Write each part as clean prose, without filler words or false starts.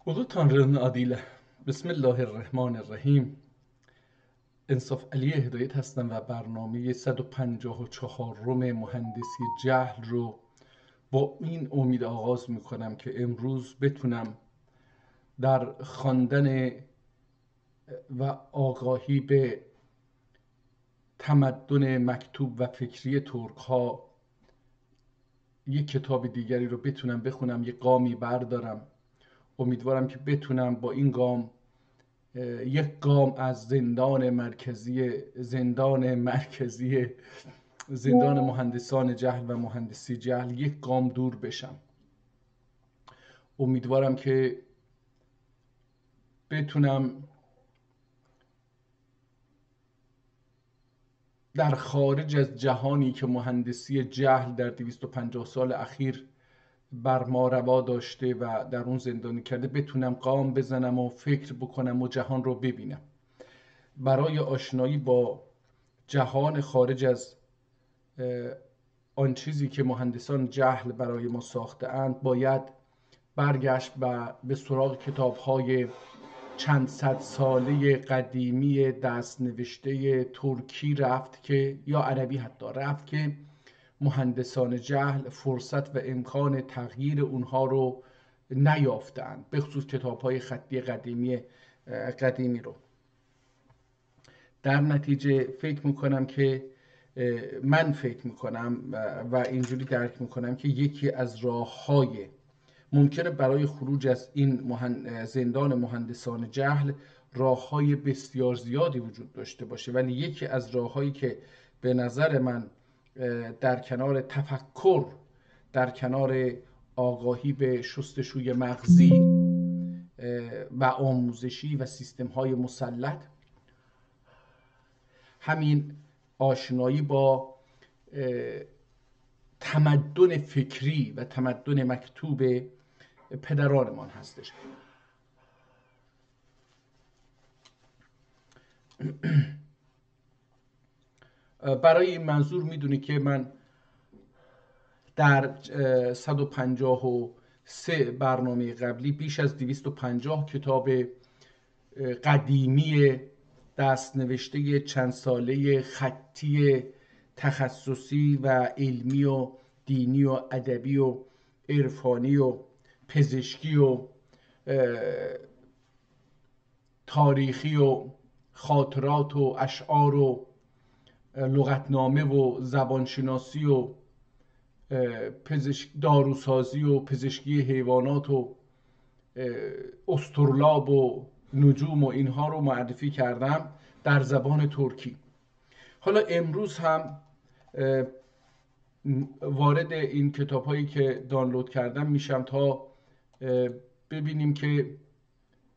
وقتان رن عادیله. بسم الله الرحمن الرحیم. انصاف علی هدایت هستم و برنامه 154 مهندسی جهل رو با این امید آغاز میکنم که امروز بتونم در خواندن و آگاهی به تمدن مکتوب و فکری ترک ها یک کتاب دیگری رو بتونم بخونم، یک گامی بردارم. امیدوارم که بتونم با این گام یک گام از زندان مهندسان جهل و مهندسی جهل یک گام دور بشم. امیدوارم که بتونم در خارج از جهانی که مهندسی جهل در 250 سال اخیر بر ما روا داشته و در اون زندانی کرده بتونم گام بزنم و فکر بکنم و جهان رو ببینم. برای آشنایی با جهان خارج از آن چیزی که مهندسان جهل برای ما ساخته اند باید برگشت و به سراغ کتاب‌های چند صد ساله قدیمی دست نوشته ترکی رفت که یا عربی حتی رفت که مهندسان جهل فرصت و امکان تغییر اونها رو نیافتند، به خصوص کتاب‌های خطی قدیمی رو. در نتیجه فکر میکنم و اینجوری درک میکنم که یکی از راه‌های ممکنه برای خروج از این زندان مهندسان جهل راه‌های بسیار زیادی وجود داشته باشه، ولی یکی از راه‌هایی که به نظر من در کنار تفکر، در کنار آگاهی به شستشوی مغزی و آموزشی و سیستم‌های مسلط، همین آشنایی با تمدن فکری و تمدن مکتوب پدرانمان هستش. برای این منظور میدونی که من در 153 برنامه قبلی بیش از 250 کتاب قدیمی دست نوشته چند ساله خطی تخصصی و علمی و دینی و ادبی و عرفانی و پزشکی و تاریخی و خاطرات و اشعار و لغتنامه و زبانشناسی و داروسازی و پزشکی حیوانات و استرلاب و نجوم و اینها رو معرفی کردم در زبان ترکی. حالا امروز هم وارد این کتاب هایی که دانلود کردم میشم تا ببینیم که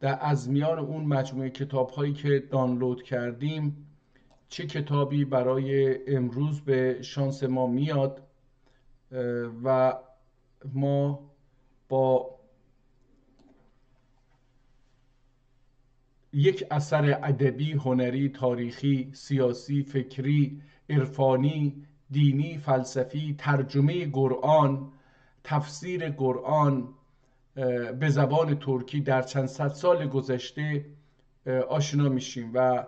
از میان اون مجموعه کتاب هایی که دانلود کردیم چه کتابی برای امروز به شانس ما میاد و ما با یک اثر ادبی، هنری، تاریخی، سیاسی، فکری، عرفانی، دینی، فلسفی، ترجمه قرآن، تفسیر قرآن به زبان ترکی در چند صد سال گذشته آشنا میشیم و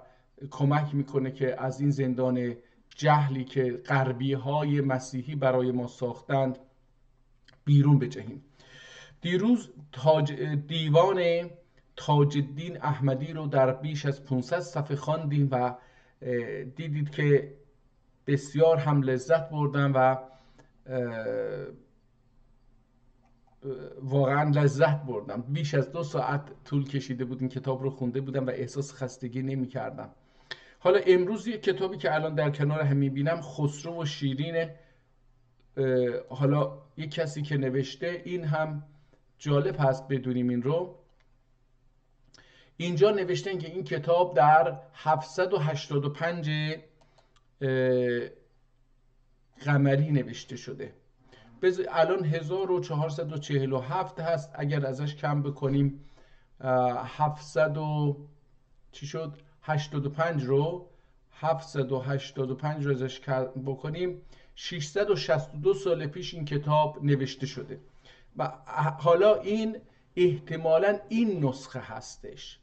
کمک میکنه که از این زندان جهلی که غربی های مسیحی برای ما ساختند بیرون بجهیم. دیروز دیوان تاج الدین احمدی رو در بیش از 500 صفحه خواندیم و دیدید که بسیار هم لذت بردم و واقعا لذت بردم. بیش از 2 ساعت طول کشیده بود این کتاب رو خونده بودم و احساس خستگی نمی کردم. حالا امروز یک کتابی که الان در کنار هم میبینم خسرو و شیرین. حالا یک کسی که نوشته، این هم جالب هست بدونیم این رو. اینجا نوشتن که این کتاب در 785 قمری نوشته شده. الان 1447 هست. اگر ازش کم بکنیم 85 رو 785 رو ازش کم بکنیم 662 سال پیش این کتاب نوشته شده و حالا این احتمالاً این نسخه هستش.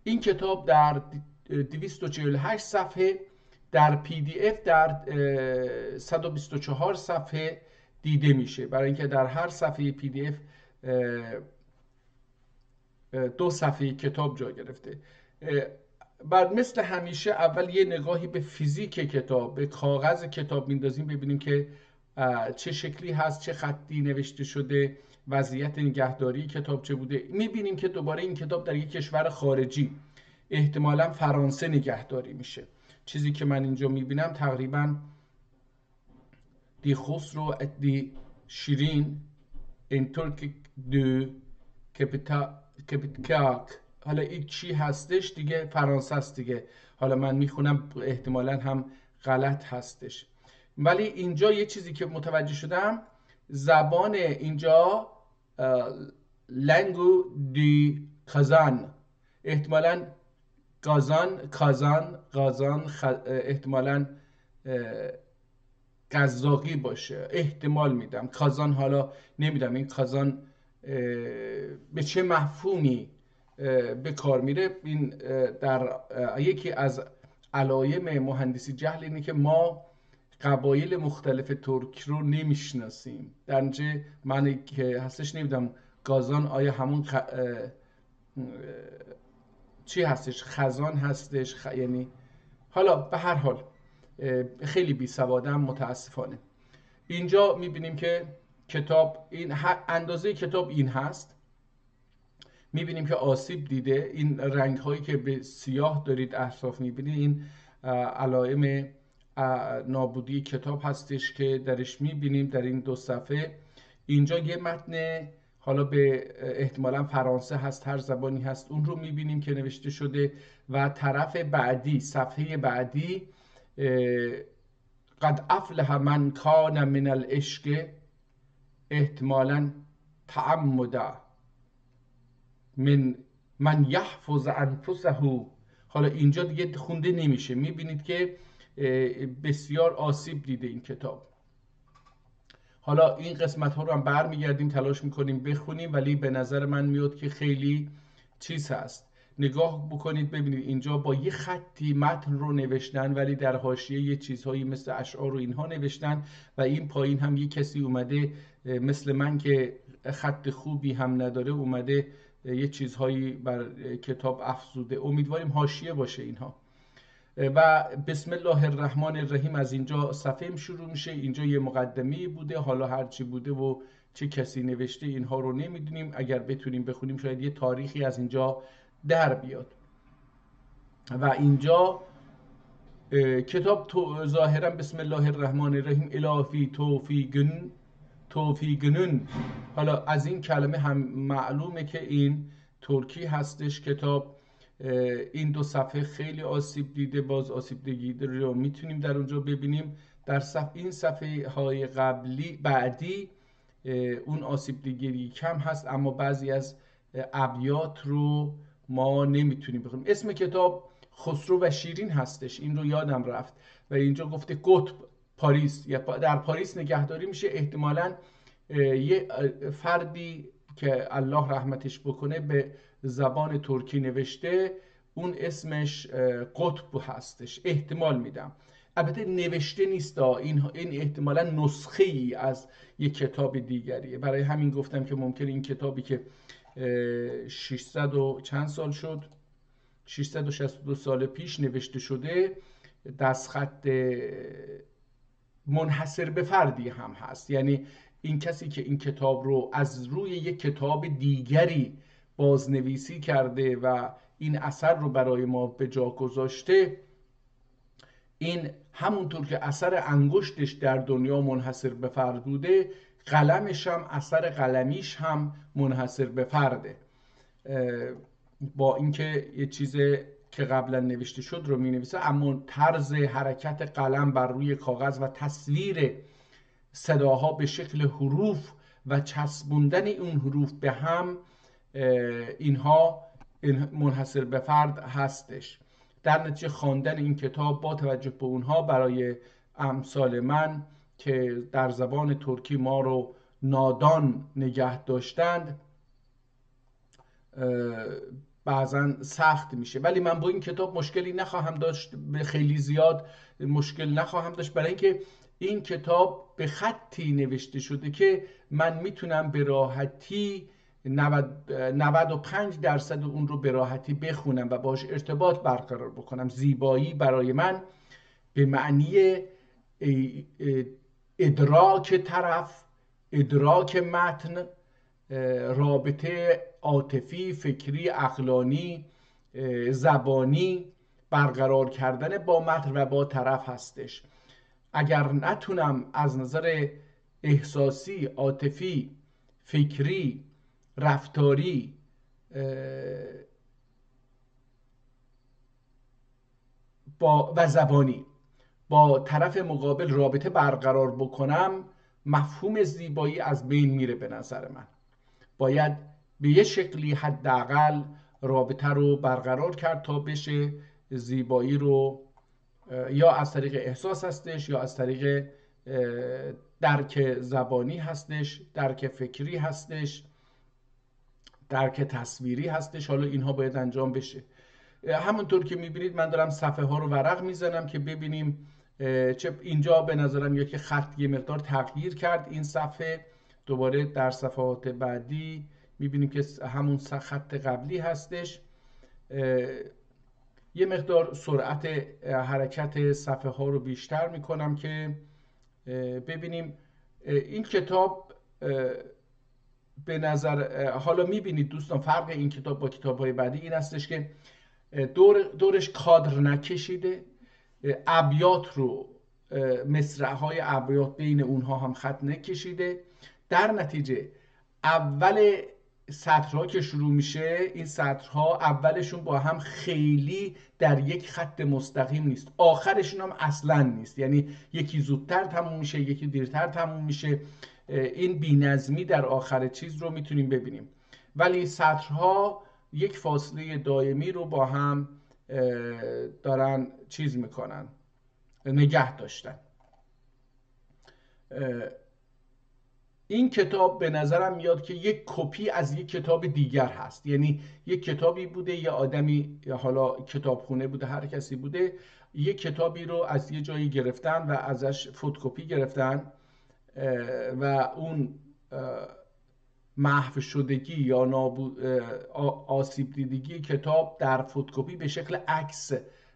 این کتاب در 248 صفحه، در پی دی اف در 124 صفحه دیده میشه، برای اینکه در هر صفحه پی دی اف 2 صفحه کتاب جا گرفته. بعد مثل همیشه اول یه نگاهی به فیزیک کتاب، به کاغذ کتاب میندازیم ببینیم که چه شکلی هست، چه خطی نوشته شده، وضعیت نگهداری کتاب چه بوده. میبینیم که دوباره این کتاب در یک کشور خارجی، احتمالاً فرانسه، نگهداری میشه. چیزی که من اینجا میبینم تقریباً دی خسرو دی شیرین این ترک دو کپیتاک. حالا این چی هستش دیگه؟ فرانسه است دیگه. حالا من میخونم احتمالاً هم غلط هستش، ولی اینجا یه چیزی که متوجه شدم، زبان اینجا لنگو دی کازان، احتمالاً قازان احتمالاً قزاقی باشه، احتمال میدم. کازان حالا نمیدم این کازان به چه مفهومی به کار میره. این در یکی از علایم مهندسی جهل اینه که ما قبایل مختلف ترک رو نمیشناسیم. در نتیجه من که هستش نمیدم گازان آیا همون چی هستش، خزان هستش، یعنی حالا به هر حال خیلی بی سوادم متاسفانه. اینجا میبینیم که کتاب این اندازه کتاب این هست. میبینیم که آسیب دیده. این رنگ هایی که به سیاه دارید اطراف میبینید، این علائم نابودی کتاب هستش که درش میبینیم در این 2 صفحه. اینجا یه متن حالا به احتمالاً فرانسه هست، هر زبانی هست، اون رو میبینیم که نوشته شده. و طرف بعدی، صفحه بعدی، قد افلح من کان من العشق احتمالاً تعمدا من یحفظ انفسه. حالا اینجا دیگه خونده نمیشه. میبینید که بسیار آسیب دیده این کتاب. حالا این قسمت ها رو هم برمیگردیم تلاش میکنیم بخونیم، ولی به نظر من میاد که خیلی چیز هست. نگاه بکنید ببینید اینجا با یه خطی متن رو نوشتن، ولی در حاشیه یه چیزهایی مثل اشعار و اینها نوشتن، و این پایین هم یه کسی اومده مثل من که خط خوبی هم نداره، اومده یه چیزهایی بر کتاب افزوده. امیدواریم حاشیه باشه اینها. و بسم الله الرحمن الرحیم از اینجا صفحه شروع میشه. اینجا یه مقدمه بوده، حالا هرچی بوده و چه کسی نوشته اینها رو نمیدونیم. اگر بتونیم بخونیم شاید یه تاریخی از اینجا در بیاد. و اینجا کتاب ظاهرا بسم الله الرحمن الرحیم الافی توفیقنون. حالا از این کلمه هم معلومه که این ترکی هستش کتاب. این 2 صفحه خیلی آسیب دیده، باز آسیب دیده رو میتونیم در اونجا ببینیم. در این صفحه های بعدی اون آسیب دیگری کم هست، اما بعضی از ابیات رو ما نمیتونیم بخونیم. اسم کتاب خسرو و شیرین هستش، این رو یادم رفت. و اینجا گفته قطب پاریس، یا در پاریس نگهداری میشه. احتمالاً یه فردی که الله رحمتش بکنه به زبان ترکی نوشته، اون اسمش قطب هستش، احتمال میدم. البته نوشته نیست، این احتمالا نسخه ای از یک کتاب دیگریه. برای همین گفتم که ممکن این کتابی که 600 و چند سال شد، 662 سال پیش نوشته شده، دستخط منحصر به فردی هم هست. یعنی این کسی که این کتاب رو از روی یک کتاب دیگری بازنویسی کرده و این اثر رو برای ما به جا گذاشته، این همونطور که اثر انگشتش در دنیا منحصر به فرد بوده، قلمش هم، اثر قلمیش هم منحصر به فرده. با اینکه یه چیز که قبلا نوشته شد رو می نویسه، اما طرز حرکت قلم بر روی کاغذ و تصویر صداها به شکل حروف و چسبوندن اون حروف به هم، اینها منحصر به فرد هستش. در نتیجه خواندن این کتاب با توجه به اونها برای امثال من که در زبان ترکی ما رو نادان نگه داشتند، بعضا سخت میشه. ولی من با این کتاب مشکلی نخواهم داشت، به خیلی زیاد مشکل نخواهم داشت، برای اینکه این کتاب به خطی نوشته شده که من میتونم به راحتی 95% اون رو به راحتی بخونم و باش ارتباط برقرار بکنم. زیبایی برای من به معنی ادراک طرف، ادراک متن، رابطه عاطفی، فکری، عقلانی، زبانی، برقرار کردن با متن و با طرف هستش. اگر نتونم از نظر احساسی، عاطفی، فکری، رفتاری و زبانی با طرف مقابل رابطه برقرار بکنم، مفهوم زیبایی از بین میره. به نظر من باید به یه شکلی حداقل رابطه رو برقرار کرد تا بشه زیبایی رو یا از طریق احساس هستش، یا از طریق درک زبانی هستش، درک فکری هستش، درک تصویری هستش. حالا اینها باید انجام بشه. همونطور که میبینید من دارم صفحه ها رو ورق میزنم که ببینیم. چه اینجا به نظرم یا که خط یه مقدار تغییر کرد این صفحه، دوباره در صفحات بعدی میبینیم که همون خط قبلی هستش. یه مقدار سرعت حرکت صفحه ها رو بیشتر میکنم که ببینیم این کتاب به نظر. حالا میبینید دوستان فرق این کتاب با کتاب های بعدی این هستش که دورش کادر نکشیده، ابیات رو، مصرع‌های ابیات بین اونها هم خط نکشیده. در نتیجه اول سطرها که شروع میشه، این سطرها اولشون با هم خیلی در یک خط مستقیم نیست، آخرشون هم اصلا نیست، یعنی یکی زودتر تموم میشه یکی دیرتر تموم میشه. این بی‌نظمی در آخر چیز رو میتونیم ببینیم. ولی سطرها یک فاصله دائمی رو با هم دارن چیز میکنن، نگه داشتن. این کتاب به نظرم میاد که یک کپی از یک کتاب دیگر هست، یعنی یک کتابی بوده، یه آدمی، یا حالا کتابخونه بوده، هر کسی بوده، یک کتابی رو از یه جایی گرفتن و ازش فتوکپی گرفتن و اون محو شدگی یا آسیب دیدگی کتاب در فتوکپی به شکل عکس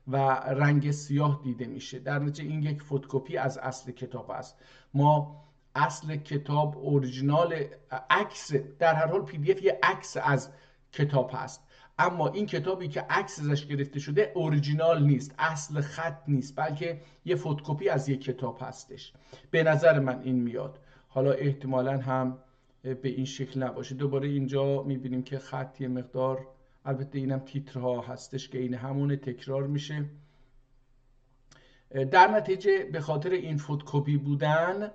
و رنگ سیاه دیده میشه. در نتیجه این یک فتوکپی از اصل کتاب است. ما اصل کتاب اورجینال عکس، در هر حال پی دی اف یه عکس از کتاب هست، اما این کتابی که عکس ازش گرفته شده اورجینال نیست، اصل خط نیست، بلکه یه فتوکپی از یک کتاب هستش. به نظر من این میاد، حالا احتمالاً هم به این شکل نباشه. دوباره اینجا میبینیم که خط یه مقدار، البته اینم تیترها هستش که این همونه، تکرار میشه. در نتیجه به خاطر این فتوکپی بودن،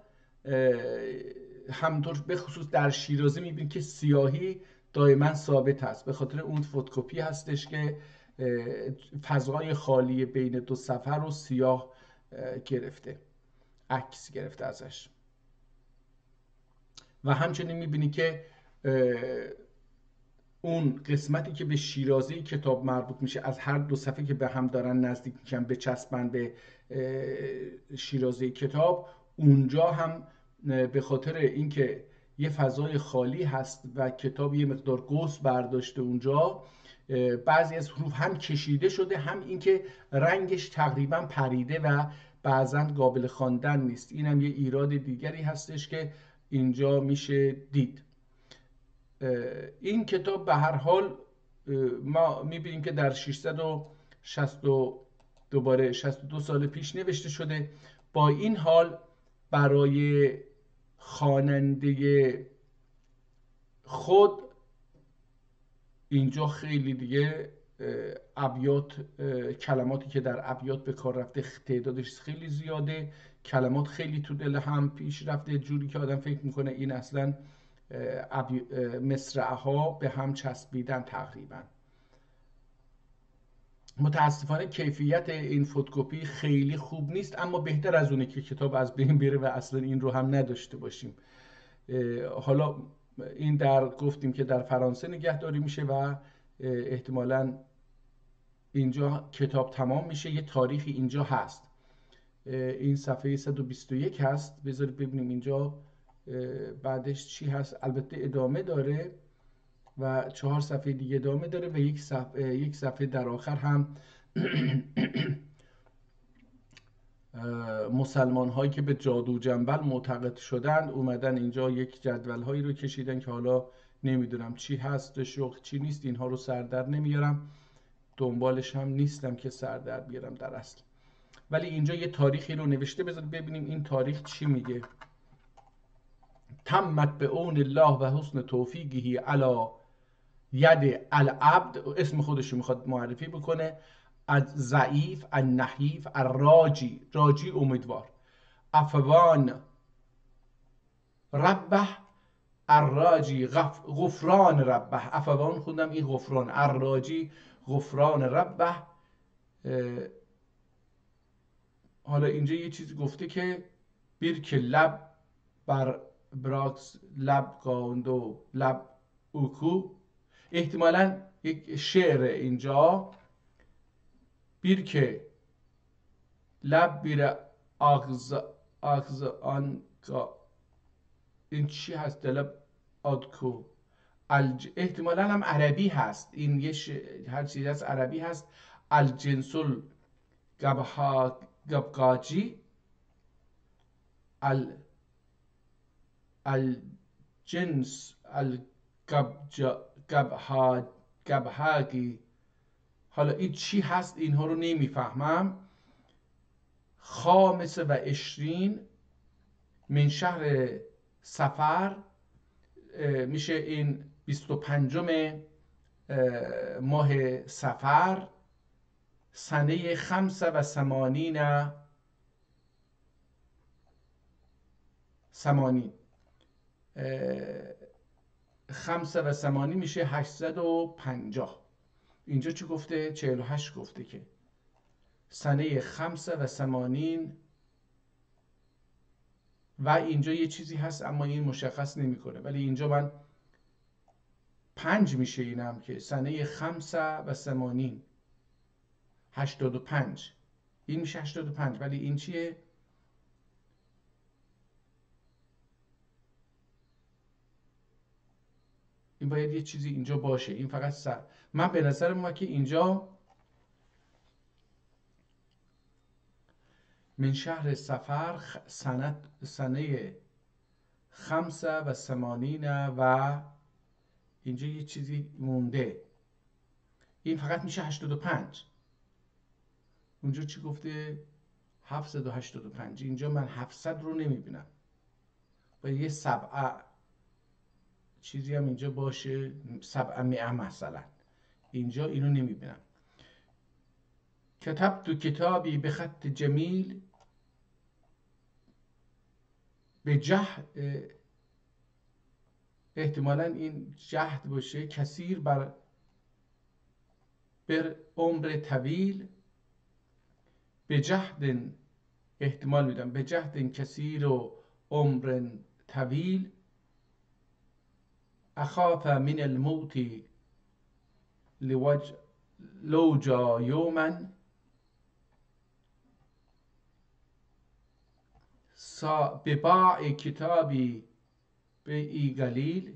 همونطور به خصوص در شیرازی میبینیم که سیاهی دائما ثابت هست، به خاطر اون فتوکپی هستش که فضای خالی بین دو صفحه رو سیاه گرفته، عکس گرفته ازش. و همچنین میبینی که اون قسمتی که به شیرازی کتاب مربوط میشه، از هر دو صفحه که به هم دارن نزدیک میشن بچسبن به شیرازی کتاب، اونجا هم به خاطر اینکه یه فضای خالی هست و کتاب یه مقدار گوس برداشته اونجا، بعضی از حروف هم کشیده شده، هم اینکه رنگش تقریبا پریده و بعضا قابل خواندن نیست. اینم یه ایراد دیگری هستش که اینجا میشه دید. این کتاب به هر حال ما میبینیم که در 662 سال پیش نوشته شده. با این حال برای خواننده خود اینجا خیلی دیگه ابیات، کلماتی که در ابیات به کار رفته تعدادش خیلی زیاده، کلمات خیلی تو دل هم پیش رفته، جوری که آدم فکر میکنه این اصلا مصرع‌ها به هم چسبیدن تقریبا. متاسفانه کیفیت این فتوکپی خیلی خوب نیست، اما بهتر از اونه که کتاب از بین بره و اصلا این رو هم نداشته باشیم. حالا این گفتیم که در فرانسه نگهداری میشه و احتمالاً اینجا کتاب تمام میشه. یه تاریخی اینجا هست، این صفحه 121 هست. بذارید ببینیم اینجا بعدش چی هست. البته ادامه داره و 4 صفحه دیگه ادامه داره و یک صفحه در آخر هم مسلمان هایی که به جادو جنبل معتقد شدند اومدن اینجا یک جدول هایی رو کشیدن که حالا نمیدونم چی هستش و چی نیست، اینها رو سر در نمیارم، دنبالش هم نیستم که سر در بیارم در اصل. ولی اینجا یه تاریخی رو نوشته، بذارید ببینیم این تاریخ چی میگه. تمت به اون الله و حسن توفیقه علی ید العبد، اسم خودش رو میخواد معرفی بکنه، از ضعیف، النحیف، الراجی، راجی امیدوار، افوان ربه، الراجی غفران ربه، افوان خوندم این غفران، الراجی غفران ربه. حالا اینجا یه چیزی گفته که بیرک لب بر براکس لب گاندو لب اوکو، احتمالاً یک شعر اینجا، بیرک لب بیر آغز آن، این چی هست؟ لب آدکو، احتمالاً هم عربی هست، این یه هر چیزی هست عربی هست. الجنسل گبگاجی، الجنس گبهاگی. حالا این چی هست اینها رو نمیفهمم. خامس و اشرین من شهر صفر، میشه این 25 ماه صفر، سنه 85 80 85 میشه 850. اینجا چی گفته؟ 48 گفته که سنه 85 و اینجا یه چیزی هست اما این مشخص نمیکنه، ولی اینجا من 5 میشه اینم که سنه 85 85 این میشه 85، ولی این چیه؟ این باید یه چیزی اینجا باشه، این فقط من به نظر ما که اینجا من شهر سفر سنه 85 و اینجا یه چیزی مونده، این فقط میشه 85. اونجا چی گفته؟ 785. اینجا من 700 رو نمیبینم، باید یه 7 چیزی هم اینجا باشه، 700 مثلا، اینجا اینو نمیبینم. کتبت کتابی به خط جمیل به جهد، احتمالا این جهد باشه، کثیر بر عمر طویل، به جهد، احتمال میدم به جهد کثیر و عمر طویل، اخاف من الموت لو جا یوما، بباع کتابی به ای قلیل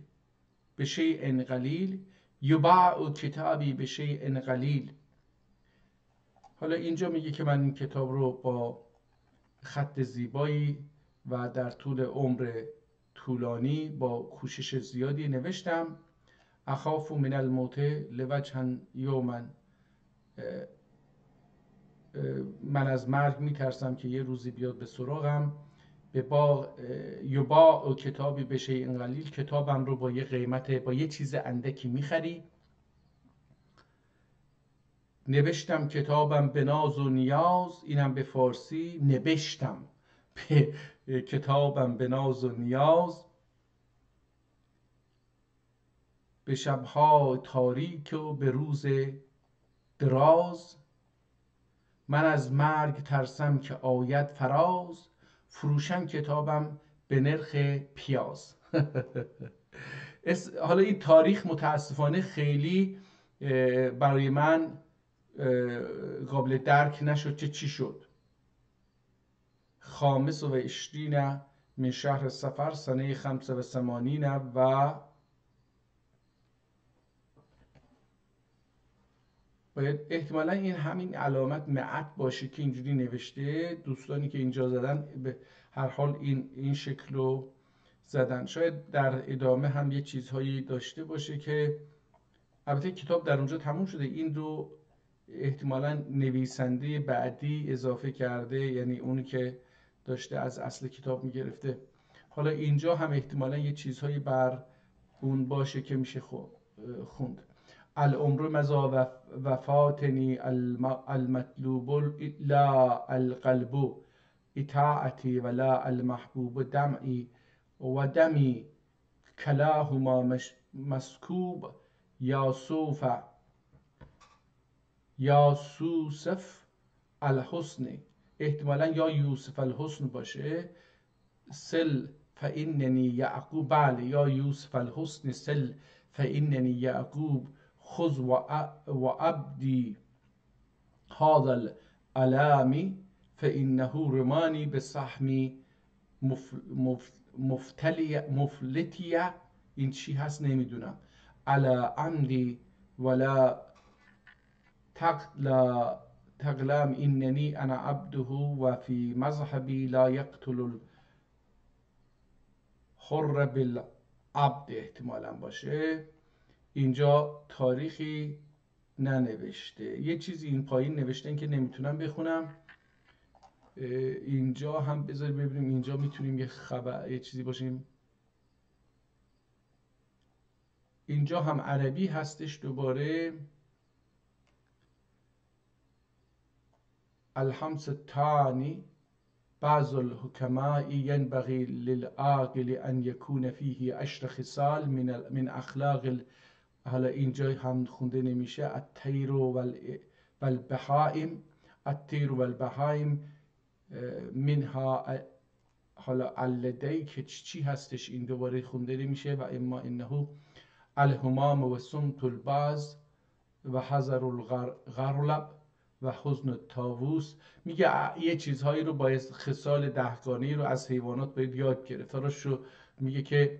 به شیء قلیل، یباع کتابی به شیء قلیل. حالا اینجا میگه که من این کتاب رو با خط زیبایی و در طول عمر طولانی با کوشش زیادی نوشتم. اخاف من الموت لوجها یوما، من از مرگ میترسم که یه روزی بیاد به سراغم. به یباع کتابی به شیء قلیل، کتابم رو با یه قیمت، با یه چیز اندکی میخری. نوشتم کتابم به ناز و نیاز، اینم به فارسی، نوشتم به کتابم به ناز و نیاز، به شبها تاریک و به روز دراز، من از مرگ ترسم که آید فراز، فروشم کتابم به نرخ پیاز. حالا این تاریخ متاسفانه خیلی برای من قابل درک نشد که چی شد. خامس و عشرین من شهر سفر سنه 85 و باید احتمالا این همین علامت معت باشه که اینجوری نوشته. دوستانی که اینجا زدن به هر حال این شکل رو زدن. شاید در ادامه هم یه چیزهایی داشته باشه که البته کتاب در اونجا تموم شده، این رو احتمالا نویسنده بعدی اضافه کرده، یعنی اونی که داشته از اصل کتاب میگرفته. حالا اینجا هم احتمالا یه چیزهایی بر اون باشه که میشه خوند. العمر مضى وفاتني المطلوب لا القلب اطاعتي ولا المحبوب دمعي ودمي كلاهما مسكوب یا یوسف الحسن، احتمالا یا یوسف الحسن باشه. سل فإنني یعقوب، بله یا یوسف الحسن سل فإنني یعقوب خذ وعبدي هذا العلام فإنه رماني بسهم مفلتیه. این چی هست نمیدونم. على عمدي ولا تقلم إنني أنا عبده وفي مذهبي لا يقتل الحر بالعبد، احتمالا باشه. اینجا تاریخی ننوشته. یه چیزی این پایین نوشتن که نمیتونم بخونم. اینجا هم بذار ببینیم، اینجا میتونیم یه چیزی باشیم. اینجا هم عربی هستش دوباره. الحمس الثانی بعض الحکماء ينبغي للعاقل ان يكون فيه 10 خصال من اخلاق حالا اینجا هم خونده نمیشه. الطیر والبهائم، الطیر والبهائم منها، حالا اللدی که چی هستش این دوباره خونده نمیشه. و اما انه الهمام و سمت الباز و حذر الغرلب و حزن الطاووس. میگه یه چیزهایی رو باید، خصال دهگانه‌ای رو از حیوانات باید یاد گرفت. رو میگه که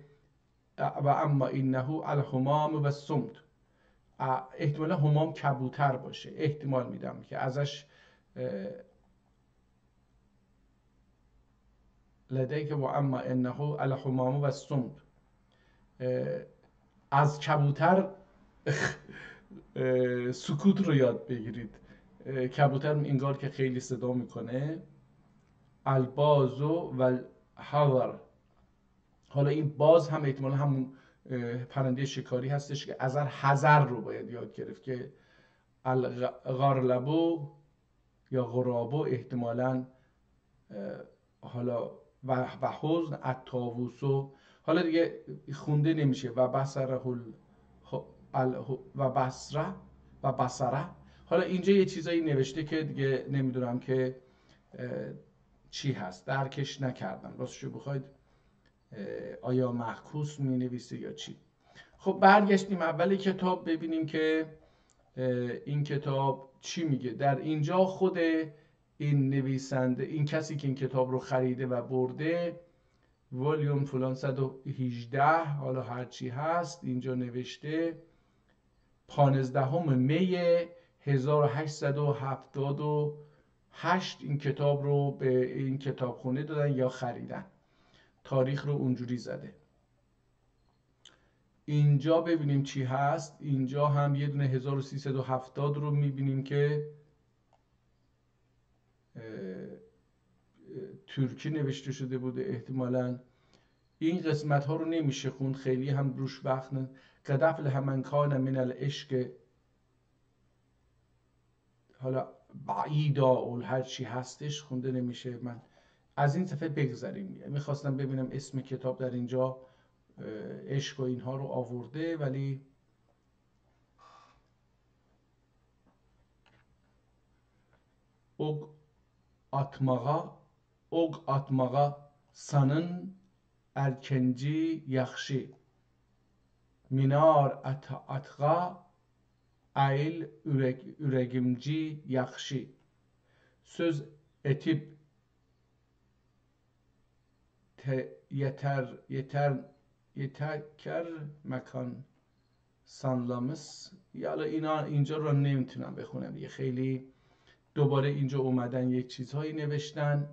و اما انه الهمام و سمت، احتمالا همام کبوتر باشه، احتمال میدم که ازش لدیک و اما انه الهمام و سمت، از کبوتر سکوت رو یاد بگیرید. کبوتر انگار که خیلی صدا میکنه. البازو و الحذر، حالا این باز هم احتمالا همون پرنده شکاری هستش که از حذر رو باید یاد گرفت که الغرلبو یا غرابو احتمالا حالا و حزن الطاووسو، حالا دیگه خونده نمیشه. و بصره و بصره. حالا اینجا یه چیزایی نوشته که دیگه نمیدونم که چی هست، درکش نکردم راستشو بخواید. آیا معکوس می نویسه یا چی؟ خب برگشتیم اول کتاب ببینیم که این کتاب چی میگه. در اینجا خود این نویسنده، این کسی که این کتاب رو خریده و برده، والیوم فلان 118 حالا هرچی هست، اینجا نوشته 15 می 1878 این کتاب رو به این کتابخونه دادن یا خریدن. تاریخ رو اونجوری زده. اینجا ببینیم چی هست. اینجا هم یه دونه 1370 رو میبینیم که ترکی نوشته شده بوده احتمالاً. این قسمت ها رو نمیشه خوند، خیلی هم روش وقت نه. قدفل همن کان من العشق، حالا بعیدا اول هر چی هستش خونده نمیشه. من از این صفحه بگذاریم. میخواستم ببینم اسم کتاب در اینجا عشق و اینها رو آورده، ولی اوگ اتماغا سنن ارکنجی یخشی. minار atqa ayl üregimci yakşı. Söz etip yeter مکان سانلامس. حالا اینا اینجا رو نمیتونم بخونم دیگه، خیلی دوباره اینجا اومدن یک چیزهایی نوشتن.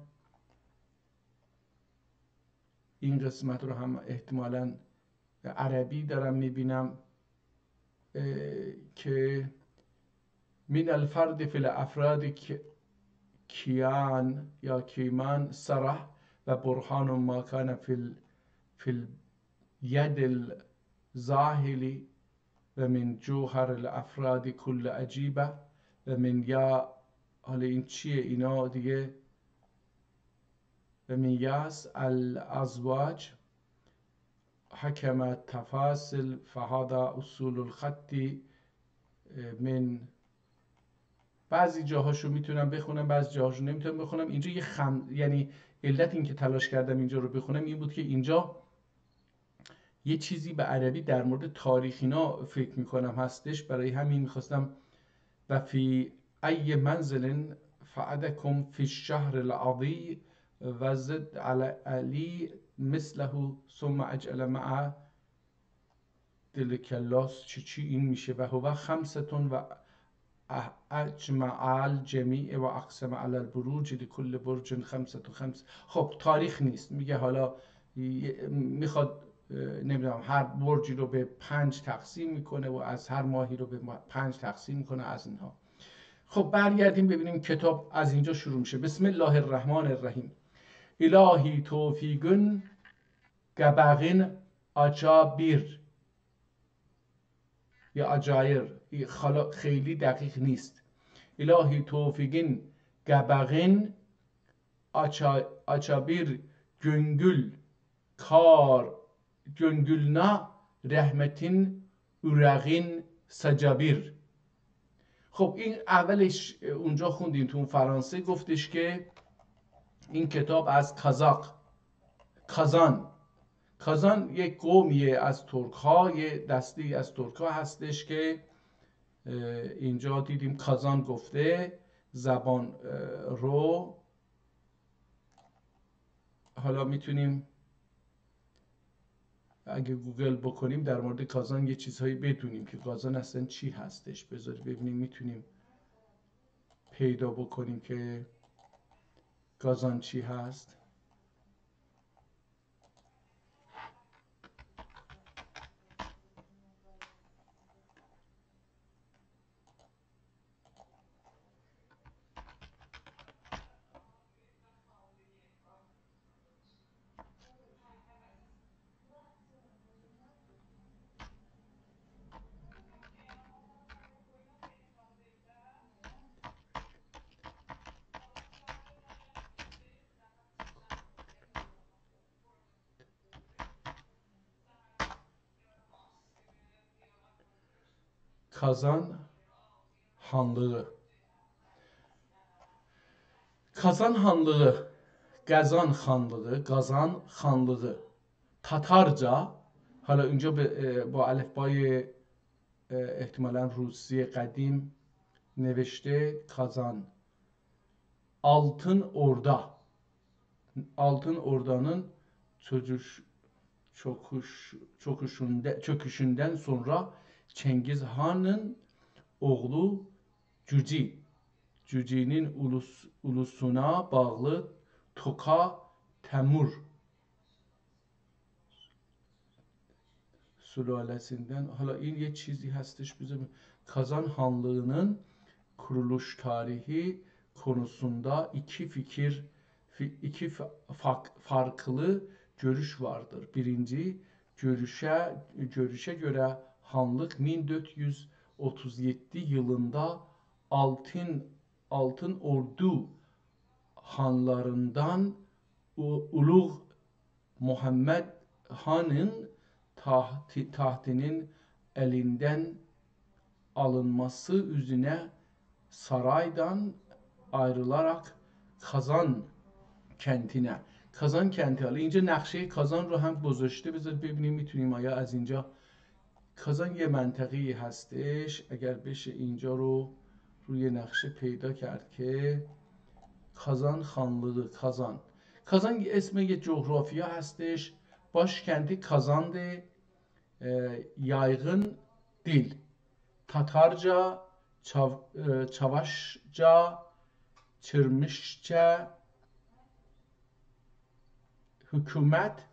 این قسمت رو هم احتمالاً عربی دارم میبینم که من الفرد فی الافراد کیان یا کیمان صرح و برهان ما کان فی الید الزاهلی و من جوهر الافراد کل عجیبه و من یا، حالا این چیه اینا دیگه، و من یاس الازواج حکم تفاصل فهذا اصول الخطی. من بعضی جاهاشو میتونم بخونم، بعضی جاهاشو نمیتونم بخونم. اینجا یه یعنی علت این که تلاش کردم اینجا رو بخونم این بود که اینجا یه چیزی به عربی در مورد تاریخ اینا فکر میکنم هستش، برای همین میخواستم و فی ای منزل فعدکم فی الشهر العضی و زد علی مثله ثم اجعل مع دلکلاس چی این میشه و هو خمستون و اجمع الجمیع و اقسم علی البروج لکل برج خمسة خمس. خب تاریخ نیست، میگه حالا میخواد نمیدونم هر برجی رو به 5 تقسیم میکنه و از هر ماهی رو به 5 تقسیم میکنه از اینها. خب برگردیم ببینیم کتاب از اینجا شروع میشه. بسم الله الرحمن الرحیم. الهی توفیقن گبغین اجابیر یا اجایر، خیلی دقیق نیست. الهی توفیقین گبغین اجابیر گنگل کار گنگلنا رحمتین ارغین سجابیر. خب این اولش اونجا خوندیم تو اون فرانسه، گفتش که این کتاب از کازان یک قومیه از ترک ها، یه دستی از ترک ها هستش که اینجا دیدیم کازان گفته زبان رو. حالا میتونیم اگه گوگل بکنیم در مورد کازان یه چیزهایی بدونیم که کازان اصلا چی هستش. بذارید ببینیم میتونیم پیدا بکنیم که کازان چی هست. Kazan Hanlığı. Kazan Hanlığı, Gazan Hanlığı, Gazan Hanlığı. Tatarca، حالا اینجا با الفبای احتمالاً روسی قدیم نوشته کازان. Altın Orda. Altın Orda'nın çöküşünden sonra Cengiz Han'ın oğlu Cüci'nin ulusuna bağlı Toka Temur sülalesinden. Hala این یه چیزی هستش bizim Kazan Hanlığı'nın kuruluş tarihi konusunda iki farklı görüş vardır. Birinci görüşe göre Hanlık 1437 yılında Altın Ordu hanlarından Ulu Muhammed Han'ın tahtının elinden alınması üzerine saraydan ayrılarak Kazan kentine. Kazan kenti. حالا اینجا نقشه کازان رو هم گذاشته، بذار ببینیم میتونیم آیا از اینجا کازان یه منطقه‌ای هستش، اگر بشه اینجا رو روی نقشه پیدا کرد که کازان خانlığı کازان. کازان یه اسم یه جغرافیا هستش. Başkenti Kazan'dı. Yaygın dil Tatarca, Çavaşça, Çırmışça, hükümet,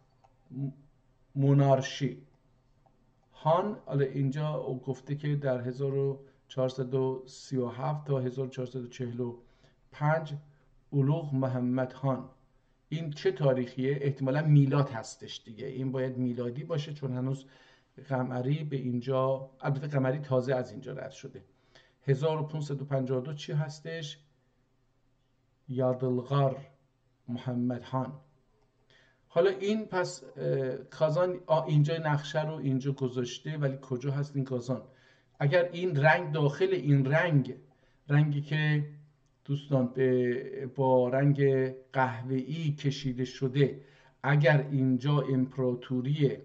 monarşi. هان حالا اینجا او گفته که در 1437 تا 1445 اولوغ محمد خان. این چه تاریخیه؟ احتمالا میلاد هستش دیگه، این باید میلادی باشه چون هنوز قمری به اینجا، البته قمری تازه از اینجا رد شده. 1552 چی هستش؟ یادلغار محمد خان. حالا این پس کازان اینجا نقشه رو اینجا گذاشته، ولی کجا هست این کازان؟ اگر این رنگ داخل این رنگی که دوستان با رنگ قهوه‌ای کشیده شده، اگر اینجا امپراتوری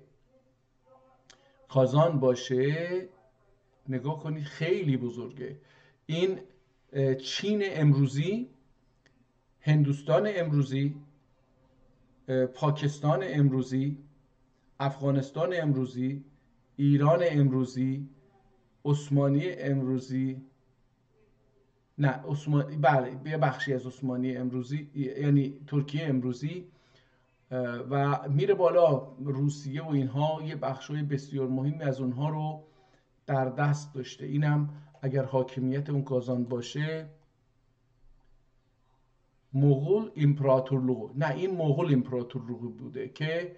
کازان باشه، نگاه کنید خیلی بزرگه. این چین امروزی، هندوستان امروزی، پاکستان امروزی، افغانستان امروزی، ایران امروزی، عثمانی امروزی، نه عثمانی، بله یه بخشی از عثمانی امروزی یعنی ترکیه امروزی و میره بالا، روسیه و اینها یه بخشای بسیار مهمی از اونها رو در دست داشته. اینم اگر حاکمیت اون کازان باشه مغول امپراتورلوغ، نه این مغول امپراتورلوغ بوده که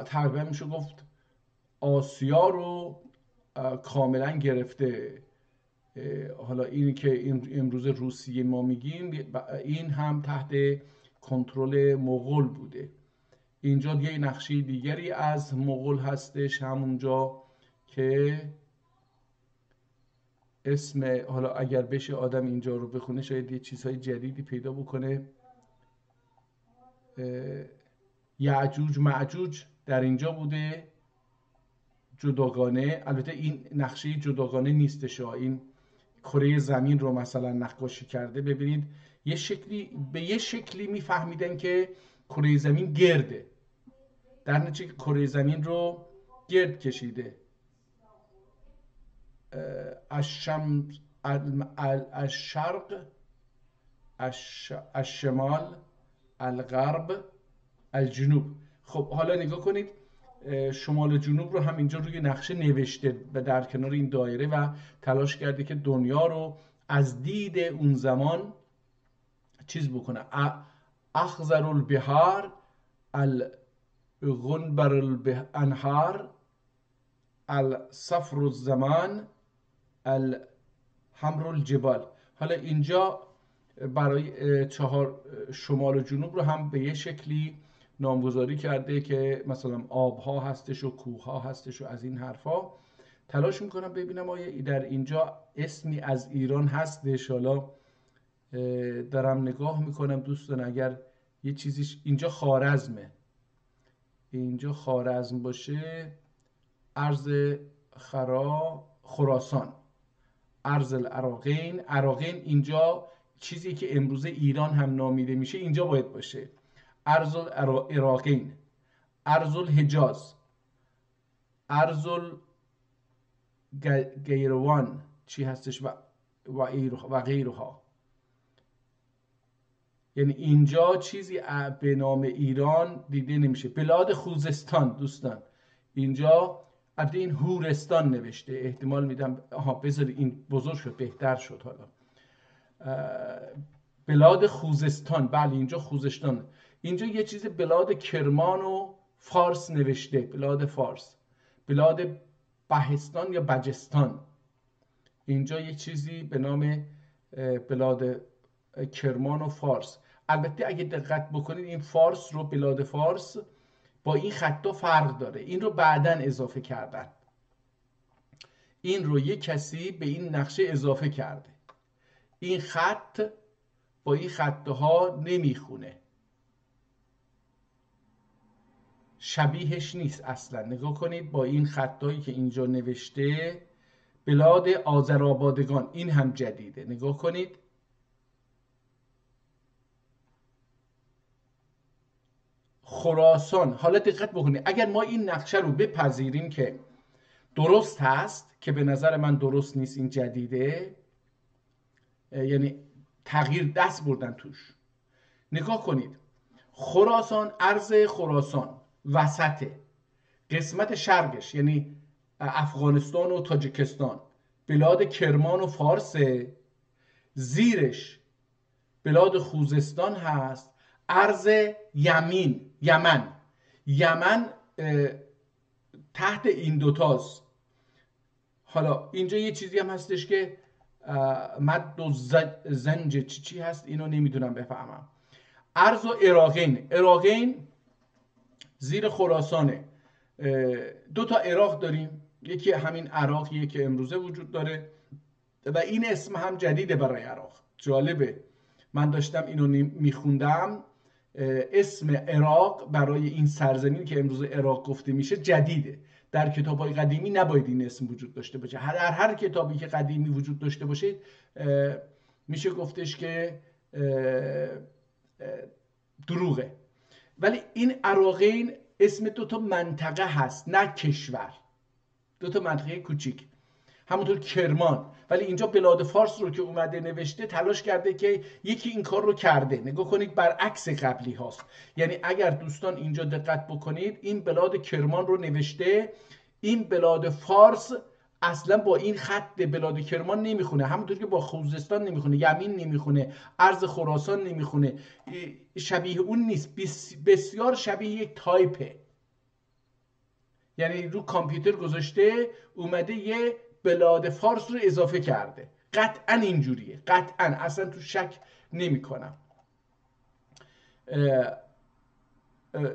تقریبا میشه گفت آسیا رو کاملا گرفته. حالا اینی که امروز روسیه ما میگیم، این هم تحت کنترل مغول بوده. اینجا یه نقشه دیگری از مغول هستش، همونجا که اسم، حالا اگر بشه آدم اینجا رو بخونه شاید یه چیزهای جدیدی پیدا بکنه. یعجوج معجوج در اینجا بوده جداگانه. البته این نقشه جداگانه نیستش، این کره زمین رو مثلا نقاشی کرده. ببینید یه شکلی به یه شکلی میفهمیدن که کره زمین گرده، در نتیجه کره زمین رو گرد کشیده. الشرق، الشمال، الغرب، الجنوب. خب حالا نگاه کنید شمال و جنوب رو هم اینجا روی نقشه نوشته و در کنار این دایره و تلاش کرده که دنیا رو از دید اون زمان چیز بکنه. اخضر البحار، الغنبر الانهار، الصفر الزمان، الحمر الجبال. حالا اینجا برای چهار شمال و جنوب رو هم به یه شکلی نامگذاری کرده که مثلا آبها هستش و کوهها هستش و از این حرفا. تلاش میکنم ببینم آیا در اینجا اسمی از ایران هستش. حالا دارم نگاه میکنم دوستان، اگر یه چیزیش اینجا خارزمه، اینجا خارزم باشه، ارض خراسان، ارض العراقین. عراقین اینجا چیزی که امروزه ایران هم نامیده میشه اینجا باید باشه. ارض العراقین، ارض الحجاز، ارض الگیروان چی هستش و غیرها. یعنی اینجا چیزی به نام ایران دیده نمیشه. بلاد خوزستان دوستان، اینجا البته این هورستان نوشته، احتمال میدم بذار این بزرگ شد بهتر شد. حالا بلاد خوزستان، بله اینجا خوزستان. اینجا یه چیز بلاد کرمان و فارس نوشته، بلاد فارس، بلاد بهستان یا بجستان. اینجا یه چیزی به نام بلاد کرمان و فارس. البته اگه دقت بکنید این فارس رو، بلاد فارس با این خطا فرق داره، این رو بعداً اضافه کردن، این رو یک کسی به این نقشه اضافه کرده. این خط با این خطها نمیخونه. شبیهش نیست اصلا. نگاه کنید با این خطایی که اینجا نوشته بلاد آذرآبادگان، این هم جدیده. نگاه کنید خراسان. حالا دقت بکنید اگر ما این نقشه رو بپذیریم که درست هست، که به نظر من درست نیست، این جدیده، یعنی تغییر دست بردن توش. نگاه کنید خراسان، ارض خراسان وسطه، قسمت شرقش یعنی افغانستان و تاجیکستان بلاد کرمان و فارس، زیرش بلاد خوزستان هست، ارض یمن تحت این دوتاست. حالا اینجا یه چیزی هم هستش که مد و زنج چی هست اینو نمیدونم بفهمم. ارض و عراقین زیر خراسانه. دو تا عراق داریم، یکی همین عراقیه که امروزه وجود داره و این اسم هم جدیده برای عراق. جالبه، من داشتم اینو میخوندم، اسم عراق برای این سرزمین که امروز عراق گفته میشه جدیده. در کتاب‌های قدیمی نباید این اسم وجود داشته باشه. هر کتابی که قدیمی وجود داشته باشه میشه گفتش که دروغه. ولی این عراقین اسم دو تا منطقه هست نه کشور، دو تا منطقه کوچیک، همونطور کرمان. ولی اینجا بلاد فارس رو که اومده نوشته تلاش کرده که یکی این کار رو کرده. نگاه کنید برعکس قبلی هاست. یعنی اگر دوستان اینجا دقت بکنید این بلاد کرمان رو نوشته، این بلاد فارس اصلا با این خط بلاد کرمان نمیخونه، همونطور که با خوزستان نمیخونه، یمین نمیخونه، ارض خراسان نمیخونه، شبیه اون نیست، بسیار شبیه یک تایپه. یعنی رو کامپیوتر گذاشته اومده یه بلاد فارس رو اضافه کرده. قطعا اینجوریه، قطعا، اصلا تو شک نمی کنم.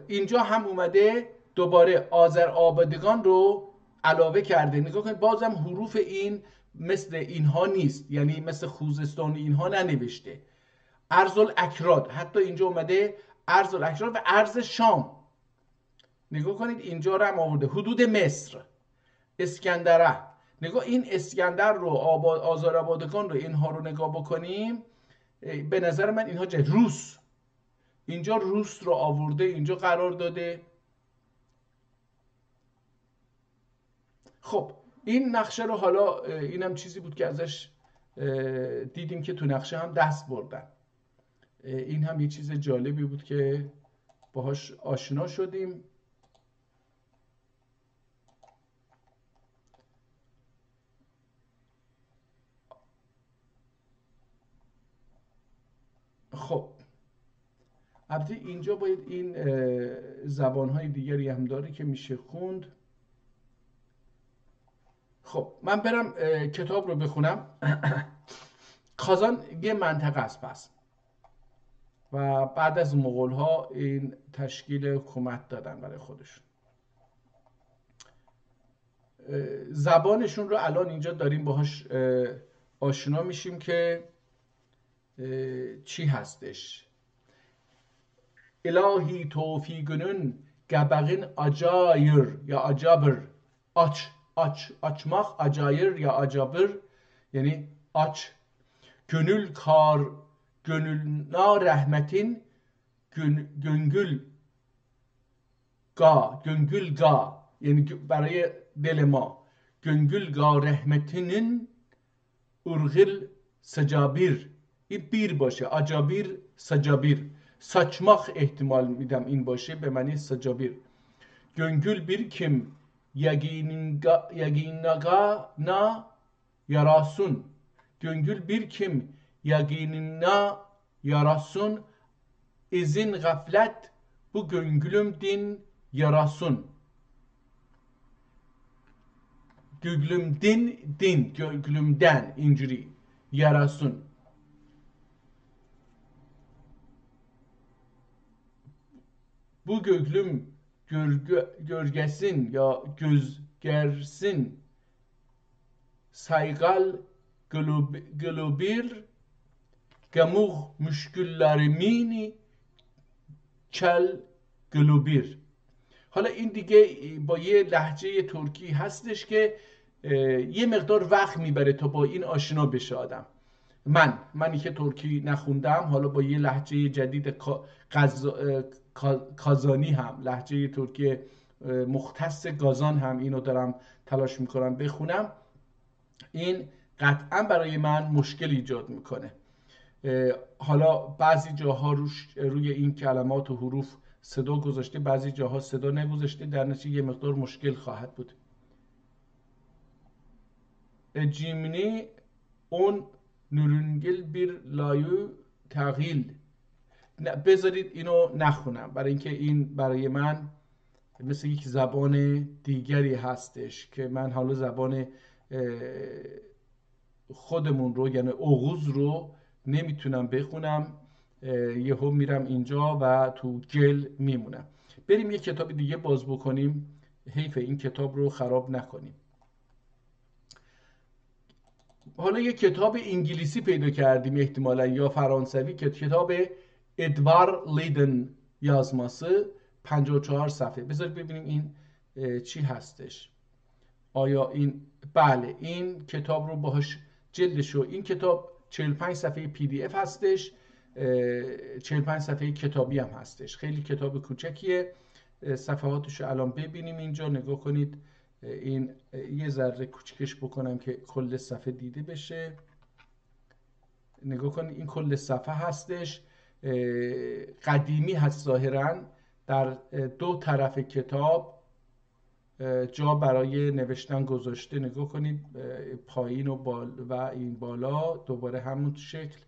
اینجا هم اومده دوباره آذرآبادگان رو علاوه کرده. نگاه کنید بازم حروف این مثل اینها نیست، یعنی مثل خوزستان اینها ننوشته. ارض الاکراد، حتی اینجا اومده ارض الاکراد و ارض شام. نگاه کنید اینجا رو هم آورده، حدود مصر، اسکندره. نگاه این اسکندر رو، آذرآبادگان رو، اینها رو نگاه بکنیم، به نظر من اینها روس، اینجا روس رو آورده اینجا قرار داده. خب این نقشه رو حالا اینم چیزی بود که ازش دیدیم که تو نقشه هم دست بردن. این هم یه چیز جالبی بود که باهاش آشنا شدیم. خب البته اینجا باید این زبانهای دیگری هم داره که میشه خوند. خب من برم کتاب رو بخونم. کازان یه منطقه است پس، و بعد از مغول ها این تشکیل حکومت دادن برای خودشون. زبانشون رو الان اینجا داریم باهاش آشنا میشیم که چی هستش. الهی توفیقنون گبغین اجایر یا اجابر، açmak acayir ya acabır, yani aç, gönül kar, gönülna rahmetin, göngül ga, yani برای دل ما، göngül ga rahmetinin urgil secabir. این بیر باشه، acabir secabir. saçmak ihtimal میدم این باشه به معنی secabir. göngül bir kim yaginnaga na yarasun. Göngül bir kim yaginina yarasun. İzin gaflet bu göngülüm din yarasun. Göglümdin, göglümden inciri yarasun. Bu göglüm görgesin ya gözgersin saygal globir gamuh müşküllerimini kel globir. حالا این دیگه با یه لهجه ترکی هستش که یه مقدار وقت میبره تا با این آشنا بشه آدم. منی که ترکی نخوندم، حالا با یه لهجه جدید کازانی هم، لهجه ترکی مختص گازان هم اینو دارم تلاش میکنم بخونم، این قطعا برای من مشکل ایجاد میکنه. حالا بعضی جاها روی این کلمات و حروف صدا گذاشته، بعضی جاها صدا نگذاشته، در نتیجه یه مقدار مشکل خواهد بود. جیمنی اون نورنگل بیر لایو تغییل، بذارید اینو نخونم برای اینکه این برای من مثل یک زبان دیگری هستش که من حالا زبان خودمون رو یعنی اوغوز رو نمیتونم بخونم، یهو میرم اینجا و تو گل میمونم. بریم یه کتاب دیگه باز بکنیم، حیف این کتاب رو خراب نکنیم. حالا یه کتاب انگلیسی پیدا کردیم احتمالا یا فرانسوی، که کتاب ادوار لیدن یازماسه 54 صفحه. بذارید ببینیم این چی هستش. آیا این بله این کتاب رو باهاش جلدشو، این کتاب 45 صفحه پی دی اف هستش، 45 صفحه کتابی هم هستش، خیلی کتاب کوچکیه. صفحاتش رو الان ببینیم اینجا نگاه کنید. این یه ذره کوچکش بکنم که کل صفحه دیده بشه. نگاه کنید این کل صفحه هستش، قدیمی هست ظاهرا. در دو طرف کتاب جا برای نوشتن گذاشته. نگاه کنید پایین و این بالا دوباره همون شکل.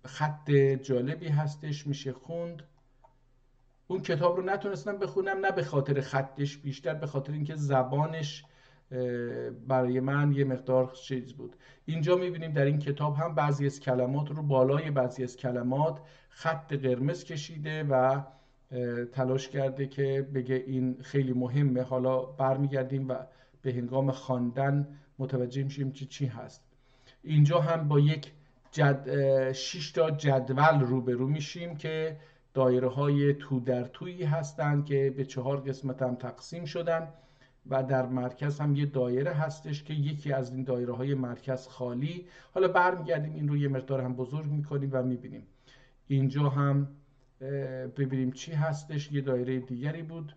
خط جالبی هستش، میشه خوند. اون کتاب رو نتونستم بخونم، نه به خاطر خطش، بیشتر به خاطر اینکه زبانش برای من یه مقدار چیز بود. اینجا میبینیم در این کتاب هم بعضی از کلمات رو بالای بعضی از کلمات خط قرمز کشیده و تلاش کرده که بگه این خیلی مهمه. حالا برمیگردیم و به هنگام خواندن متوجه میشیم چی هست. اینجا هم با یک 6 تا جدول روبرو میشیم که دایره های تو در تویی هستند که به 4 قسمت هم تقسیم شدن و در مرکز هم یه دایره هستش که یکی از این دایره های مرکز خالی. حالا برمیگردیم این رو یه مقدار هم بزرگ میکنیم و میبینیم اینجا هم ببینیم چی هستش. یه دایره دیگری بود،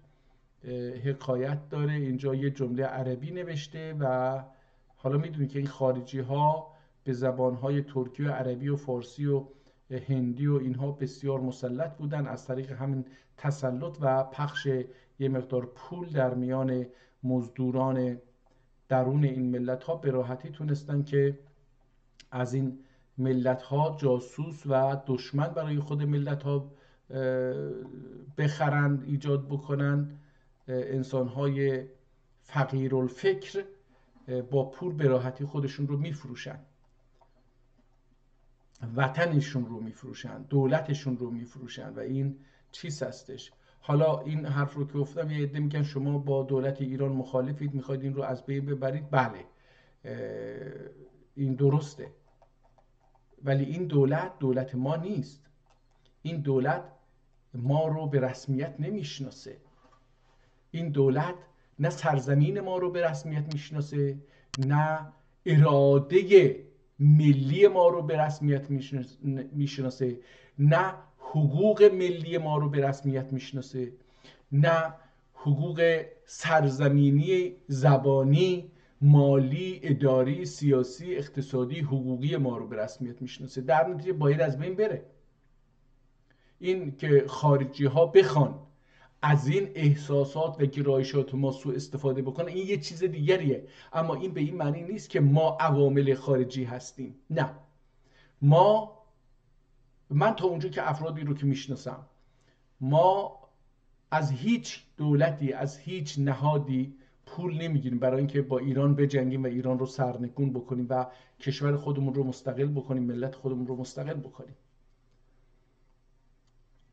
حکایت داره. اینجا یه جمله عربی نوشته و حالا میدونید که این خارجی ها به زبان های ترکی و عربی و فارسی و هندی و اینها بسیار مسلط بودن. از طریق همین تسلط و پخش یه مقدار پول در میان مزدوران درون این ملت ها به راحتی تونستن که از این ملت ها جاسوس و دشمن برای خود ملت ها بخرند، ایجاد بکنن. انسان های فقیرالفکر با پول به راحتی خودشون رو میفروشن، وطنشون رو میفروشن، دولتشون رو میفروشن و این چیز هستش. حالا این حرف رو که گفتم یه عده میگن شما با دولت ایران مخالفید، میخواید این رو از بین ببرید. بله این درسته، ولی این دولت ما نیست. این دولت ما رو به رسمیت نمیشناسه. این دولت نه سرزمین ما رو به رسمیت میشناسه، نه اراده ملی ما رو به رسمیت میشناسه، نه حقوق ملی ما رو به رسمیت میشناسه، نه حقوق سرزمینی، زبانی، مالی، اداری، سیاسی، اقتصادی، حقوقی ما رو به رسمیت میشناسه. در نتیجه باید از بین بره. این که خارجی ها بخوان از این احساسات و گرایشات ما سوء استفاده بکنن این یه چیز دیگریه، اما این به این معنی نیست که ما عوامل خارجی هستیم. نه، من تا اونجا که افرادی رو که میشناسم، ما از هیچ دولتی، از هیچ نهادی پول نمیگیریم برای اینکه با ایران بجنگیم و ایران رو سرنگون بکنیم و کشور خودمون رو مستقل بکنیم، ملت خودمون رو مستقل بکنیم.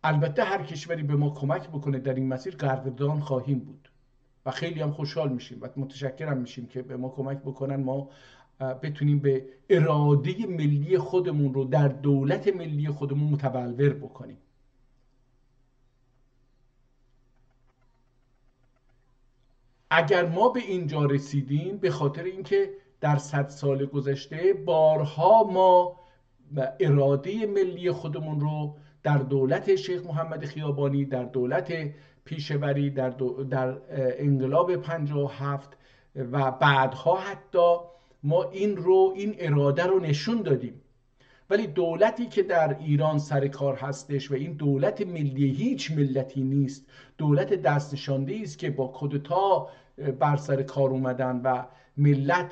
البته هر کشوری به ما کمک بکنه در این مسیر قدردان خواهیم بود و خیلی هم خوشحال میشیم و متشکرم میشیم که به ما کمک بکنن، ما بتونیم به اراده ملی خودمون رو در دولت ملی خودمون متبلور بکنیم. اگر ما به اینجا رسیدیم به خاطر اینکه در 100 سال گذشته بارها ما اراده ملی خودمون رو در دولت شیخ محمد خیابانی، در دولت پیشوری، در انقلاب 57 و بعدها حتی ما این اراده رو نشون دادیم. ولی دولتی که در ایران سر کار هستش و این دولت ملی هیچ ملتی نیست، دولت دست نشانده است که با کودتا بر سر کار اومدن و ملت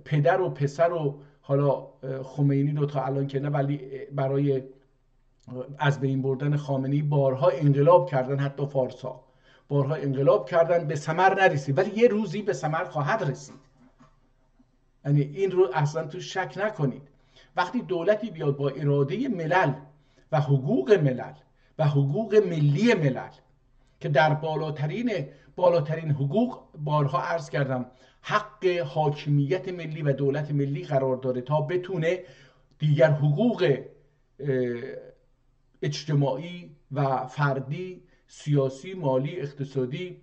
پدر و پسر و حالا خمینی رو تا الان که نه، ولی برای از بین بردن خامنه‌ای بارها انقلاب کردن، حتی فارس‌ها بارها انقلاب کردن، به ثمر نرسید، ولی یه روزی به ثمر خواهد رسید. یعنی این رو اصلا تو شک نکنید. وقتی دولتی بیاد با اراده ملل و حقوق ملل و حقوق ملی ملل که در بالاترین حقوق، بارها عرض کردم، حق حاکمیت ملی و دولت ملی قرار داره تا بتونه دیگر حقوق اجتماعی و فردی، سیاسی، مالی، اقتصادی،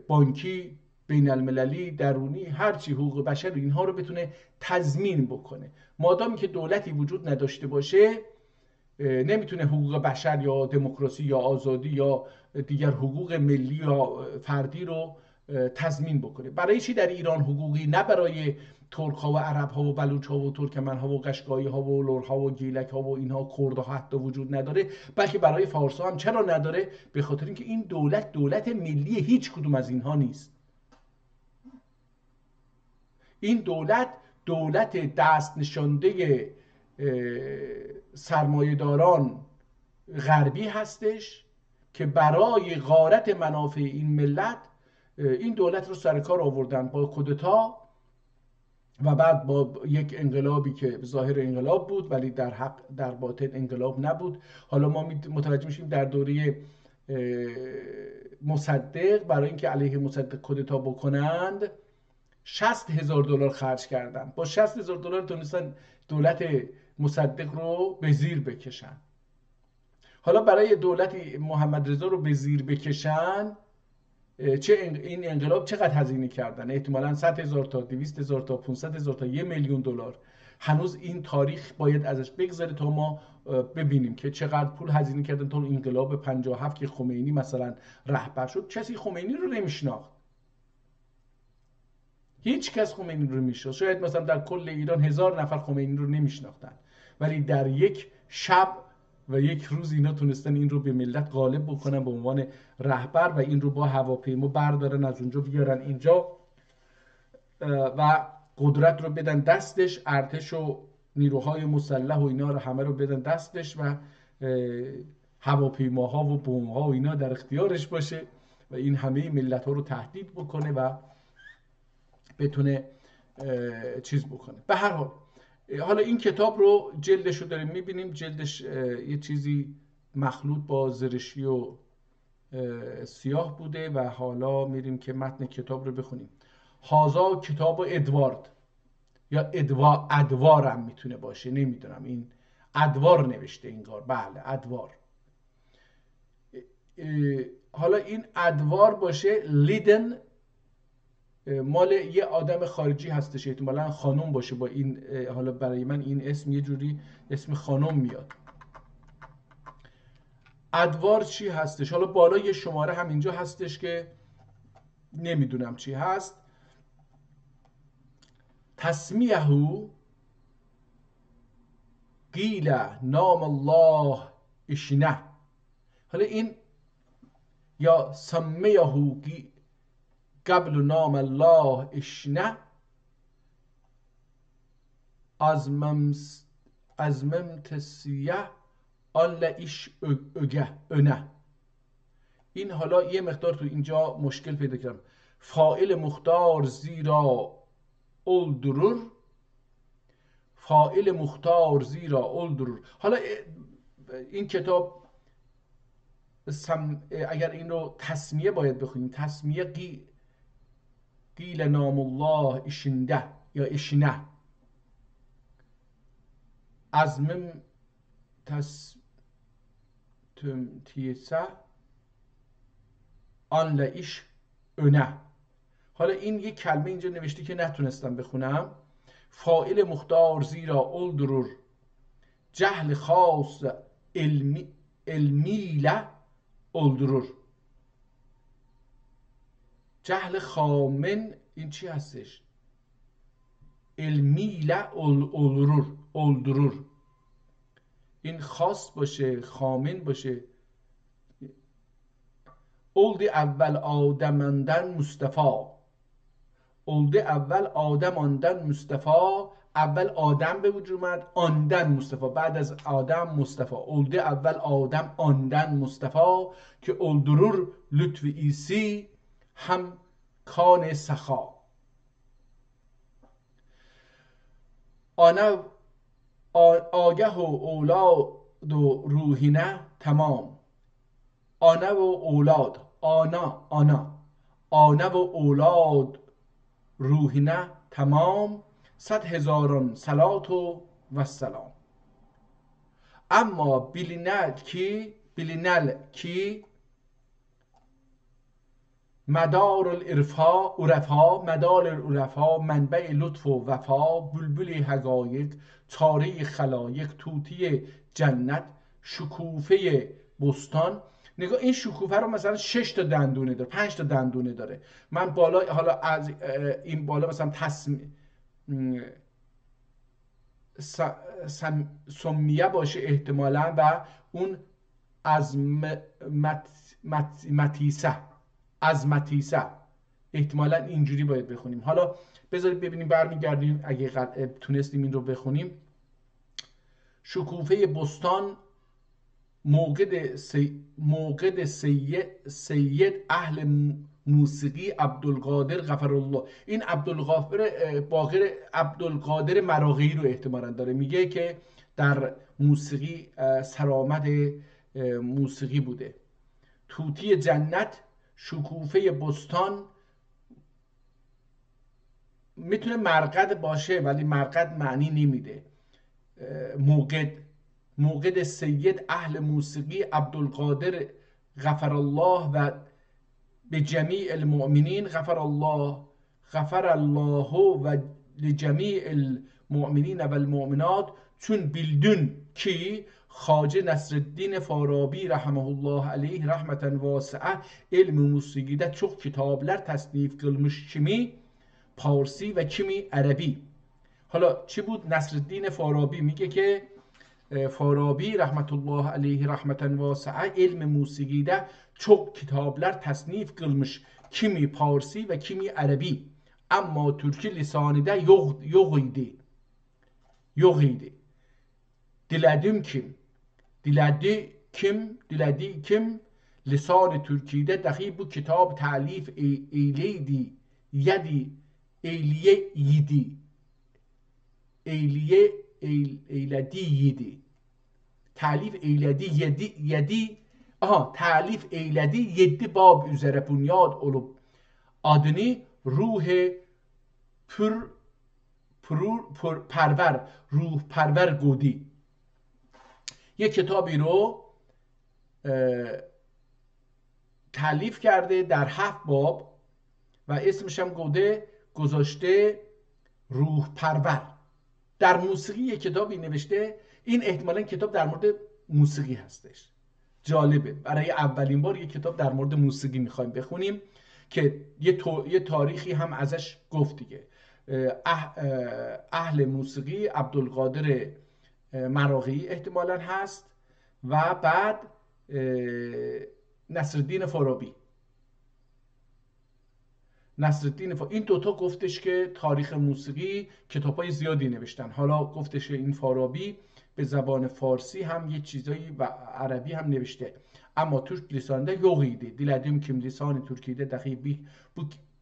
بانکی، بین المللی، درونی، هرچی حقوق بشر اینها رو بتونه تضمین بکنه. مادامی که دولتی وجود نداشته باشه نمیتونه حقوق بشر یا دموکراسی یا آزادی یا دیگر حقوق ملی یا فردی رو تضمین بکنه. برای چی در ایران حقوقی، نه برای ترک ها و عرب ها و بلوچ ها و ترکمن ها و قشقایی ها و لور ها و گیلک ها و اینها، کرد ها حتی وجود نداره، بلکه برای فارس ها هم. چرا نداره؟ به خاطر اینکه این دولت ملی هیچ کدوم از اینها نیست. این دولت دست نشانده سرمایه‌داران غربی هستش که برای غارت منافع این ملت این دولت رو سر کار آوردن با کودتا و بعد با یک انقلابی که ظاهر انقلاب بود ولی در باطن انقلاب نبود. حالا ما متوجه میشیم در دوره مصدق برای اینکه علیه مصدق کودتا بکنند $60,000 خرج کردن. با $60,000 تونستن دولت مصدق رو به زیر بکشن. حالا برای دولت محمد رضا رو به زیر بکشن این انقلاب چقدر هزینه کردن؟ احتمالاً 100,000 تا 200,000 تا 500,000 تا $1,000,000. هنوز این تاریخ باید ازش بگذره تا ما ببینیم که چقدر پول هزینه کردن تا انقلاب 57 که خمینی مثلا رهبر شد. کسی خمینی رو نمیشناخت، هیچ کس خمینی رو نمیشناخت. شاید مثلا در کل ایران 1000 نفر خمینی رو نمیشناختن، ولی در یک شب و یک روز اینا تونستن این رو به ملت غالب بکنن به عنوان رهبر و این رو با هواپیما بردارن از اونجا بیارن اینجا و قدرت رو بدن دستش، ارتش و نیروهای مسلح و اینا رو همه رو بدن دستش و هواپیماها و بمب‌ها و اینا در اختیارش باشه و این همه ملت ها رو تهدید بکنه و بتونه چیز بکنه. به هر حال حالا این کتاب رو جلدش رو داریم میبینیم، جلدش یه چیزی مخلوط با زرشی و سیاه بوده و حالا میریم که متن کتاب رو بخونیم. هازا کتاب ادوارد یا ادوار هم میتونه باشه، نمیدونم، این ادوار نوشته انگار. بله ادوار. حالا این ادوار باشه، لیدن مال یه آدم خارجی هستش، احتمالاً خانم باشه با این. حالا برای من این اسم یه جوری اسم خانم میاد. ادوار چی هستش؟ حالا بالا یه شماره هم اینجا هستش که نمیدونم چی هست. تسمیهو قیل نام الله اشنه. حالا این یا سمیهو قبل نام الله اشنه ازممت سیه آل ایش önه. این حالا یه مقدار تو اینجا مشکل پیدا کردم. فاعل مختار زیرا اولدرور، فاعل مختار زیرا اولدرور. حالا این کتاب اگر این رو تسمیه باید بخونیم، تسمیه قیل نام الله اشنده یا اشنه ازمم تیسه آن لایش önه. حالا این یک کلمه اینجا نوشته که نتونستم بخونم. فاعل مختار زیرا اولدرور، جهل خاص المیله اولدرور. جهل خامن این چی هستش؟ المیله اولدرور. این خاص باشه، خامن باشه. اولد اول آدماندن مصطفی. اولد اول آدم آندن مصطفی. اول آدم به وجود اومد، آندن مصطفی. بعد از آدم مصطفی. اولد اول آدم آندن مصطفی، که اولدرور لطف ایسی هم کان سخا. آنه آگه و اولاد و روحینه تمام. آنه و اولاد، آنه و اولاد روحینه تمام. 100,000 صلات و سلام. اما بلینل کی مدار العرفا منبع لطف و وفا. بلبل حقایق چاره خلایق، طوطی جنت شکوفه بستان. نگاه این شکوفه رو مثلا 6 تا دندونه داره، 5 تا دندونه داره. من بالا حالا از این بالا مثلا سمیه باشه احتمالا و اون از متیسه احتمالا اینجوری باید بخونیم. حالا بذارید ببینیم، برمیگردیم اگه تونستیم این رو بخونیم. شکوفه بستان موقد سید اهل موسیقی عبدالقادر غفرالله. این عبدالقادر مراغی رو احتمالا داره، میگه که در موسیقی سرآمد موسیقی بوده. طوطی جنت، شکوفه بستان، میتونه مرقد باشه ولی مرقد معنی نمیده. موقد سید اهل موسیقی عبدالقادر غفر الله و به جمیع المؤمنین غفر الله و لجمیع المؤمنین و المؤمنات. چون بیلدون کی خواجه نصرالدین فارابی رحمه الله علیه رحمتا واسعه علم موسیقیdə çox kitablar تصنیف qılmış kimi پارسی و کمی عربی. حالا چی بود؟ نصرالدین فارابی میگه که فارابی رحمت الله علیه رحمتا واسعه علم موسیقیdə çok kitablar تصنیف qılmış kimi پارسی و کمی عربی. اما ترکی lisanıda yox idi. Diledi kim lisan Türkiye'de dahi bu kitap talif eyleydi talif eyledi 7 bab üzere bunyad olup adını ruh پرور گودی. یک کتابی رو تالیف کرده در 7 باب و اسمش هم گذاشته روح پرور. در موسیقی یک کتابی نوشته. این احتمالاً کتاب در مورد موسیقی هستش. جالبه، برای اولین بار یک کتاب در مورد موسیقی میخوایم بخونیم که یه تاریخی هم ازش گفت دیگه. اهل موسیقی عبدالقادر مراغی احتمالاً هست و بعد نصرالدین فارابی. این دوتا گفتش که تاریخ موسیقی کتابای زیادی نوشتن. حالا گفتش این فارابی به زبان فارسی هم یه چیزایی و عربی هم نوشته. اما Türk lisanında yox idi. Dilədim kim lisan Türkiye'de dahi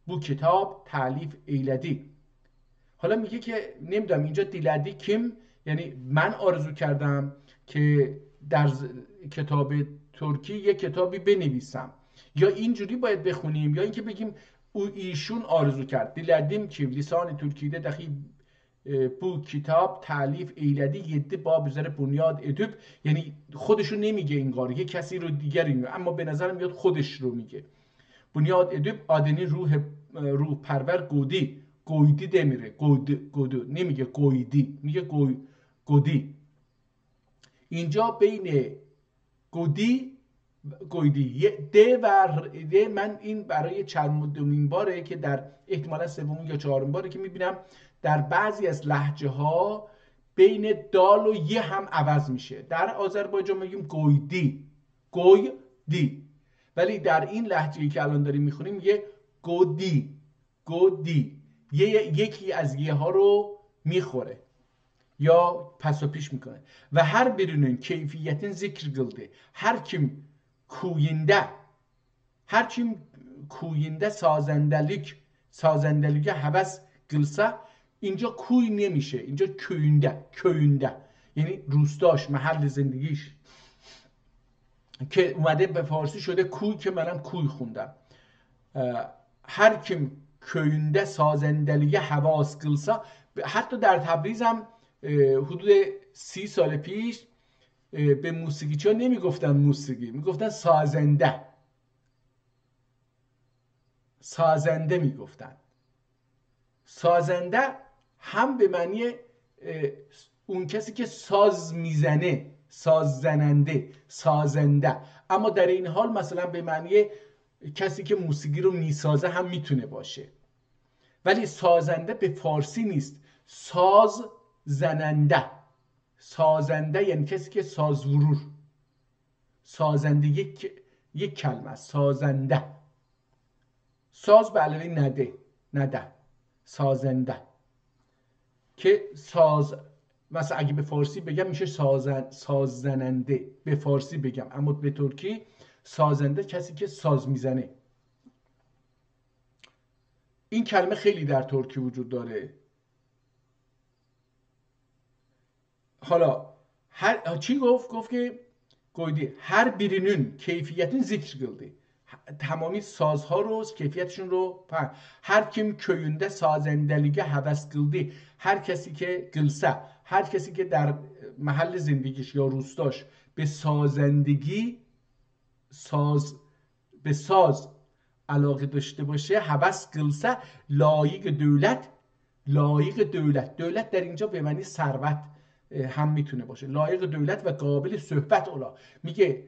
bu kitap تعلیف ایلدی. حالا میگه که نمیدونم اینجا دیلدی کیم، یعنی من آرزو کردم که در کتاب ترکی یک کتابی بنویسم، یا اینجوری باید بخونیم یا اینکه بگیم ایشون آرزو کرد. دیلدیم که لیسان ترکیده دخی bu کتاب تعلیف ایلدی 7 باب üzere بنیاد ادوب، یعنی خودشو نمیگه انگار، یه کسی رو دیگری میگه، اما به نظر میاد خودش رو میگه. بنیاد ادوب آدنی روح روح پرور گودی، گویدی دمیره، گودو نمیگه گویدی، میگه گودی. اینجا بین گودی گویدی د و د، من این برای چندمین باره که در احتمالا سومین یا چهارمین باره که میبینم در بعضی از لهجه ها بین دال و یه هم عوض میشه. در آذربایجان میگیم گویدی، گویدی، ولی در این لهجه‌ای که الان داریم میخونیم یه گودی، گودی، یکی از یه ها رو میخوره یا پس و پیش میکنه. و هر birinin keyfiyetin zikr kıldı. Her kim kuyinde sazendeliğe heves kılsa، اینجا کوی نمیشه، اینجا کöyünde یعنی روستاش، محل زندگیش که اومده به فارسی شده کوی، که منم کوی خوندم. هر kim köyünde sazendeliğe heves kılsa، حتی در تبریز هم حدود 30 سال پیش به موسیقیچی ها نمیگفتن موسیقی، میگفتن سازنده، سازنده میگفتن. سازنده هم به معنی اون کسی که ساز میزنه، ساز زننده، سازنده، اما در این حال مثلا به معنی کسی که موسیقی رو میسازه هم میتونه باشه. ولی سازنده به فارسی نیست، ساز زننده. سازنده یعنی کسی که سازورور، سازنده یک کلمه، سازنده. ساز به علاوه نده، سازنده که ساز، مثلا اگه به فارسی بگم میشه ساز زننده به فارسی بگم، اما به ترکی سازنده کسی که ساز میزنه. این کلمه خیلی در ترکی وجود داره. حالا چی گفت که گویدی هر birinin keyfiyetini zikr kıldı. تمامی سازها رو، کیفیتشون رو. هر kim köyünde sazendeliğe heves kıldı، هر کسی که گلسه، هر کسی که در محل زندگیش یا روستاش به سازندگی، به ساز علاقه داشته باشه، هوس کلسه، لایق دولت در اینجا به معنی ثروت هم میتونه باشه، لایق دولت و قابل صحبت اولا. میگه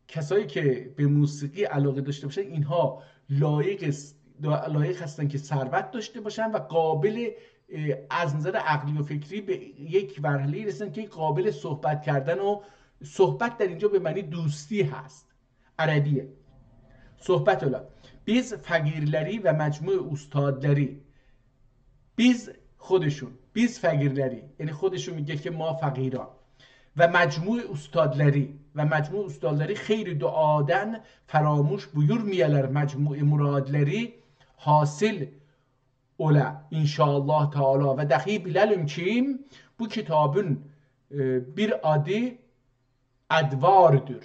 کسایی که به موسیقی علاقه داشته باشن اینها لایق هستن که ثروت داشته باشن و قابل از نظر عقلی و فکری به یک مرحله رسن که قابل صحبت کردن، و صحبت در اینجا به معنی دوستی هست، عربیه. صحبت اولا. biz فقیرleri و مجموع استادları، biz فقیرleri یعنی خودشون میگه که ما فقیران، و مجموع استادları خیر duadan فراموش buyurmayalar mecmuu muradları hasil ola inşallah Teala. Ve dahi bilelim ki bu kitabın bir adı ادوارdır.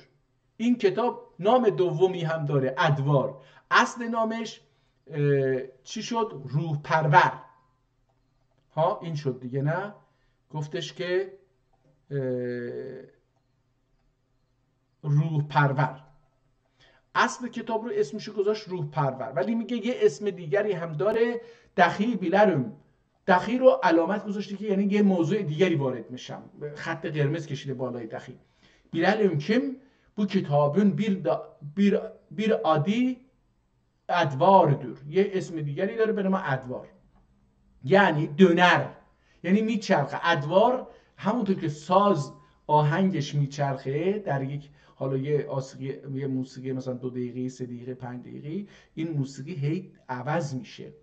این کتاب نام دومی هم داره، ادوار. اصل نامش چی شد؟ روح پرور. ها این شد دیگه، نه؟ گفتش که روح پرور. اصل کتاب رو اسمشو گذاشت روح پرور، ولی میگه یه اسم دیگری هم داره، دخی بیلرم. دخی رو علامت گذاشته که یعنی یه موضوع دیگری وارد میشم، خط قرمز کشیده بالای دخی. بیلرم کم bu kitabın bir adı ادوارdır. یه اسم دیگری داره به نام ادوار، یعنی دونر، یعنی میچرخه. ادوار همونطور که ساز آهنگش میچرخه در یک، حالا یه موسیقی مثلا 2 دقیقه 3 دقیقه 5 دقیقه، این موسیقی هی عوض میشه.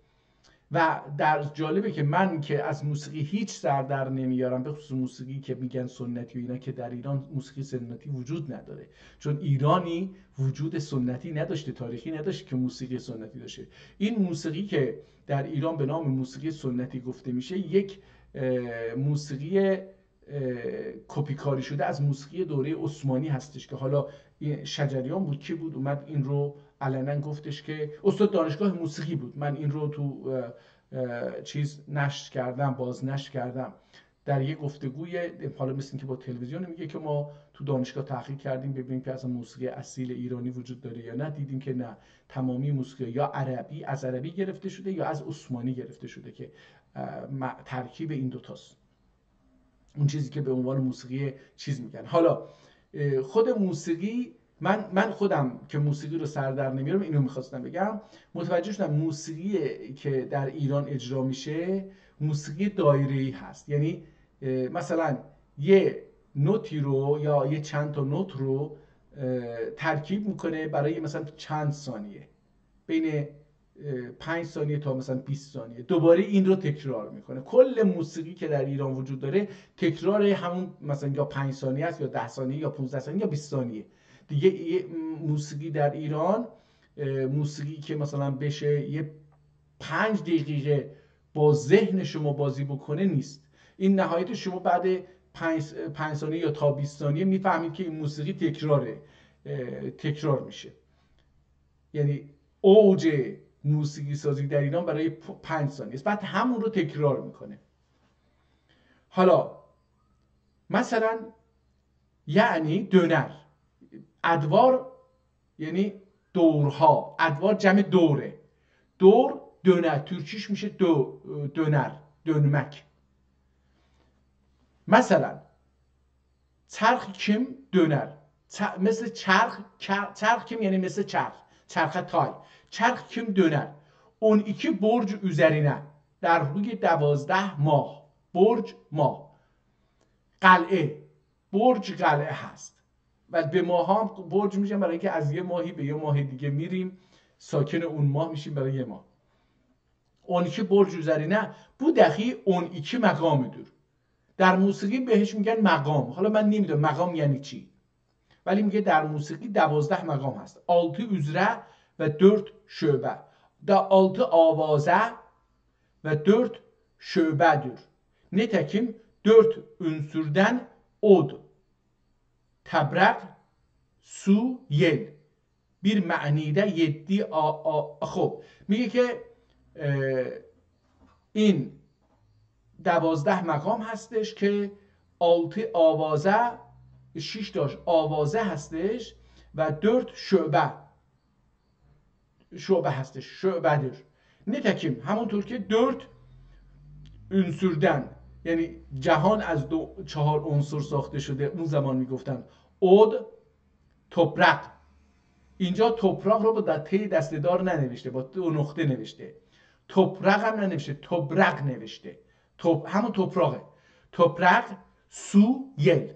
و در جالبه که من که از موسیقی هیچ سر در نمیارم، به خصوص موسیقی که میگن سنتی و اینا، که در ایران موسیقی سنتی وجود نداره، چون ایرانی وجود سنتی نداشته، تاریخی نداشته که موسیقی سنتی داشته. این موسیقی که در ایران به نام موسیقی سنتی گفته میشه، یک موسیقی کپی کاری شده از موسیقی دوره عثمانی هستش، که حالا شجریان بود کی بود اومد این رو علنا گفتش که استاد دانشگاه موسیقی بود، من این رو تو چیز نشر کردم، بازنشر کردم در یک گفتگوی، حالا مثل که با تلویزیون، میگه که ما تو دانشگاه تحقیق کردیم ببینیم که اصلا موسیقی اصیل ایرانی وجود داره یا نه، دیدیم که نه، تمامی موسیقی یا عربی، از عربی گرفته شده یا از عثمانی گرفته شده که ترکیب این دوتاست، اون چیزی که به عنوان موسیقی چیز میگن. حالا خود موسیقی، من خودم که موسیقی رو سر در نمیارم، اینو میخواستم بگم، متوجه شدم موسیقی که در ایران اجرا میشه موسیقی دایره‌ای هست. یعنی مثلا یه نوتی رو یا یه چند تا نوت رو ترکیب میکنه برای مثلا چند ثانیه، بین 5 ثانیه تا مثلا 20 ثانیه، دوباره این رو تکرار میکنه. کل موسیقی که در ایران وجود داره تکرار همون مثلا یا 5 ثانیه است یا 10 ثانیه یا 15 ثانیه یا 20 ثانیه دیگه. موسیقی در ایران، موسیقی که مثلا بشه یه 5 دقیقه با ذهن شما بازی بکنه نیست. این نهایت شما بعد 5 ثانیه یا تا 20 ثانیه میفهمید که این موسیقی تکرار میشه. یعنی اوج موسیقی سازی در ایران برای 5 ثانیه است، بعد همون رو تکرار میکنه. حالا مثلا یعنی دونر، ادوار یعنی دورها، ادوار جمع دوره، دور دونر، ترکیش میشه دونر، دönmek. مثلا چرخ کم دونر، مثل چرخ کم یعنی مثل چرخ تای، چرخ کم döner. 12 برج üzerine، در روی 12 ماه، برج ماه، قلعه، برج قلعه هست و به ماه ها برج میشن برای اینکه از یه ماهی به یه ماه دیگه میریم، ساکن اون ماه میشیم برای یه ماه. 12 برج üzerine bu dahi 12 مقامdır. در موسیقی بهش میگن مقام. حالا من نمیدونم مقام یعنی چی، ولی میگه در موسیقی 12 مقام هست. 6 üzere و 4 şöbe. Da 6 avazə və 4 şöbədir. Nitekim 4 ünsürdən od, təbraq, su, yel. Bir معنیده 7 خب میگه که این 12 مقام هستش که 6 آوازه، 6 تاش آوازه هستش و 4 شعبه هستش، شعبه‌دür. نتکیم همونطور که 4 ünsürden، یعنی جهان از 4 عنصر ساخته شده، اون زمان میگفتن od، toprak. اینجا توپراق رو با ت دسته‌دار ننوشته، با 2 نقطه نوشته. توپراق هم ننوشته، توبرق نوشته. همون توپراقه. توپراق، سو، یل.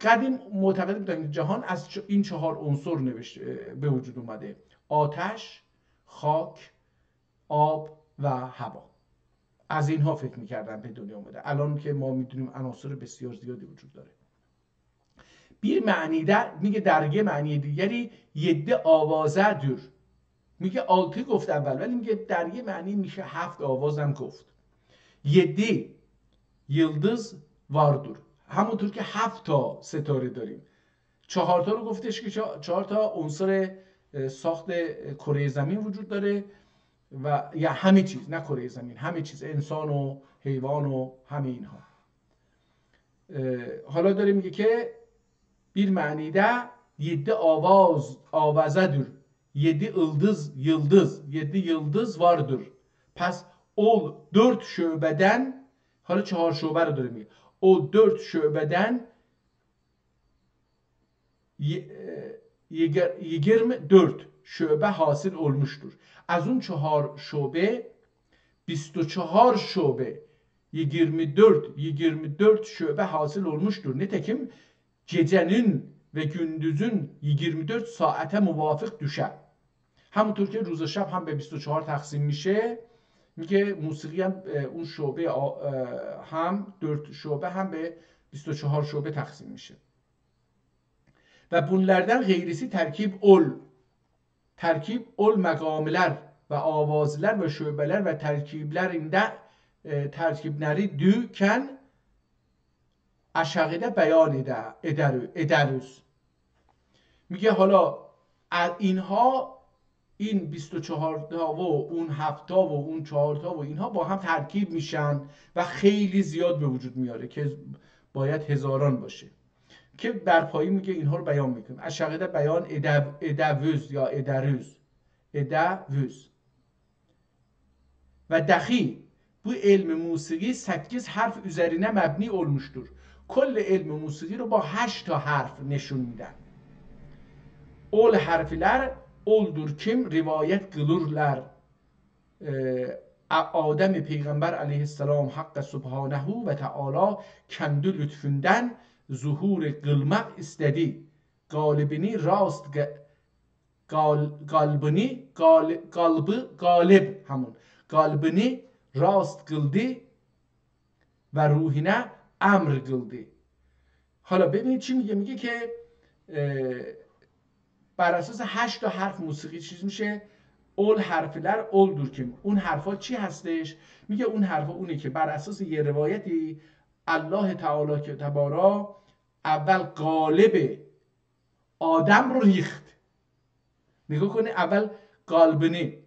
قدیم معتقد بودن جهان از این 4 عنصر به وجود اومده: آتش، خاک، آب و هوا. از اینها فکر میکردن به دنیا اومده. الان که ما میدونیم عناصر بسیار زیادی وجود داره. bir معنیده میگه در یه معنی دیگری 7 آوازه دور. میگه 6 گفت اول، ولی میگه در یه معنی میشه 7 آواز هم گفت. 7 یلدز واردور، همونطور که 7 تا ستاره داریم. 4 تا رو گفتش که 4 تا عنصر ساخت کره زمین وجود داره و یا همه چیز، نه کره زمین، همه چیز، انسان و حیوان و همه اینها. حالا داره میگه که bir manide 7 avazadır. 7 yıldız, 7 yıldız vardır. Pes o 4 şöbeden، حالا 4 şöbe رو داره میگه. O 4 şöbeden 24 şöbe hasıl olmuştur. Az اون 4 şöbe 24 şöbe 24 şöbe hasıl olmuştur. Nitekim gecenin ve gündüzün 24 saate muvafık düşer. همونطور که روز و شب هم به 24 تقسیم میشه، میگه موسیقی هم اون شعبه هم 4 şöbe هم به 24 şöbe تقسیم میشه. ve bunlardan gayrisi terkib ol meqamlar ve avazlar ve şöbeler ve terkiblerinde terkibleri düken aşağıda beyan ederiz. میگه حالا اینها این 24 تا و اون 7 تا و اون 4 تا و اینها با هم ترکیب میشن و خیلی زیاد به وجود میاره که باید هزاران باشه که در پایین میگه اینها رو بیان میکنیم. از شقیده بیان ادوز یا ادوز ve dahi bu ilmi musiki 8 harf üzerine mebni olmuştur. کل علم موسیقی رو با 8 تا حرف نشون میدن. ol harfler oldur kim rivayet kılırlar. Adem Peygamber aleyhisselam Hakk'a subhanehu ve teala kendi lütfünden zuhur kılmak istedi. Galibini rast galbini galip همون galbini راست kıldı و ruhine امر kıldı. حالا ببینید چی میگه. میگه که بر اساس 8 تا حرف موسیقی چیز میشه. اول حرفلر اولدور که اون حرفا چی هستش؟ میگه اون حرفا اونه که بر اساس یه روایتی الله تعالی که تبارا اول قالب آدم رو ریخت. نگاه کنه اول قالبنی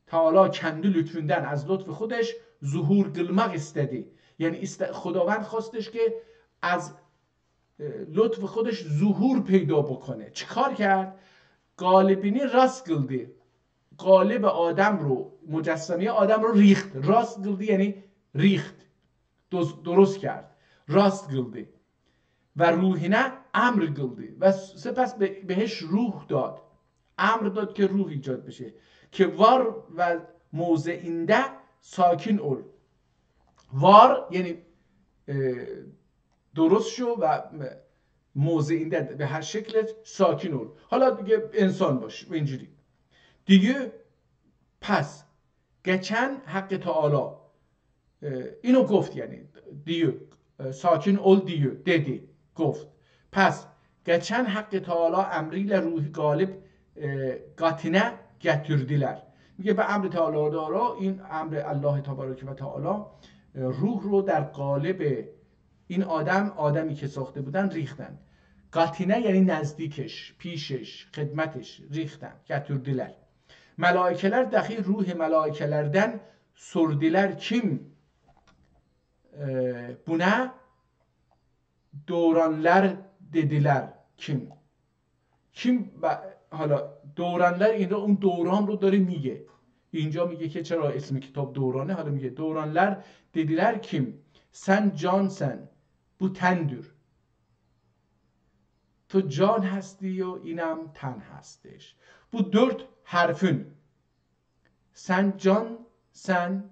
تعالی kendi lütfünden از لطف خودش ظهور قلمق istedi. یعنی خداوند خواستش که از لطف خودش ظهور پیدا بکنه. چیکار کرد؟ قالبینی راست قلدی. قالب آدم رو، مجسمه آدم رو ریخت. راست قلدی یعنی ریخت، درست کرد، راست قلدی و روحینه امر قلدی و سپس بهش روح داد، امر داد که روح ایجاد بشه که وار و موضعینده ساکن اول. وار یعنی درست شو و موضعینده به هر شکل ساکن اول. حالا دیگه انسان باش و اینجوری دیگه. پس geçen حق تعالی اینو گفت، یعنی دیو ساکن اول دیو dedi گفت. پس geçen حق تعالی امریل روح غالب قاتینه getirdiler. میگه به امر تعالی دارا، این امر الله تبارک و تعالی، روح رو در قالب این آدمی که ساخته بودن ریختن. قاتینه یعنی نزدیکش، پیشش، خدمتش ریختن. getirdiler. Melaikeler dahi ruhi melaikelerden sordiler kim buna دورانlar dediler kim. حالا دورانlar این اون دوران رو داره میگه. اینجا میگه که چرا اسم کتاب دورانه. حالا میگه دورانlar dediler kim. Sen cansen bu tendür. تو جان هستی و اینم تن هستش. Bu 4 harfün. Sen can, sen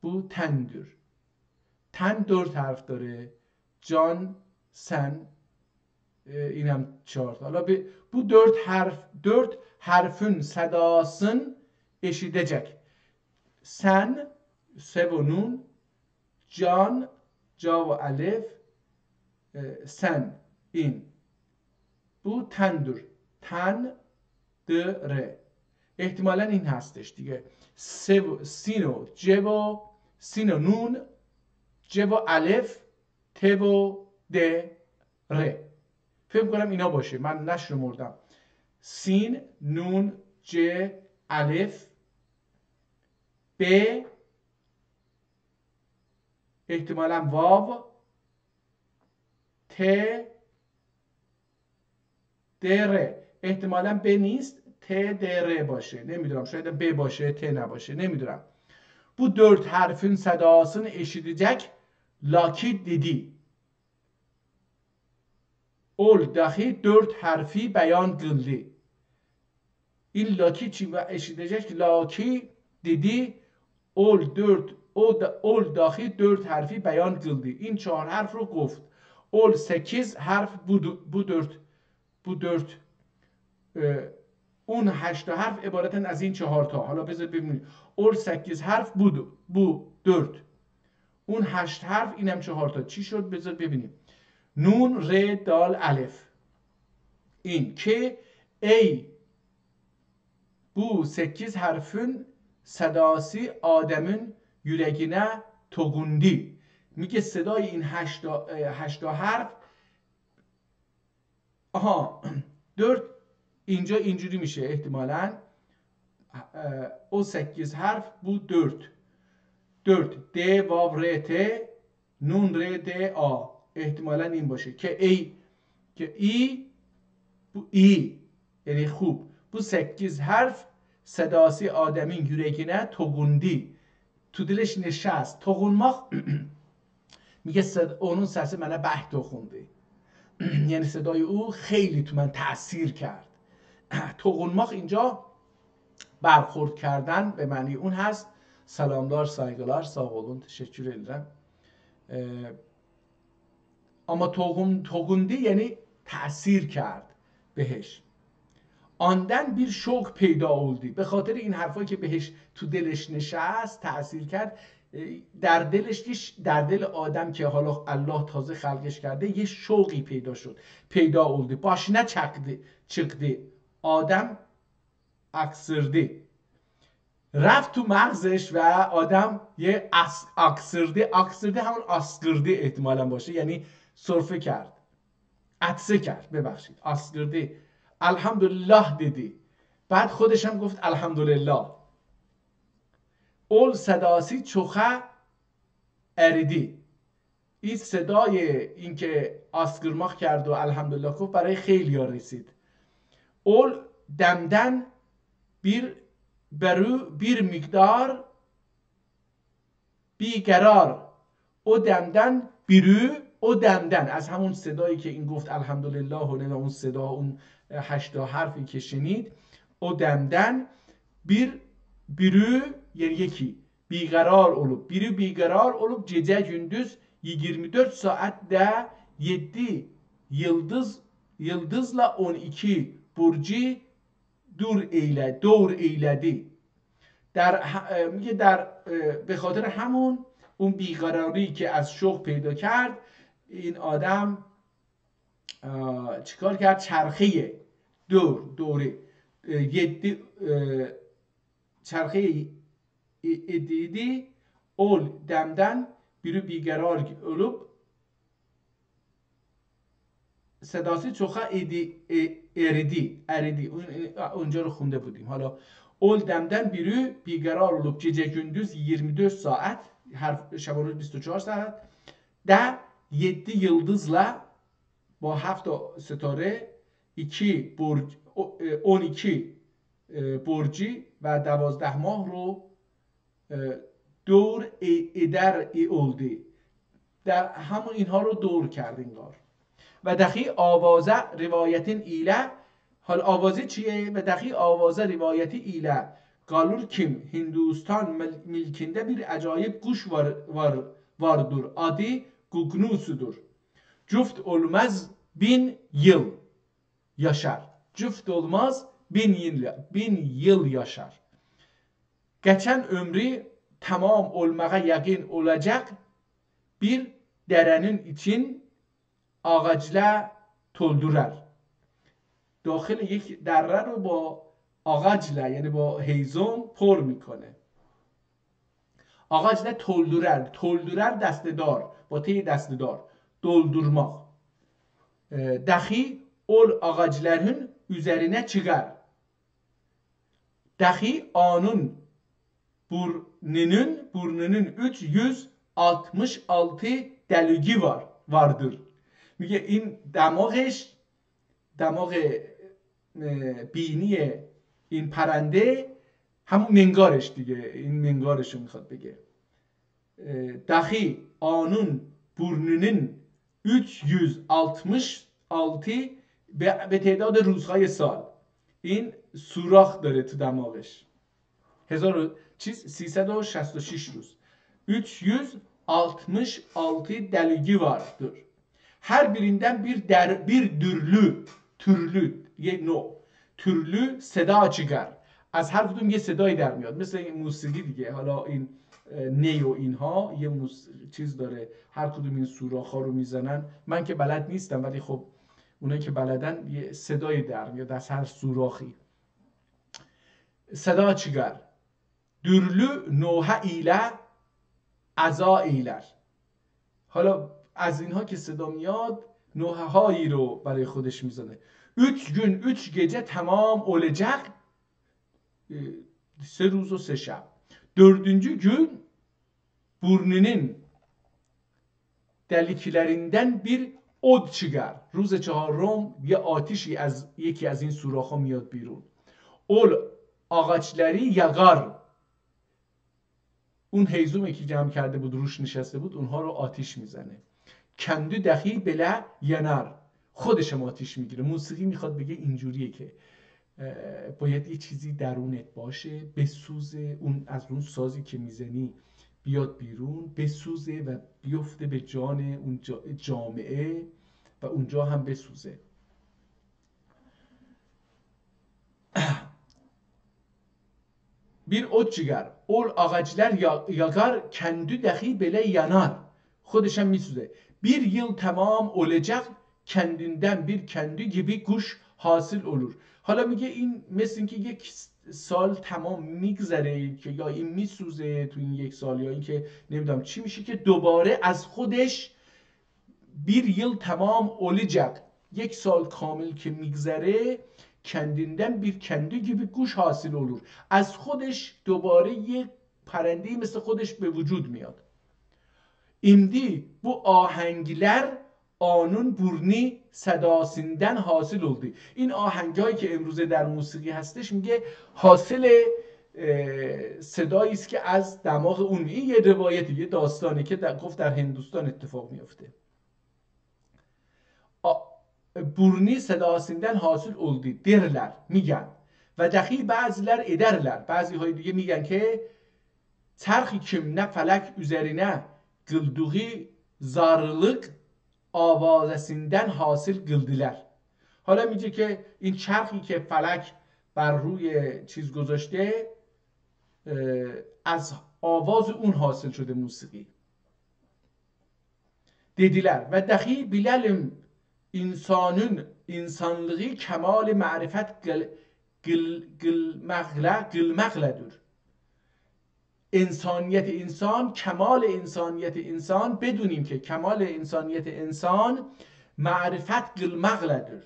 bu tendür. Ten 4 harf dاره. Can, sen اینم 4. حالا bu 4 harfün sedasın eşidecek. Sen, se ve nun, can, ca ve alef, sen, in. Bu tendür. Ten, re. احتمالا این هستش دیگه. سین و ج و سین و نون، ج و الف، ت و د، ر. فکر کنم اینا باشه، من نشمردم. سین، نون، ج، الف، ب، احتمالا واو، ت، د، ر. احتمالا ب نیست، ت د ر باشه. نمیدونم، شاید ب باشه ت نباشه، نمیدونم. Bu 4 harfin sedasını eşitecek laki dedi. Ol dahi 4 harfi beyan kıldı. این لاکی چی و eşitecek laki dedi. Ol dahi 4 harfi beyan kıldı. این 4 harf رو گفت. Ol 8 harf bu 4 اون 8 harf عبارتن از این 4 تا. حالا بذار ببینید. اول 8 harf bu 4. اون 8 harf اینم 4 تا. چی شد؟ بذار ببینیم. نون، ر، دال، الف. این که ey bu 8 harfin sedası Adem'in yüreğine togundi. میگه صدای این 8 harf 4 اینجا اینجوری میشه احتمالاً. o 8 harf bu 4 د واو ر ت نون ر د آ احتمالا این باشه که ای یعنی خوب bu 8 harf sedası Adem'in yüreğine toğundi. تو دلش نشست. توغونماخ میگه اونون سرسه منه به توخونده یعنی صدای او خیلی تو من تأثیر کرد. توغونماخ اینجا برخورد کردن به معنی اون هست. Selamlar, saygılar, sağ olun, teşekkür ederim. Ama toğundi yani تأثیر کرد بهش. آندن bir شوق پیدا oldu. به خاطر این حرفایی که بهش تو دلش نشست تأثیر کرد. در دل آدم که حالا الله تازه خلقش کرده یه شوقی پیدا oldu. başına çıktı. آدم اکسرده. رفت تو مغزش و آدم یه اکسرده همون اسکرده احتمالا باشه یعنی سرفه کرد. عطسه کرد ببخشید. اسکرده. الحمدلله دیدی. بعد خودش هم گفت الحمدلله. اول صداسی چوخه اریدی. این صدای این که آسکرماخ کرد و الحمدلله گفت برای خیلی ها رسید. اول دمدن bir miktar بیقرار. او دمدن از همون صدایی که این گفت الحمدلله و اون صدا اون 8 حرفی که شنید. او دمدن biri yani yeki بیقرار olup بیقرار olup gece gündüz 24 saatte 7 yıldızla 12 burcu دور eyledi. میگه به خاطر همون اون بیقراری که از شوق پیدا کرد این آدم چیکار کرد؟ چرخه دوره çarxı edildi. Ol demden biri بیقرار olup صداسی چوخه eridi. اونجا رو خونده بودیم. حالا اول دمدن بیقرار olup gece gündüz 24 saat şab روز 24 saat ده 7 yıldızla با 7 ستاره 2 برج 12 برجی و 12 ماه رو دور ادر oldu. در همون اینها رو دور کرد انگار. و دخی آوازه روایتین ایله. حال آوازه چیه؟ و دخی آوازه روایتی ایله قالور کیم هندوستان ملکinde bir acayip kuş vardır. Adı Gugnusu'dur. Cüft olmaz 1000 yıl yaşar. Cüft olmaz 1000 yıl yaşar. Geçen ömrü tamam olmağa yakın olacak bir derenin için ağaçla doldurar. داخل یک دره رو با ağaçla یعنی با هیزم پر میکنه. ağaçla تولدورر دسته‌دار با تی دسته‌دار doldurmak. Dahi ol ağaçların üzerine çıkar. Dahi onun burnunun 366 deliği vardır. میگه این دماغ بینی این پرنده همون منگارش دیگه این منگارش رو میخواد بگه. dahi onun burnunun 366 به تعداد روزهای سال این سوراخ داره تو دماغش 366 روز 366 deliği vardır. Her birinden bir türlü صدا çıkar. از هر کدوم یه صدایی در میاد مثل این موسیقی دیگه. حالا این نی و اینها یه چیز داره هر کدوم این سوراخ‌ها رو میزنن. من که بلد نیستم ولی خب اونایی که بلدن یه صدایی در میاد از هر سوراخی. صدا çıkar. Dürlü noha ile ازا eyler. حالا از اینها که صدا میاد نوحه هایی رو برای خودش میزنه. 3 gün 3 gece tamam olacak 3 روz و 3 şab. 4. gün burnunun deliklerinden bir od çıkar. روز 4 یه آتیشی از یکی از این سوراخ‌ها میاد بیرون. اول ağaçları yakar. اون هیزومی که جمع کرده بود روش نشسته بود اونها رو آتیش میزنه. کندو دخی بلا ینر، خودش هم آتیش میگیره. موسیقی میخواد بگه اینجوریه که باید یه چیزی درونت باشه بسوزه، اون از اون سازی که میزنی بیاد بیرون بسوزه و بیفته به جان اون جامعه و اونجا هم بسوزه. bir ot çıkar. Ol ağaçlar yakar, kendi dahi bile yanar. خودش هم میسوزه. Bir yıl tamam olacak, kendinden bir kendi gibi kuş حاصل olur. حالا میگه این مثل اینکه یک سال تمام میگذره که یا این میسوزه تو این یک سال یا اینکه نمیدونم چی میشه که دوباره از خودش bir yıl tamam olacak، یک سال کامل که میگذره kendinden bir kendi gibi kuş حاصل olur، از خودش دوباره یک پرنده‌ای مثل خودش به وجود میاد. imdi bu ahengler آنون برنی صداسیندن حاصل oldu. این آهنگایی که امروزه در موسیقی هستش میگه حاصل صدایی است که از دماغ اون. این یه روایتی، یه داستانی که گفت در هندوستان اتفاق میفته. برنی صداسیندن حاصل oldu derler میگن و دقیق بعضیler ederler، بعضی های دیگه میگن که çarxı kim ne felek üzerine kıldığı zarlık آوازسیندن حاصل گلدیلر. حالا میگه که این چرخی که فلک بر روی چیز گذاشته از آواز اون حاصل شده موسیقی. dediler ve dahi bilelim insanın insanlığı kemal marifet gılmaqladır. انسانیت انسان، کمال انسانیت انسان، بدونیم که کمال انسانیت انسان معرفت قلمغلدر،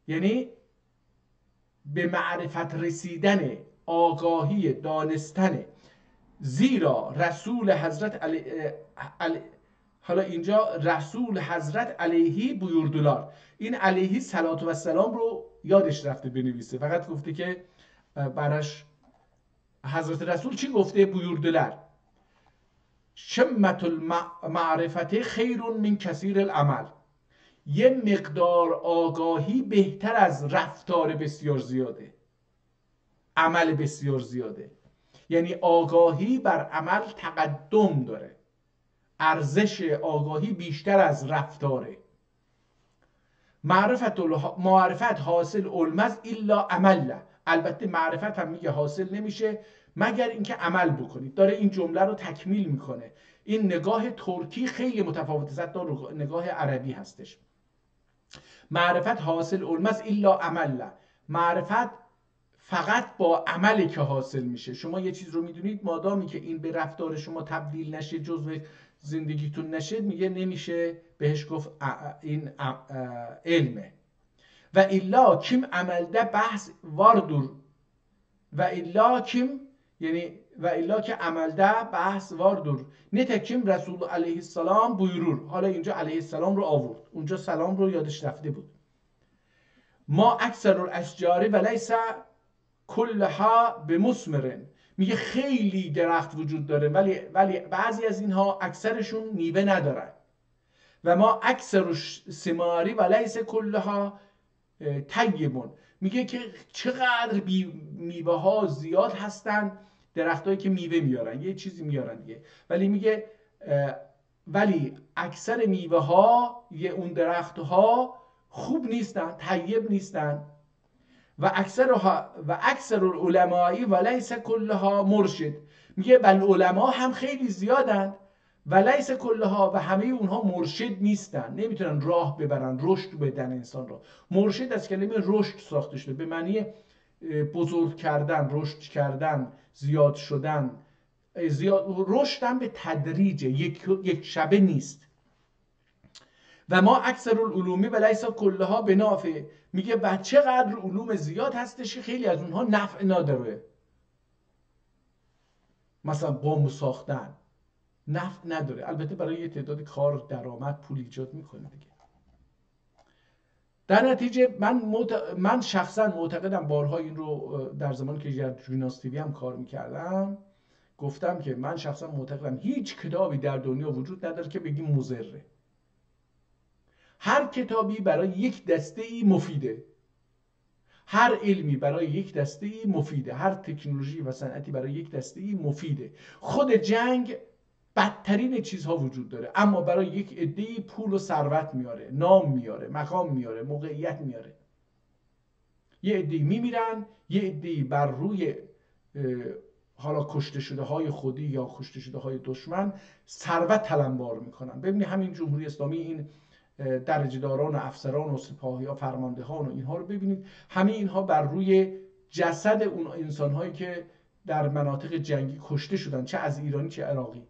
یعنی به معرفت رسیدن، آگاهی، دانستن. زیرا رسول حضرت حالا اینجا رسول حضرت علیهی بویردولار، این علیهی صلوات و سلام رو یادش رفته بنویسه، فقط گفته که براش حضرت رسول چی گفته؟ بویردلر شمت المعرفت خیر من کثیر العمل، یه مقدار آگاهی بهتر از رفتار بسیار زیاده، عمل بسیار زیاده. یعنی آگاهی بر عمل تقدم داره، ارزش آگاهی بیشتر از رفتاره. معرفت حاصل علمز الا عمله، البته معرفت هم میگه حاصل نمیشه مگر اینکه عمل بکنید. داره این جمله رو تکمیل میکنه. این نگاه ترکی خیلی متفاوته از نگاه عربی هستش. معرفت حاصل علمز الا عمله، معرفت فقط با عملی که حاصل میشه. شما یه چیز رو میدونید، مادامی که این به رفتار شما تبدیل نشه، جزو زندگیتون نشه، میگه نمیشه بهش گفت این علمه. و الا kim amelde bahs vardır ve illa kim yani ve illa ki amelde bahs vardır. Nitekim Resul aleyhisselam buyurur. حالا اینجا علیه السلام رو آورد، اونجا سلام رو یادش رفته بود. ما اکثر الاشجار و لیس کلها بمثمر، میگه خیلی درخت وجود داره ولی بعضی از اینها اکثرشون میوه ندارن. و ما اکثر ثماری و لیس کلها طیبون، میگه که چقدر میوه ها زیاد هستن، درختایی که میوه میارن، یه چیزی میارن دیگه، ولی میگه ولی اکثر میوه ها اون درخت ها خوب نیستن، طیب نیستن. و اکثر العلماء و لیس کلها مرشد، میگه ولی علما هم خیلی زیادن و لیس کلها، و همه اونها مرشد نیستن، نمیتونن راه ببرن، رشد بدن انسان را. مرشد از کلمه رشد ساخته شده، به معنی بزرگ کردن، رشد کردن، زیاد شدن. رشدن به تدریج، یک شبه نیست. و ما اکثر العلوم و لیس کلها بنافع، میگه و چقدر علوم زیاد هستش خیلی از اونها نفع نداره. مثلا بمب ساختن نفع نداره. البته برای یه تعداد کار درآمد پول ایجاد میکنه دیگه. در نتیجه من شخصا معتقدم، بارها این رو در زمانی که در جوناس تیوی هم کار میکردم گفتم که من شخصا معتقدم هیچ کتابی در دنیا وجود نداره که بگیم مضره. هر کتابی برای یک دسته ای مفیده، هر علمی برای یک دسته ای مفیده، هر تکنولوژی و صنعتی برای یک دسته ای مفیده. خود جنگ بدترین چیزها وجود داره، اما برای یک عده‌ای پول و ثروت میاره، نام میاره، مقام میاره، موقعیت میاره. یه عده‌ای میمیرن، یه عده‌ای بر روی حالا کشته شده های خودی یا کشته شده های دشمن ثروت تلمبار میکنن. ببینید همین جمهوری اسلامی، این درجه داران و افسران و سپاهی ها، فرماندهان و اینها رو ببینید، همه اینها بر روی جسد اون انسان هایی که در مناطق جنگی کشته شدن، چه از ایرانی چه عراقی،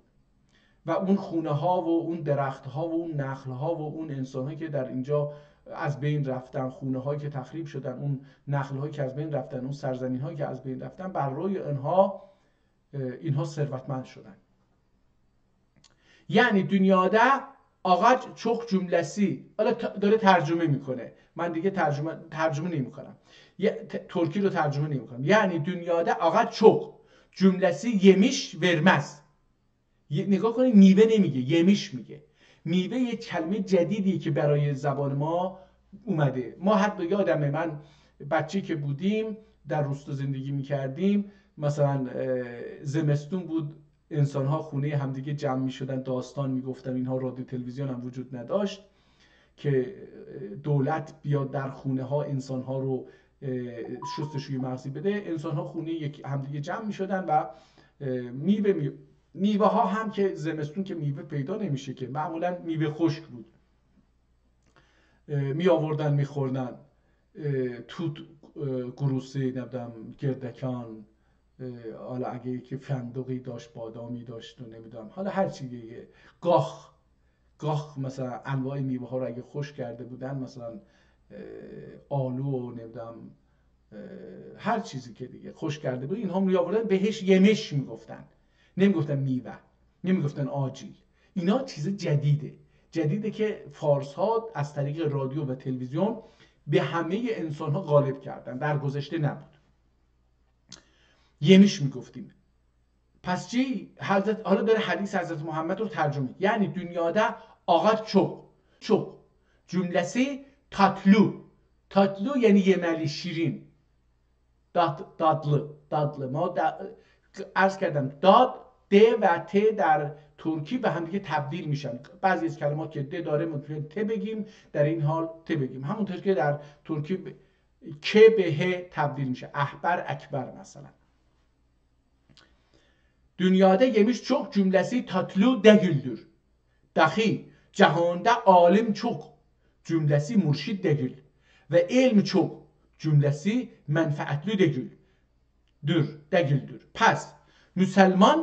و اون خونه ها و اون درخت ها و اون نخل ها و اون انسان هایی که در اینجا از بین رفتن، خونه هایی که تخریب شدن، اون نخل هایی که از بین رفتن، اون سرزمین هایی که از بین رفتن، بر روی اینها ثروتمند شدن. یعنی دنیادا آغاç çok cümlesi، حالا داره ترجمه میکنه، من دیگه ترجمه نمیکنم، ترکی رو ترجمه نمیکنم. یعنی دنیادا آغaç çok cümlesi yemiş vermez. نگاه کنید، میوه نمیگه، yemiş میگه. میوه یه کلمه جدیدی که برای زبان ما اومده. ما حتی یادمه من بچه که بودیم در روستا زندگی میکردیم، مثلا زمستون بود، انسان‌ها خونه همدیگه جمع می‌شدن، داستان می‌گفتن. اینها رادیو تلویزیون هم وجود نداشت که دولت بیاد در خونه‌ها انسان‌ها رو شستشوی مغزی بده. انسان‌ها خونه همدیگه جمع می‌شدن و میوه‌ها هم که زمستون که میوه پیدا نمیشه که معمولاً میوه خشک بود، می‌آوردن می‌خوردن. توت، گروسه، نمیدونم گردکان، حالا اگه یکی فندقی داشت، بادامی داشت و نمیدونم حالا هر چی دیگه، گاخ مثلا انواع میوه ها رو اگه خشک کرده بودن، مثلا آلو و نمیدونم هر چیزی که دیگه خشک کرده بود، اینها میآوردن بهش یمش میگفتن، نمیگفتن میوه، نمیگفتن آجیل. اینا چیز جدیده که فارس ها از طریق رادیو و تلویزیون به همه انسان ها غالب کردن، در گذشته نبود. yemiş میگفتیم. پس چی؟ حالا داره حدیث حضرت محمد رو ترجمه. یعنی دنیادا آغaç çok cümlesi tatlu یعنی یملی، شیرین، dadlı. ما عرض کردم داد، د و ت در ترکی به هم دیگه تبدیل میشن. بعضی از کلمات که د داره ممکنه ت بگیم، در این حال ت بگیم، همونطور که در ترکی که به ه تبدیل میشه، احبر اکبر مثلا. Dünyada yemiş çok cümlesi tatlı değildir. Dahi cihanda alim çok cümlesi murşid değil. Ve ilm çok cümlesi menfaatli değildir. پس مسلمان،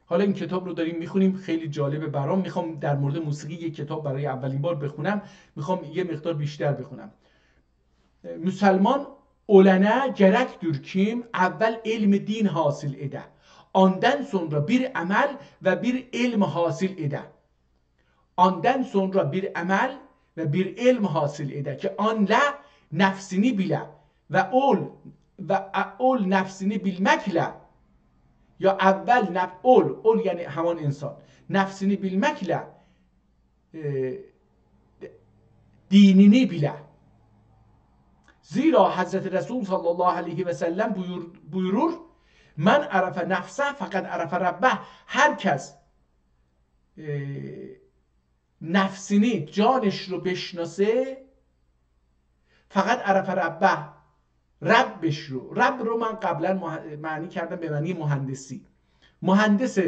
حالا این کتاب رو داریم میخونیم، خیلی جالبه برام. میخوام در مورد موسیقی یک کتاب برای اولین بار بخونم، میخوام یه مقدار بیشتر بخونم. مسلمان olana gerektir ki evvel ilmi din hasıl eder. Ondan sonra bir amel ve bir ilm hasıl eder. Ondan sonra bir amel ve bir ilm hasıl eder ki onla nefsini bile ve ol nefsini bilmekle, یا اول ol یعنی همان انسان، nefsini bilmekle dinini bile. Zira Hazreti Resul sallallahu aleyhi ve sellem buyurur: "Men arafe nefse fakat arafe rabbeh." Herkes nefsini، جانش رو بشناسه، فقط عرف ربه، ربش رو. رب رو من قبلا معنی کردم به معنی مهندسی. مهندس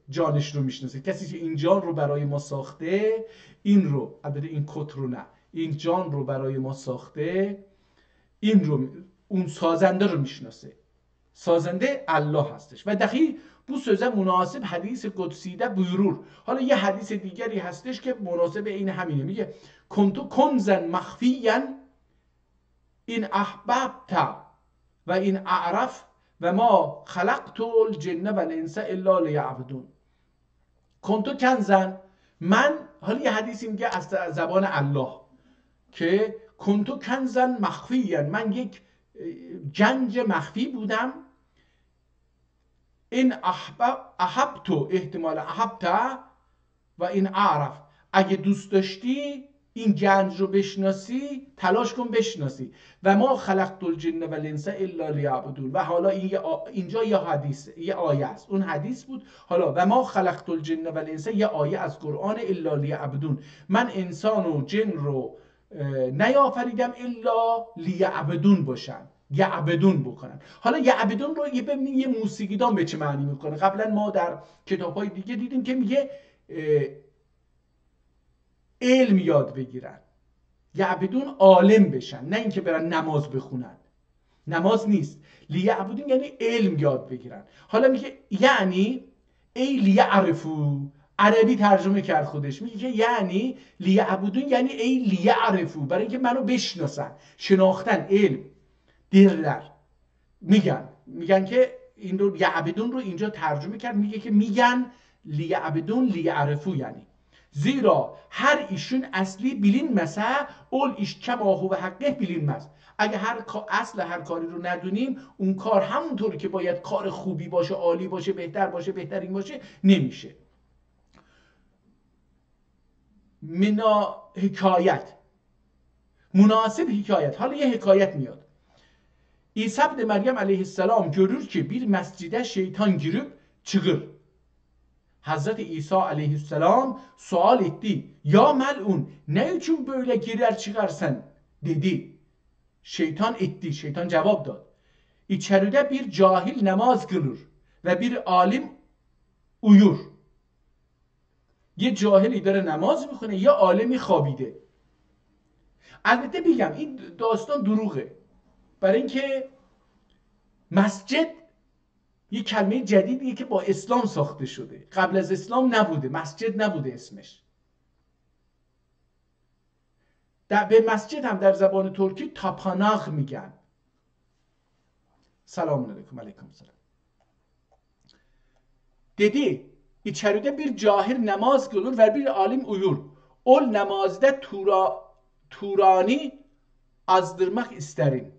جانش رو میشناسه، کسی که این جان رو برای ما ساخته، این رو، البته این کت رو نه، این جان رو برای ما ساخته، این رو، اون سازنده رو میشناسه. سازنده الله هستش. و دقیق bu söze مناسب حدیث قدسی ده buyurur. حالا یه حدیث دیگری هستش که مناسب این همینه، میگه کنتو کنزن مخفیا این احببت و این اعرف و ما خلقت الجن و الانس الا لیعبدون. کنتو کنزن، من، حالا یه حدیثی میگه از زبان الله که کنتو کنزن مخفیا، من یک گنج مخفی بودم. این احبتو، احتمال احبته و این اعرف، اگه دوست داشتی این گنج رو بشناسی تلاش کن بشناسی. و ما خلقت الجن و الانس الا لیعبدون. و حالا اینجا یه حدیث، یه آیه است، اون حدیث بود. حالا و ما خلقت الجن و الانس یه آیه از قرآن الا لیعبدون، من انسان و جن رو نیافریدم الا لیعبدون باشن، یعبدون بکنن. حالا یعبدون رو یه ببینید یه موسیقیدان به چه معنی میکنه. قبلا ما در کتاب‌های دیگه دیدیم که میگه علم یاد بگیرن، یعبدون عالم بشن، نه اینکه برن نماز بخونن. نماز نیست، لیعبدون یعنی علم یاد بگیرن. حالا میگه یعنی ای لیعرفو، عربی ترجمه کرد خودش، میگه که یعنی لیعبدون یعنی ای لیعرفو، برای اینکه منو بشناسن. شناختن، علم، در میگن که این رو یعبدون رو اینجا ترجمه کرد، میگه که میگن لیعبدون لیعرفو، یعنی زیرا هر ایشون اصلی بلین مسه اول ایش کماهو و حقه بلین مس. اگه اصل هر کاری رو ندونیم اون کار همونطور که باید کار خوبی باشه، عالی باشه، بهتر باشه، بهترین باشه، نمیشه. منا حکایت، مناسب حکایت. حالا یه حکایت میاد. İsa ibn Meryem aleyhisselam görür ki bir mescide şeytan girip çıkır. Hazreti İsa aleyhisselam sual etti. Ya melun, ne için böyle girer çıkarsan dedi. Şeytan cevap dad. İçeride bir cahil namaz kılır ve bir alim uyur. یه جاهلی داره نماز میخونه، یه عالمی خوابیده. البته بگم این داستان دروغه، برای اینکه مسجد یه کلمه جدیدیه که با اسلام ساخته شده، قبل از اسلام نبوده، مسجد نبوده اسمش. به مسجد هم در زبان ترکی تاپاناغ میگن. سلام علیکم. علیکم سلام. Dedi, içeride bir cahil namaz kılır ve bir alim uyur. O namazda Turani azdırmak isterim.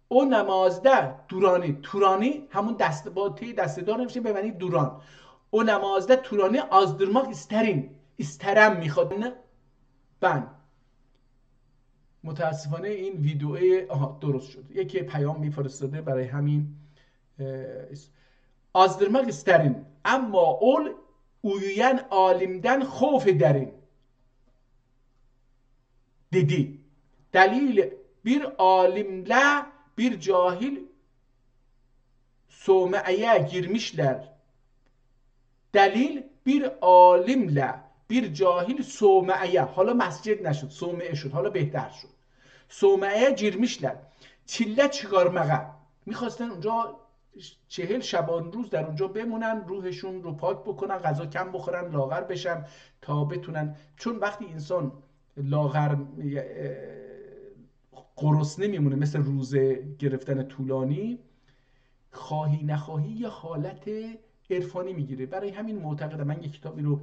O namazda Turani همون دست با تی دسته دار نمیشه به معنی دوران. O namazda Turani azdırmak isterim میخواد. بن متاسفانه این ویدیو درست شد، یکی پیام میفرستاده برای همین azdırmak isterim ama ol uyuyan alimden خوف ederim dedi. Delil bir alimle bir cahil soğumaya girmişler. Delil bir alimle bir cahil soğumaya، حالا مسجد نشد، صومعه شد، حالا بهتر شد. صومعه girmişler. چله çıkarmaya، میخواستن اونجا 40 شبان روز در اونجا بمونن، روحشون رو پاک بکنن، غذا کم بخورن، لاغر بشن تا بتونن. چون وقتی انسان لاغر گرسنه میمونه، مثل روزه گرفتن طولانی، خواهی نخواهی یه حالت عرفانی میگیره. برای همین معتقدم، من یک کتابی رو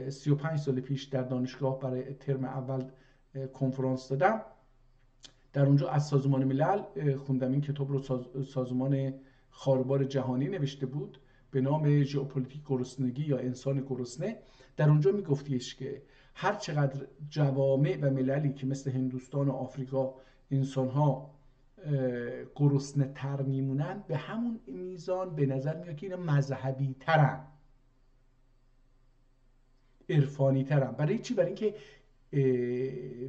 35 سال پیش در دانشگاه برای ترم اول کنفرانس دادم، در اونجا از سازمان ملل خوندم. این کتاب رو سازمان خاربار جهانی نوشته بود به نام ژئوپلیتیک گرسنگی یا انسان گرسنه. در اونجا میگفتیش که هر چقدر جوامع و مللی که مثل هندوستان و آفریقا انسان‌ها گرسنه تر میمونن، به همون میزان به نظر میاد که اینا مذهبی ترن، عرفانی ترن. برای چی؟ برای اینکه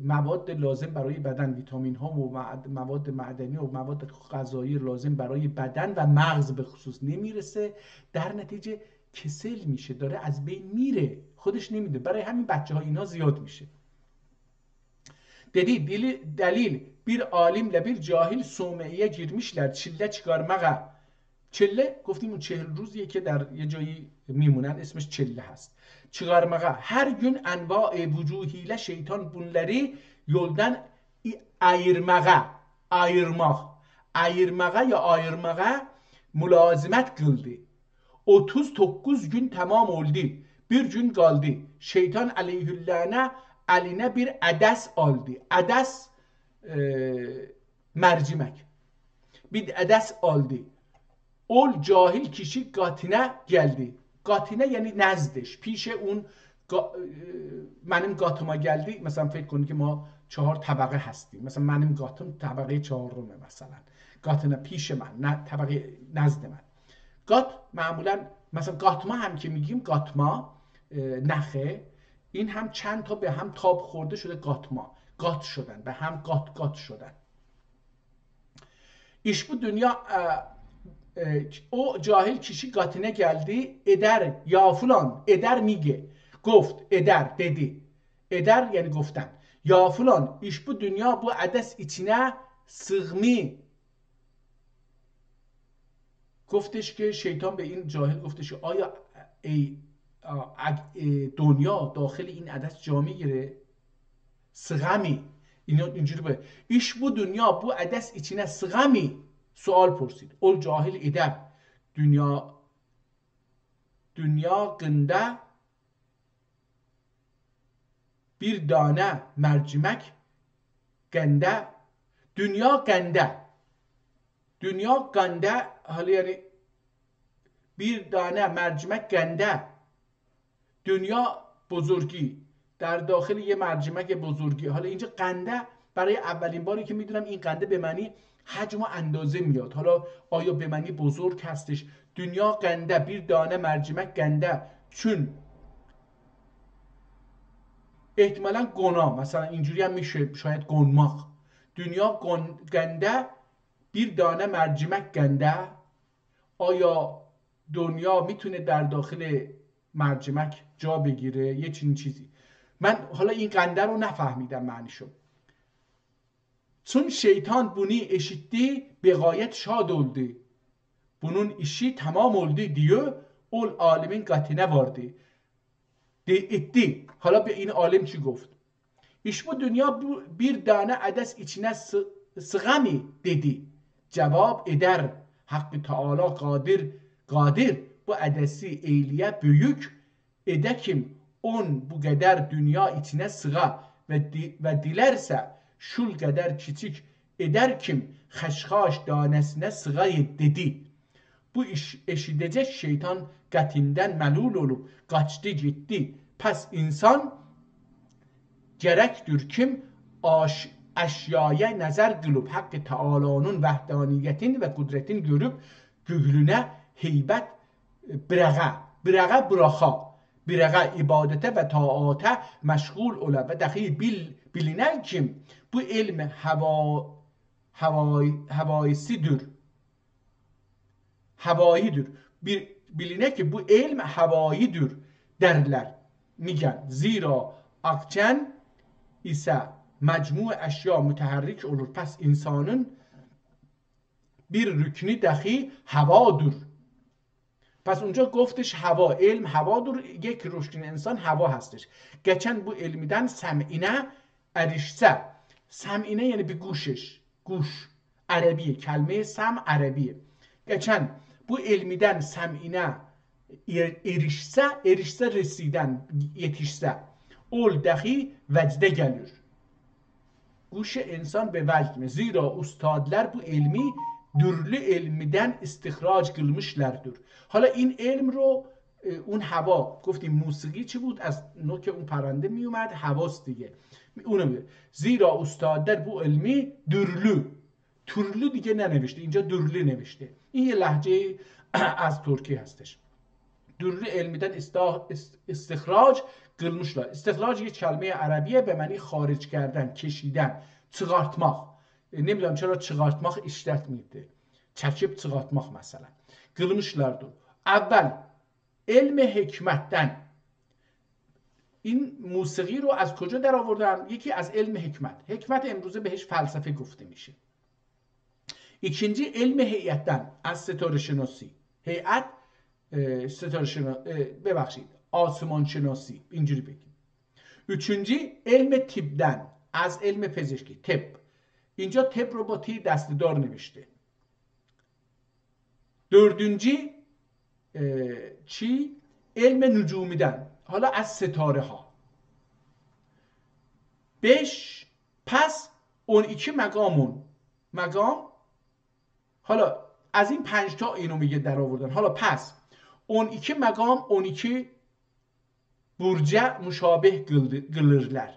مواد لازم برای بدن، ویتامین ها و مواد معدنی و مواد غذایی لازم برای بدن و مغز به خصوص نمیرسه، در نتیجه کسل میشه، داره از بین میره، خودش نمیده. برای همین بچه ها اینا زیاد میشه. دلیل bir alimle bir cahil soğumaya girmişler çille çıkarmaya. چله گفتیم اون 40 روزیه که در یه جایی میمونن، اسمش چله هست. çıkarmaya. Her gün enva vucuhiyle şeytan bunları yoldan ayırmaya. Ayırmak. ayırmağa ya ayırmağa mülazimət qıldı. 39 gün tamam oldu. Bir gün kaldı. Şeytan aleyhüllâne eline bir ədes aldı. Ədes mercimek. Bir ədes aldı. Ol cahil kişi qatine geldi. Qatine yani نزدش. پیش اون منم قاطıma geldi. مثلا فکر کنید که ما 4 طبقه هستیم. مثلا منم قاطım طبقه 4 مثلا. قاطine پیش من، نه طبقه نزد من. قات معمولا مثلا قاطما هم که میگیم قاطما نخه، این هم چند تا به هم تاب خورده شده قاطما، قات شدن، به هم قات شدن. iş bu dünya o cahil kişi qatine geldi. Eder ya fulan, eder میگه گفت eder dedi. Eder yani گفتن. Ya fulan iş bu dünya bu عدس içine sığmi. گفتش که شیطان به این جاهل گفتش آیا ای دنیا داخل این عدس جا میگیره؟ sığami. اینجوری به iş bu dünya bu عدس içine sığami sual پرسید. ol cahil eder dünya qında bir dane mercimek gende, dünya gende, dünya gende حالا یعنی bir دانه مرجمک گنده، دنیا بزرگی در داخل یه مرجمک بزرگی. حالا اینجا گنده برای اولین باری که میدونم این گنده به معنی حجم و اندازه میاد. حالا آیا به معنی بزرگ هستش؟ دنیا گنده bir دانه مرجمک گنده، چون احتمالا گناه، مثلا اینجوری هم میشه شاید گنماق. دنیا گنده bir دانه مرجمک گنده. آیا دنیا میتونه در داخل مرجمک جا بگیره؟ یه چیزی. من حالا این گنده رو نفهمیدم معنیشو. چون şeytan bunu eşitti به غایت şad oldu. Bunun işi tamam oldu diyor. Ol alimin qatine vardı. etti. حالا به این عالم چی گفت؟ iş bu dünya bir tane عدس içine sığami dedi. Cevap eder. Hakkı Teala qadir bu adesi eyliye büyük edekim on bu kadar dünya içine sığa ve dilerse şul kadar küçük eder kim xəşxaş danesine sığayı dedi. Bu iş eşidecek şeytan qətindən məlul olup qaçdı gitti. Pes insan gerektir kim əşyaya nəzər qılıb Haqqı Teala'nın vəhdaniyyətin və qudretin görüb güclünə heybət birağa ibadətə və taatə məşğul ola və dəxi bilinər kim bu elm havaidir. Bilinə ki bu elm havaidir derler. میگن زیرا akçen ise mecmu eşya müteharrik olur. Pes insanın bir rükni dahi havadır. پس اونجا گفتش هوا، علم هوادür، یک رشد انسان هوا هستش. geçen bu elmiden sem'ine erişse، sem'ine yani bir گوش عربیه، کلمه سم عربیه. geçen bu elmiden sem'ine erişse رسیدن، yetişse، ol dahi vecde gelir. گوش انسان به vecd mi? Zira ustadlar bu elmi dürlü elmiden istihraç kılmışlardır. حالا این علم رو اون هوا گفتیم موسیقی چی بود؟ از نوک اون پرنده می اومد، هواست دیگه. اونو میگه زیرا استادlar bu علمی türlü دیگه ننوشته، اینجا dürlü نوشته. این یه لهجه از ترکی هستش. dürlü elmiden استخراج kılmışlar. استخراج یه کلمه عربیه به معنی خارج کردن، کشیدن، çıkartmak. نمیدونم چرا çıkartmak işletmiydi. çekip çıkartmak mesela. Kılmışlardı. Evvel علم حکمت'ten این موسیقی رو از کجا در آوردن؟ یکی از علم حکمت. حکمت امروزه بهش فلسفه گفته میشه. ikinci علم هیئت'ten از ستاره شناسی. هیئت ستاره شناسی ببخشید آسمان شناسی اینجوری بگیم. üçüncü علم طب'den از علم پزشکی. طب اینجا طب رو با تی دسته‌دار نوشته. dördüncü چی؟ علم نجومیدن، حالا از ستاره ها. 5 پس اون iki مقام، حالا از این 5 تا اینو میگه در آوردن. حالا پس اون iki مقام، اون iki burca مشابه قılırlar.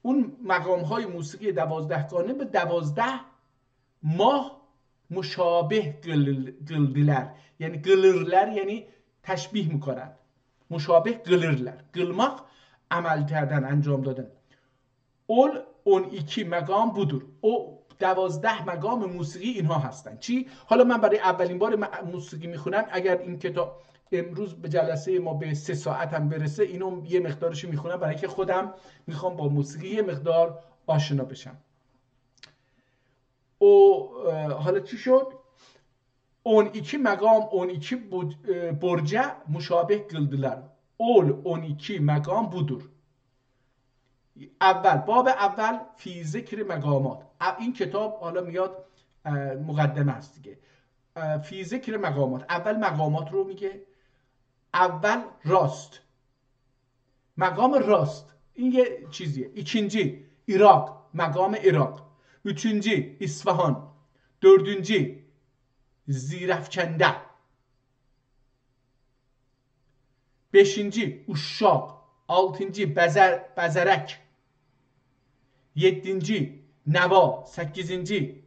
اون مقام های موسیقی 12 گانه به 12 ماه مشابه قıldılar. یعنی قılırlar یعنی تشبیه میکنن، مشابه قılırlar. قılmak عمل کردن، انجام دادن. اون iki مقام budur. او 12 مقام موسیقی اینها هستن. چی؟ حالا من برای اولین بار موسیقی میخونم، اگر این کتاب امروز به جلسه ما به 3 ساعت هم برسه، اینو یه مقدارش میخونم برای که خودم میخوام با موسیقی یه مقدار آشنا بشم. حالا چی شد؟ اون iki مقام، اون iki برجه مشابه قıldılar. اون iki مقام budur. اول باب اول فی ذکر مقامات. این کتاب حالا میاد مقدمه است دیگه. فی ذکر مقامات، اول مقامات رو میگه. اول راست، مقام راست این یه چیزیه. ikinci Irak، مقام عراق. üçüncü İsfahan. dördüncü Zirafkende. beşinci Uşşak. altıncı Bezerek. yedinci Neva. sekizinci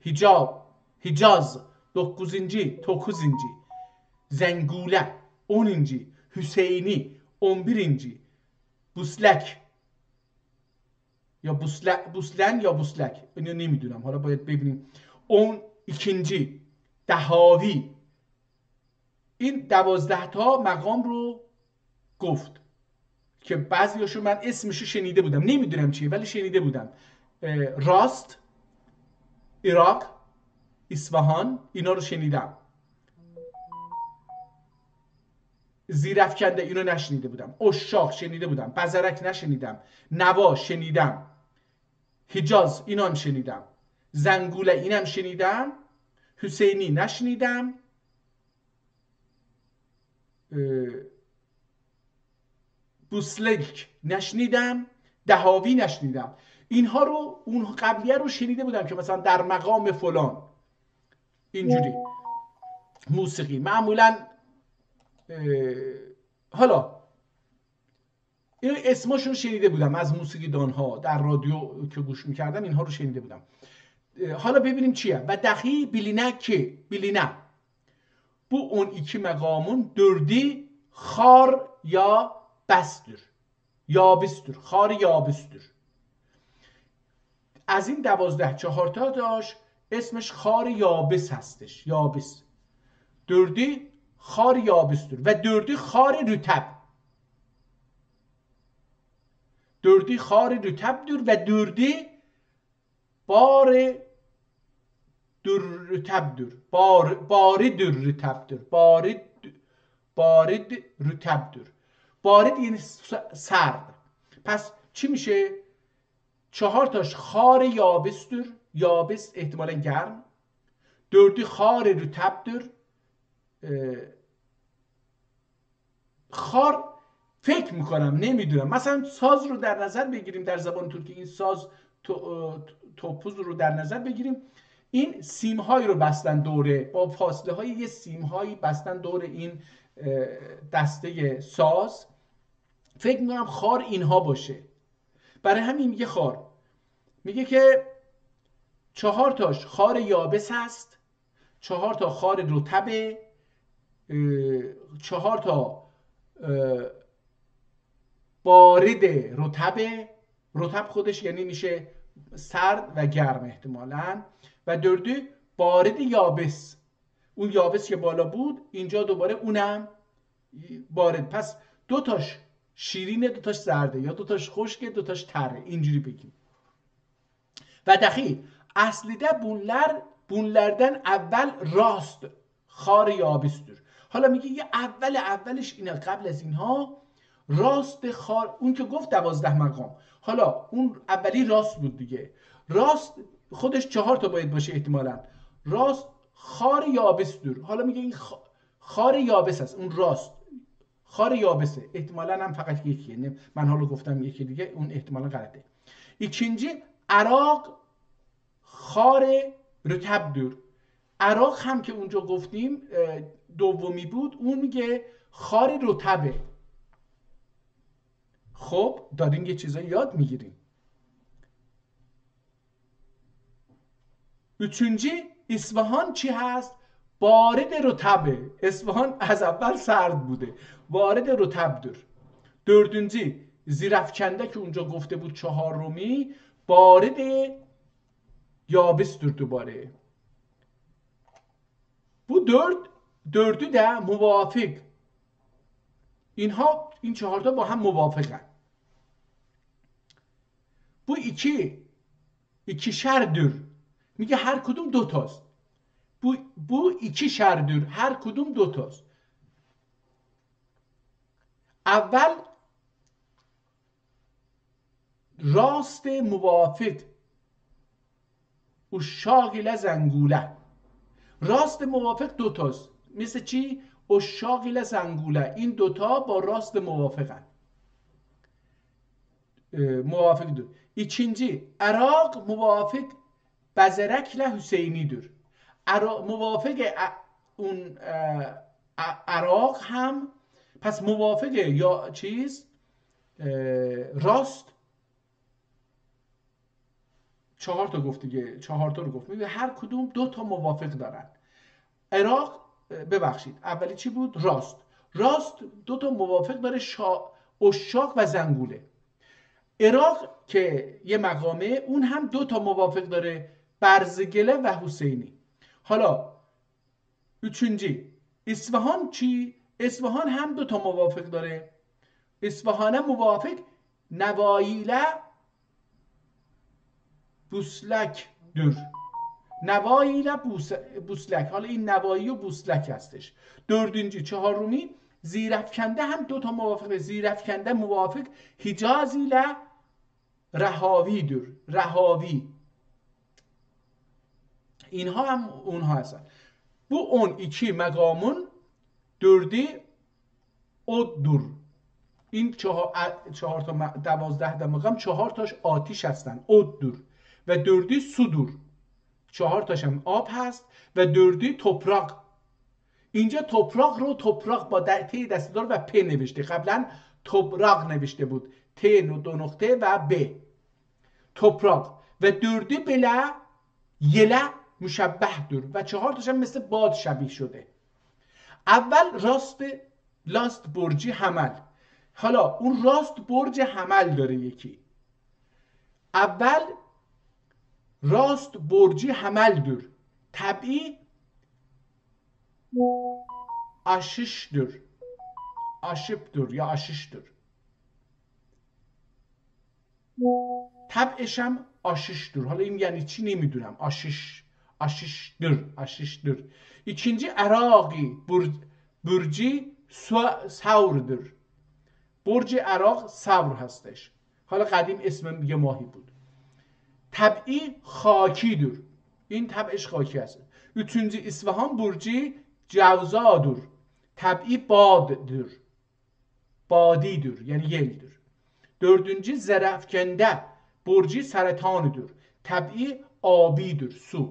Hicaz. dokuzuncu Tokuzinci. Zengule. 10. Hüseyini. 11. Buslek یا بوسلن یا بوسلک، اینو نمیدونم، حالا باید ببینیم. 12 دهاوی. این 12 تا مقام رو گفت که بعضیاشو من اسمشو شنیده بودم، نمیدونم چیه ولی شنیده بودم. راست، عراق، اصفهان، اینا رو شنیدم. زیرافکنده اینو نشنیده بودم. اشاق شنیده بودم. بزرک نشنیدم. نوا شنیدم. حجاز اینم شنیدم. زنگوله اینم شنیدم. حسینی نشنیدم. بوسلک نشنیدم. دهاوی نشنیدم. اینها رو اون قبلیه رو شنیده بودم که مثلا در مقام فلان اینجوری موسیقی معمولا. حالا این اسماشون شنیده بودم از موسیقیدان ها، در رادیو که گوش میکردم اینها رو شنیده بودم. حالا ببینیم چیه. و دقی بیلینه bu 12 مقامون dördü خار یا بستür، یابستür، خار یابستür. از این 12 4 تا داشت اسمش خار یابس هستش، یابس. dördü خار یابستür و dördü خار رطب. dördü خار رطبدür و dördü بار رطبدür. باردür رطبدür. بارد رطبدür. بارد یعنی سرد. پس چی میشه؟ 4 تاش خار یابستür، یابس احتمالا گرم. dördü خار رطبدür. خار فکر میکنم، نمیدونم، مثلا ساز رو در نظر بگیریم، در زبان ترکی این ساز توپوز رو در نظر بگیریم. این سیمهایی رو بستن دوره، با فاصله های یه سیمهایی بستن دور این دسته ساز. فکر میکنم خار اینها باشه. برای همین میگه خار، میگه که 4 تاش خار یابس هست، 4 تا خار رطبه، 4 تا بارد رطبه. رطب خودش یعنی میشه سرد و گرم احتمالاً. و dördü بارد یابس، اون یابس که بالا بود اینجا دوباره اونم بارد. پس 2 تاش شیرینه، 2 تاش سرده، یا 2 تاش خشکه، 2 تاش تره، اینجوری بگیم. و دقیق aslida bunlardan اول راست خار یابستür. حالا میگه یه اولش اینا، قبل از اینها راست خار، اون که گفت 12 مقام، حالا اون اولی راست بود دیگه. راست خودش 4 تا باید باشه احتمالاً. راست خار یابسدür. حالا میگه این خار یابس است، اون راست خار یابسه، احتمالاً هم فقط یکیه، من حالا گفتم یکی دیگه، اون احتمالاً غلطه. ikinci عراق خار رطبدür. عراق هم که اونجا گفتیم دومی بود، اون میگه خار رطبه. خب داریم یه چیزایی یاد میگیریم. üçüncü اصفهان چی هست؟ بارد رطبه. اصفهان از اول سرد بوده، وارد رطبدür. dördüncü زیرافکنده که اونجا گفته بود چهارمی، بارد yabisdir دوباره. Bu dördü de muvafık. این چهارتا با هم موافقن. Bu ikişerdir. میگه هر کدوم دوتاست. Bu ikişerdir. هر کدوم دوتاست. اول راست موافق اشاق ile زنگوله. راست موافق دوتاست. مثل چی؟ اشاق ile زنگوله. این دوتا با راست موافقن. موافق دو. ikinci عراق موافق بزرک ile حسینیdir. موافق اون عراق هم، پس موافق یا چیز راست چهار تا گفت دیگه، چهار تا رو گفت. میگه هر کدوم دو تا موافق دارن. عراق ببخشید اولی چی بود؟ راست دو تا موافق داره، اشاق و زنگوله. عراق که یه مقامه، اون هم دو تا موافق داره، برزگله و حسینی. حالا üçüncü اصفهان چی؟ اصفهان هم دو تا موافق داره. اصفهان موافق نواییله بوسلک دور. نواییله بوسلک. حالا این نوایی و بوسلک هستش. dördüncü چهارمی زیرافکنده هم دو تا موافقه. زیرافکنده موافق حجاز ile رهاوی دور. رهاوی اینها هم اونها هستن. Bu 12 مقامون dördü oddur. این چهار تا 12 مقام، چهار تاش آتیش هستن، oddur. و dördü sudur. چهار تاش هم آب هست. و dördü toprak. اینجا toprak رو toprak با ت دسته‌دار و پ نوشته، قبلا toprak نوشته بود، ت دو نقطه و ب. toprak. و dördü بله یله مشبه دور. و چهار تاش هم مثل باد شبیه شده. اول راست برجی حمل. حالا اون راست برج حمل داره یکی. اول راست برجی حمل دور. طبعی aşış dür. Aşıptır یا aşıştır. طبعش هم aşıştır. حالا این یعنی چی نمیدونم. aşıştır. ikinci عراقی برجی ثورdur. برج عراق ثور هستش. حالا قدیم اسم یه ماهی بود. طبعی خاکیدür. این طبعش خاکی هست. üçüncü اصفهان برجی جوزادür. طبعی بادdır. Badidir yani yeldir. Dördüncü zerafkende burcu saratanıdır. Tabii abidir, su.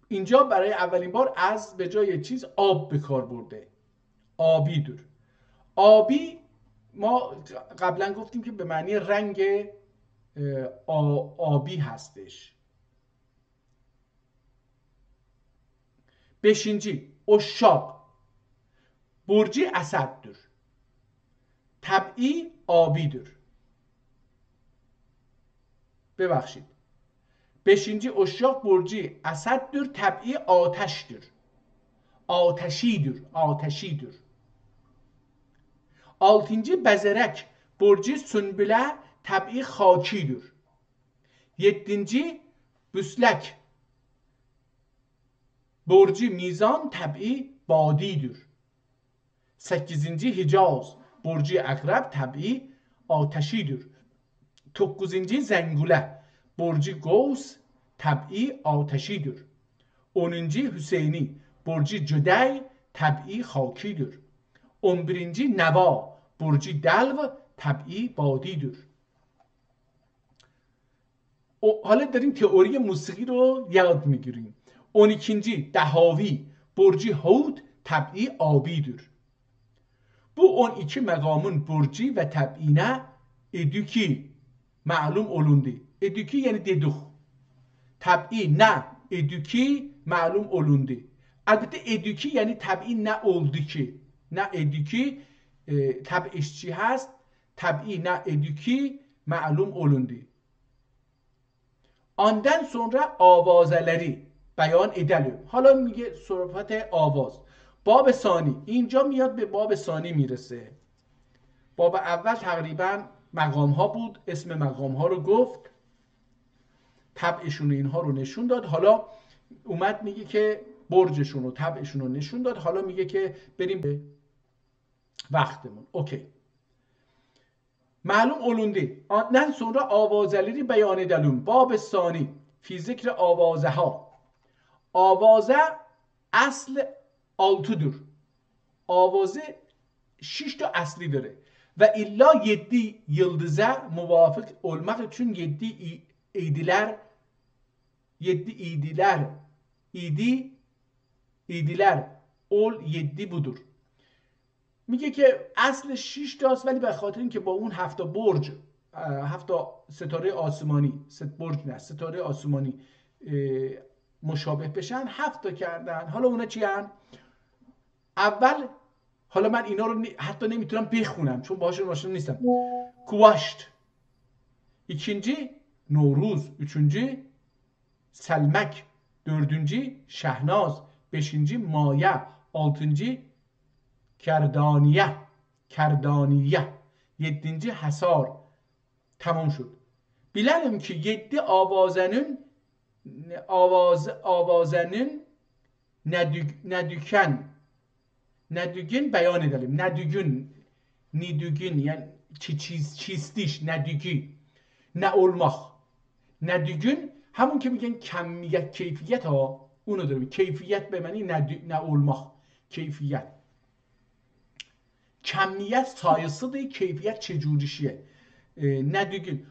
اینجا برای اولین بار از به جای چیز آب به کار برده. آبیدür. آبی ما قبلا گفتیم که به معنی رنگ آبی هستش. beşinci uşak burcu Esad'dır. Tabii abidir. ببخشید. beşinci uşak burcu Esad'dır. Tabii ateştir. Ateşidir. Altıncı bezerek burcu Sünbüle tabii hakidir. Yedinci büslek برجی میزان طبعی بادیدür. 8. حجاز برجی اقرب طبعی آتشیدür. 9. زنگوله برجی قوس طبعی آتشیdir. 10. Hüseyini برجی جدی طبعی خاکیdir. 11. نوا برجی دلو طبعی بادیdir. حالا داریم تئوری موسیقی رو یاد میگیریم. 12. دهاوی برجی هود طبعی آبیdir. Bu 12 məqamın burcu və təbiinə edüki məlum olundu. Edüki yəni dedik. Təbii nə edüki məlum olundu. Əlbəttə edüki yəni təbii nə oldu ki? Nə edüki təbiiş چی هست؟ təbii nə edüki məlum olundu. Ondan sonra avazələri بیان edelim. حالا میگه صحبت آواز. باب ثانی اینجا میاد به باب ثانی میرسه. باب اول تقریبا مقام ها بود، اسم مقام ها رو گفت، طبعشون اینها رو نشون داد. حالا اومد میگه که برجشون و طبعشون رو نشون داد. حالا میگه که بریم به وقتمون. اوکی. معلوم olundu. Ondan sonra avazeleri beyan edelim. باب ثانی فی ذکر آوازه ها. آوازه اصل 6'dur. آوازه 6 تا اصلی داره ve illa 7 yıldıza muvafık olmak için 7 idiler ol 7 budur. میگه که اصل 6 تاست ولی به خاطر اینکه با اون 7 برج 7 ستاره آسمانی ستاره آسمانی مشابه بشن 7 تا کردن. حالا اونا چی هن؟ اول حالا من اینا رو حتی نمیتونم بخونم چون باهاشون آشنا نیستم. کواشت. ikinci نوروز. üçüncü سلمک. dördüncü شهناز. beşinci مایه. altıncı کردانیه. yedinci حصار. تمام شد. bilelim ki 7 avazanın ندوگن بیان edelim. Nidügün yani çistiş, ندوگی نه olmak. ندوگün همون که میگن کمیت کیفیت ها اونو داره. کیفیت به معنی نه olmak. کیفیت کمیت sayısıdır, keyfiyet çecurişiye. Nedügün.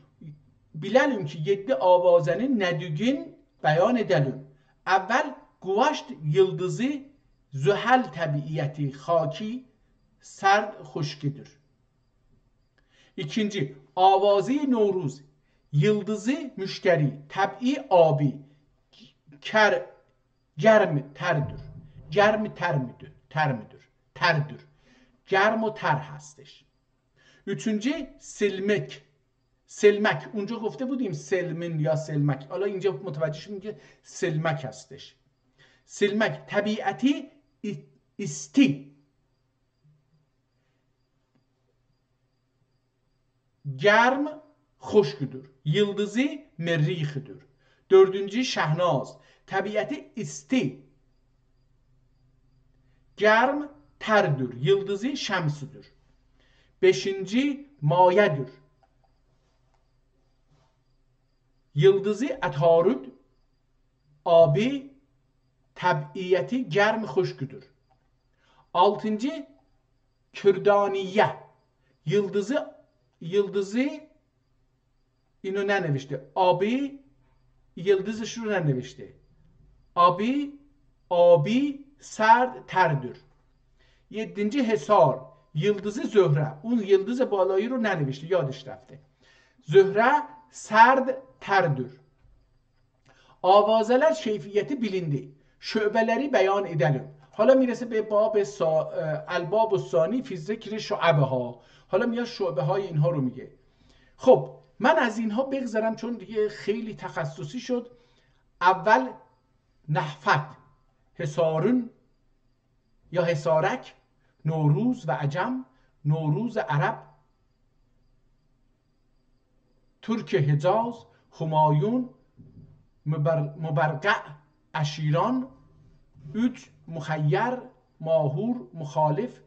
Bilelim ki 7 avazanın nedügün beyan edelim. Evvel Guvaşt yıldızı zühel tabiiyeti haki sert huşkidir. İkinci avazı Novruz yıldızı müşteri tabii abi germ terdir. Terdir. Germ و تر هستش. üçüncü سلمک. اونجا گفته بودیم سلمن یا سلمک. حالا اینجا متوجه شدیم که سلمک هستش. سلمک طبیعتی استی. گرم خشکدür. Yıldızı مریخدür. dördüncü şahnaz. Tabiatı isti. Germ terdir. Yıldızı şemsudur. beşinci mayedir. Yıldızı atarud. Abi tabiiyeti germ خشکدür. altıncı kürdaniye. Yıldızı اینو ننوشته. آبی yıldızش رو ننوشته. آبی سرد تردür. 7. حصار. Yıldızı Zöhre. اون yıldız بالایی رو ننوشته. یادش رفته. Zöhre serd terdir. Avazeler keyfiyeti bilindi. Şöbeleri beyan edelim. حالا میرسه به باب الباب الثانی فی ذکر شعبه ها. حالا میاد شعبه های اینها رو میگه. خب من از اینها بگذرم چون دیگه خیلی تخصصی شد. اول نحفت، حصارون یا حصارک، نوروز و عجم، نوروز عرب، ترک حجاز، همایون، مبرقع، اشیران، اوج، مخیر، ماهور، مخالف،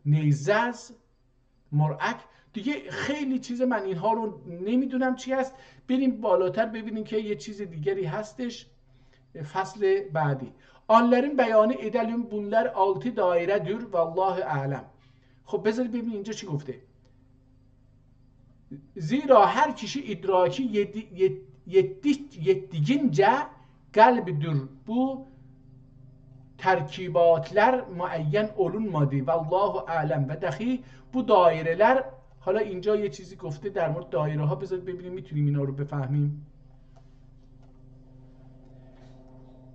نیزز، مرعک. دیگه خیلی چیز، من اینها رو نمیدونم چی هست. بریم بالاتر ببینیم که یه چیز دیگری هستش. فصل بعدی آنların beyanı edelim bunlar 6 dairedir والله اعلم. خب بذارید ببینیم اینجا چی گفته. زیرا her kişi idraki yettiğince kalbidir. Bu terkibatlar muayyen olunmadı. Vallahu alem. و دقیق bu daireler، حالا اینجا یه چیزی گفته در مورد دایره ها، بذارید ببینیم میتونیم اینا رو بفهمیم.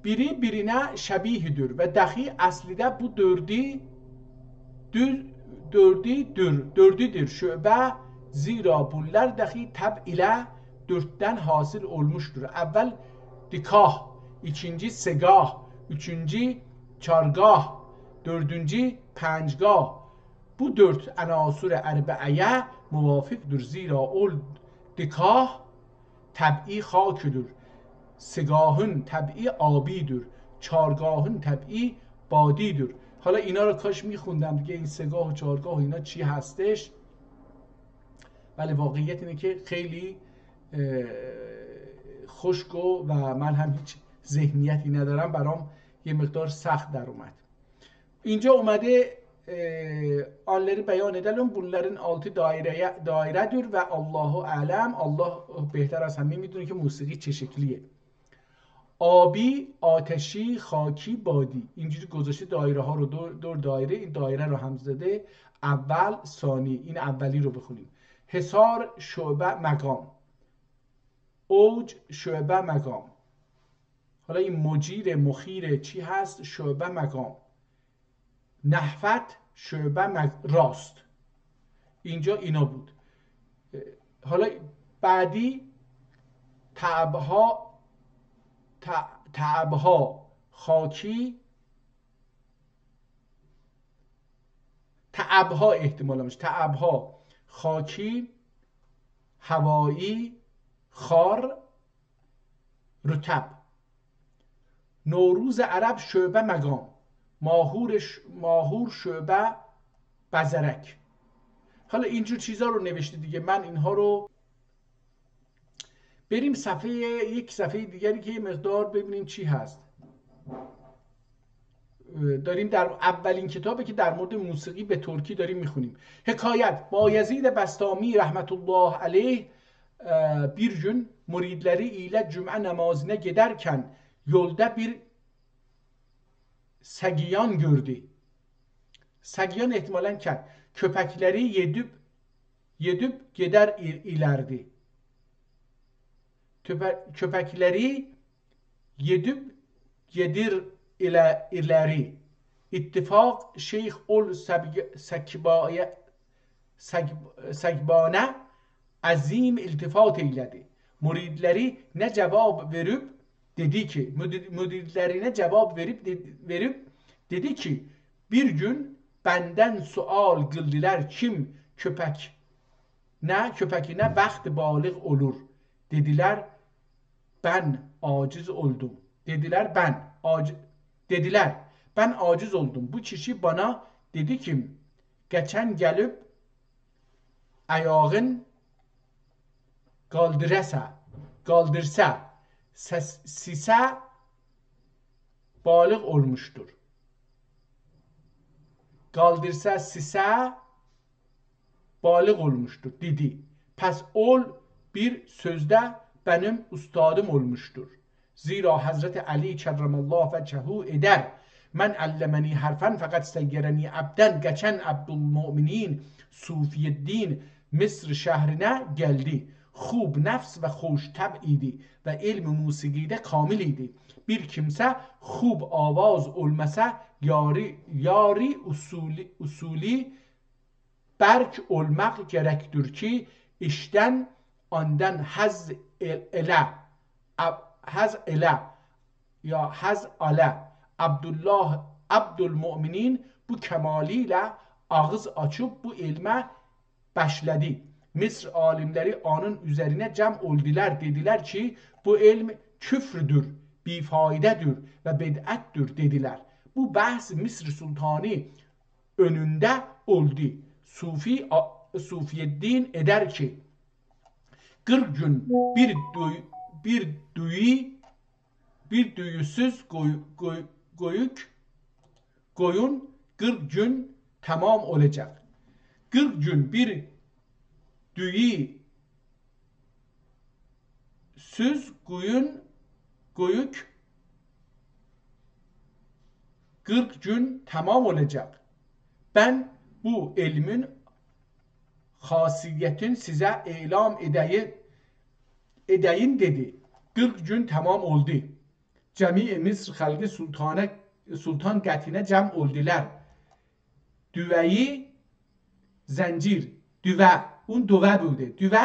biri birine şebihidir ve dahi aslında bu dördüdür şöbe, zira bunlar dahi tab ile dörtten hasıl olmuştur. Evvel dikah, ikinci segah, üçüncü çargah, dördüncü pencgah. Bu dört anasur erbe'eye muvafıktır. Zira ol dikah tab'i haküdür. سگاهن طبعی آبیدür، چارگاهن طبعی بادیدür. حالا اینا رو کاش میخوندم دیگه، این سگاه و چارگاه و اینا چی هستش. ولی واقعیت اینه که خیلی خشک و من هم هیچ ذهنیتی ندارم، برام یه مقدار سخت در اومد. اینجا اومده آنları beyan edelim bunların 6 dairedir ve Allahu alem. Allah بهتر از همه میدونه که موسیقی چه شکلیه. آبی، آتشی، خاکی، بادی. اینجوری گذاشته دایره ها رو دور دایره. این دایره رو هم زده اول ثانی. این اولی رو بخونیم. حصار، شعبه، مقام. اوج، شعبه، مقام. حالا این مجیر، مخیر چی هست؟ شعبه، مقام. نحوت، شعبه، راست. اینجا اینا بود. حالا بعدی تعبها خاکی، تعبها احتمالا میشه، تعبها خاکی، هوایی، خار، رطب. نوروز عرب شعبه مقام، ماهور شعبه بزرک. حالا اینجور چیزا رو نوشته دیگه. من اینها رو بریم یک صفحه دیگری که یه مقدار ببینیم چی هست. داریم در اولین کتابی که در مورد موسیقی به ترکی داریم میخونیم. حکایت: بایزید بستامی رحمت الله علیه bir gün muridleri ile cümle namazına giderken yolda bir sagiyan gördü. Sagiyan ehtimalen ket. Köpekleri yedip gider ilerdi. Köpekleri yedip gedir ileri. İttifak Şeyh ol Sagbane azim iltifat eyledi. Muridleri ne cevap verip dedi ki, müridlerine cevap verip dedi ki, bir gün benden sual kıldılar, kim köpekine vakt balık olur. Dediler ben aciz oldum. Dediler ben aciz oldum. Bu kişi bana dedi ki, geçen gelip ayağın kaldırsa sise balık olmuştur. Kaldırsa sise balık olmuştur dedi. Pes ol bir sözde benim ustadım olmuştur. Zira Hazreti Ali kerramallahu vecehu eder. Men allemeni harfen fakat seyyereni abden. Geçen Abdülmüminin Sufiyeddin Mısır şehrine geldi. Khub nefs ve hoş tab'idi ve ilm musiqide kamil idi. Bir kimse khub avaz olmasa yari usuli berk olmak gerektir ki işten ondan haz ale Abdülmüminin bu kemaliyle ağız açıp bu ilme başladı. Mısır alimleri onun üzerine cem oldular, dediler ki bu ilm küfrdür, bifaydedir ve bid'attir dediler. Bu bahs Mısır Sultanı önünde oldu. Sufiyeddin eder ki bir gün bir düyüsüz koyun 40 gün tamam olacak. 40 gün bir düyüsüz koyuk 40 gün tamam olacak. Ben bu ilmin hasiyetin size ilam edeyim dedi. 40 gün tamam oldu. Cemi Mısır halkı sultan qətine cəm oldular. Düveyi zincir, düve, düve buydu. Düve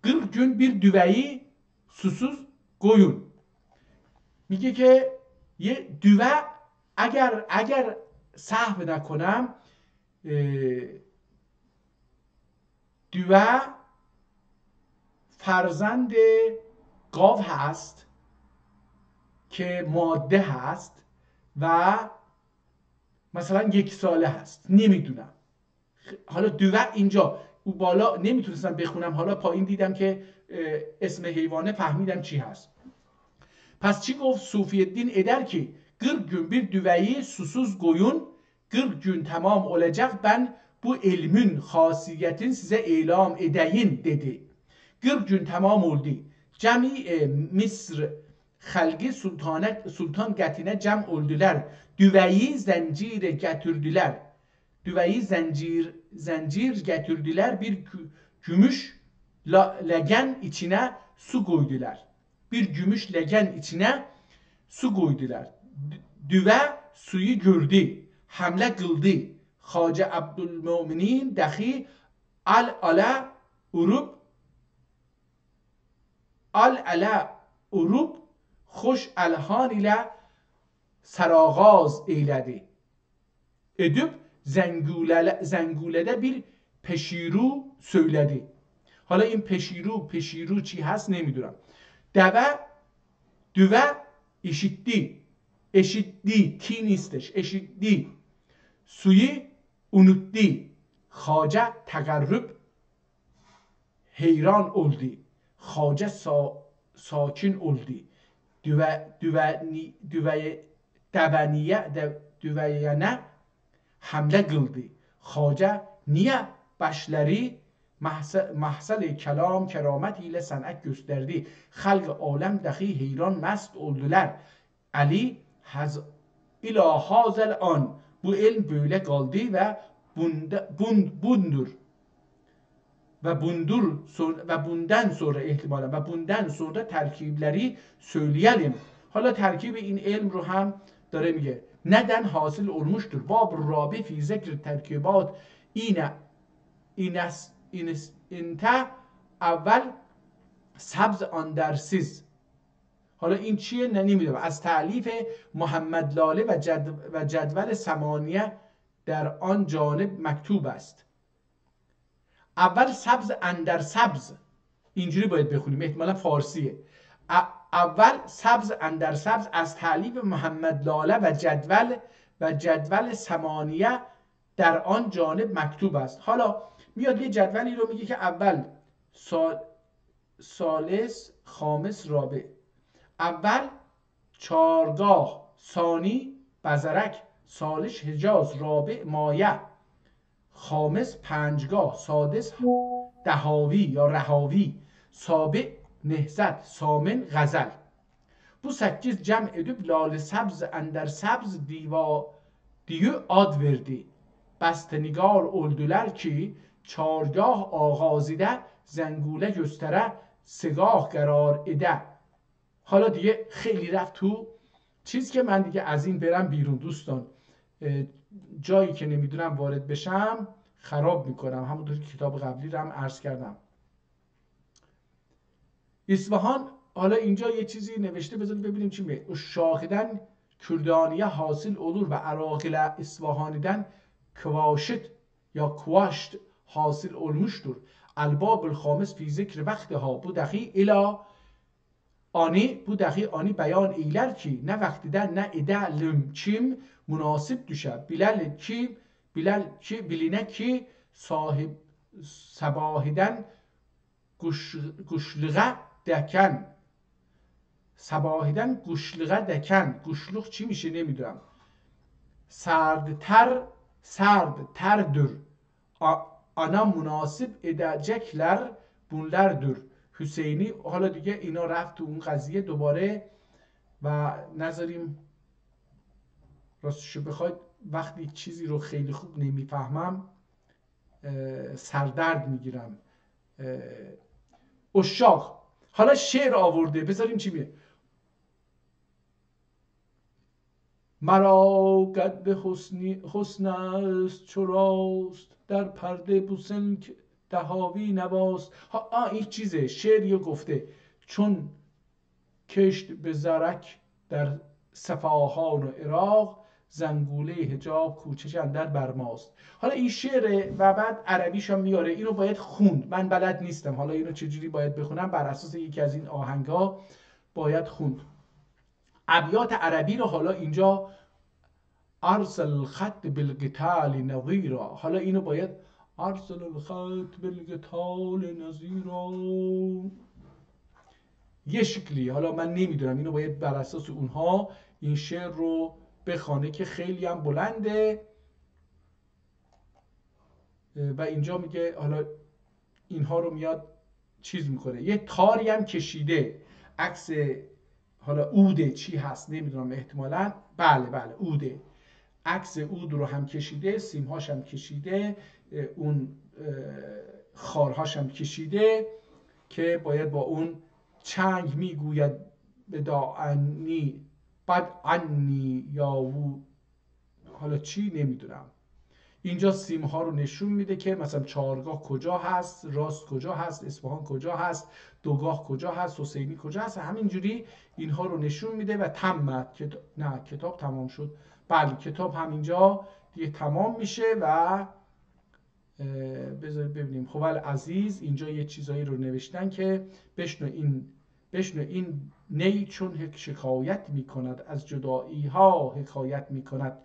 40 gün bir düveyi susuz koyun. میگه که یه düve اگر سهو نکنم düve فرزند گاو هست که ماده هست و مثلا 1 ساله هست، نمیدونم. حالا دوه اینجا او بالا نمیتونستم بخونم، حالا پایین دیدم که اسم حیوانه، فهمیدم چی هست. پس چی گفت Sufiyeddin eder ki 40 gün bir düveyi susuz koyun 40 gün tamam olacak, ben bu ilmin hasiyetin size ilam edeyim dedi. 40 gün tamam oldu. Cemi Mısır halkı sultan qətine cəm oldular. Düveyi zincir getirdiler. Düveyi zincir getirdiler. Bir gümüş legen içine su koydular. Bir gümüş legen içine su koydular. Düve suyu gördü. Hamle kıldı. Xacə Abdülmüminin dahi al-ala urub خوش الحان ile sarağaz eyledi. Edip zengulede bir peşiru söyledi. Hala این peşiru چی هست نمیدونم. düve eşitti ti نیستش، eşitti suyu unuttu. Xacə təqərrüb heyran oldu. Xacə sakin oldu. Düveyene hamle kıldı. Xacə niye başları mahsel kelam keramet ile sanat gösterdi. Halk alem dahi heyran mest oldular. Ali ila hazel an, bu ilm böyle kaldı ve bundan sonra ihtimalen ve bundan sonra terkibleri söyleyelim. Hala terkib این علم رو هم داره میگه. neden حاصل olmuştur. باب الرابع فی ذکر ترکیبات اینتا اول سبز اندرسیز. حالا این چیه نمیدونم. از تألیف محمد لاله و جدول ثمانیه در آن جانب مکتوب است. اول سبز اندر سبز، اینجوری باید بخونیم، احتمالا فارسیه. اول سبز اندر سبز از تألیف محمد لاله و جدول ثمانیه در آن جانب مکتوب است. حالا میاد یه جدولی رو میگه که اول ثالث خامس رابع، اول چارگاه، ثانی بزرک، ثالث حجاز، رابع مایه، خامس پنجگاه، سادس دهاوی یا رهاوی، سابع نهزت، ثامن غزل. Bu 8 cəm edib lalə səbz əndər səbz diye ad verdi. Bəstənigar oldular ki çargah ağazıda زنگوله göstərə سگاه قرار اده. حالا دیگه خیلی رفت تو چیز که من دیگه از این برم بیرون دوستان. جایی که نمیدونم وارد بشم خراب میکنم. همونطور که کتاب قبلی رو هم عرض کردم. اصفهان، حالا اینجا یه چیزی نوشته، بذارید ببینیم چی میگه. شاهدن kürdaniye hasıl olur ve Irak ile İsfahan'dan kvaşit ya kvaşt hasıl olmuştur. Albab-ül Hamis fi zikr vaktiha, bu dahi ila ani beyan eyler ki ne vaktidən ne edelim kim münasip düşe. Bilinə ki sabahiden guşluğa deken. sabahiden guşluğa deken. گوشلوق چی میشه نمیدونم. serdterdir. Ana münasip edecekler bunlardır. حسینی. حالا دیگه اینا رفت تو اون قضیه دوباره و نذاریم راستشو بخواید وقتی چیزی رو خیلی خوب نمیفهمم سردرد میگیرم. اشاق. حالا شعر آورده، بذاریم چی میگه. مرا قد حسن است چو راست، در پرده بوسن دهاوی نواست. این چیزه شعریو گفته. چون کشت به زرک در صفاهان و عراق، زنگوله حجاب کوچش اندر برماست. حالا این شعره و بعد عربیش هم میاره. اینو باید خوند، من بلد نیستم. حالا اینو چجوری باید بخونم؟ بر اساس یکی از این آهنگا باید خوند. ابیات عربی رو حالا اینجا ارسل الخط بالقتال نظیرا. حالا اینو باید ارسل الخط بالقتال نظیرا یه شکلی. حالا من نمیدونم، اینو باید بر اساس اونها این شعر رو بخونه که خیلی هم بلنده. و اینجا میگه حالا اینها رو میاد چیز میکنه. یه تاری هم کشیده، عکس حالا عوده چی هست نمیدونم، احتمالاً بله عوده. عکس عود رو هم کشیده، سیمهاش هم کشیده، اون خارهاش هم کشیده که باید با اون چنگ میگوید بداعنی بد عنی یا حالا چی نمیدونم. اینجا سیمها رو نشون میده که مثلا چهارگاه کجا هست، راست کجا هست، اصفهان کجا هست، دوگاه کجا هست، حسینی کجا هست. همینجوری اینها رو نشون میده و تمت. نه کتاب تمام شد. بله کتاب همینجا دیگه تمام میشه و بذارید ببینیم. خب عزیز اینجا یه چیزایی رو نوشتن که بشنو این نی چون شکایت میکند، از جدایی ها حکایت میکند.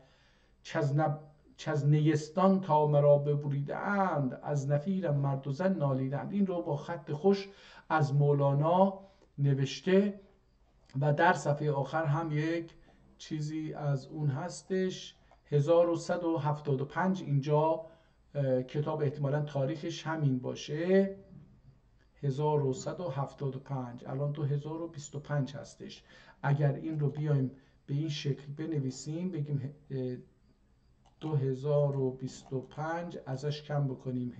چز نیستان تا مرا ببریده اند، از نفیرم مرد و زن نالیدند. این رو با خط خوش از مولانا نوشته و در صفحه آخر هم یک چیزی از اون هستش. 1175 اینجا کتاب احتمالاً تاریخش همین باشه. 1175 الان 2025 هستش. اگر این رو بیایم به این شکل بنویسیم، بگیم 2025 ازش کم بکنیم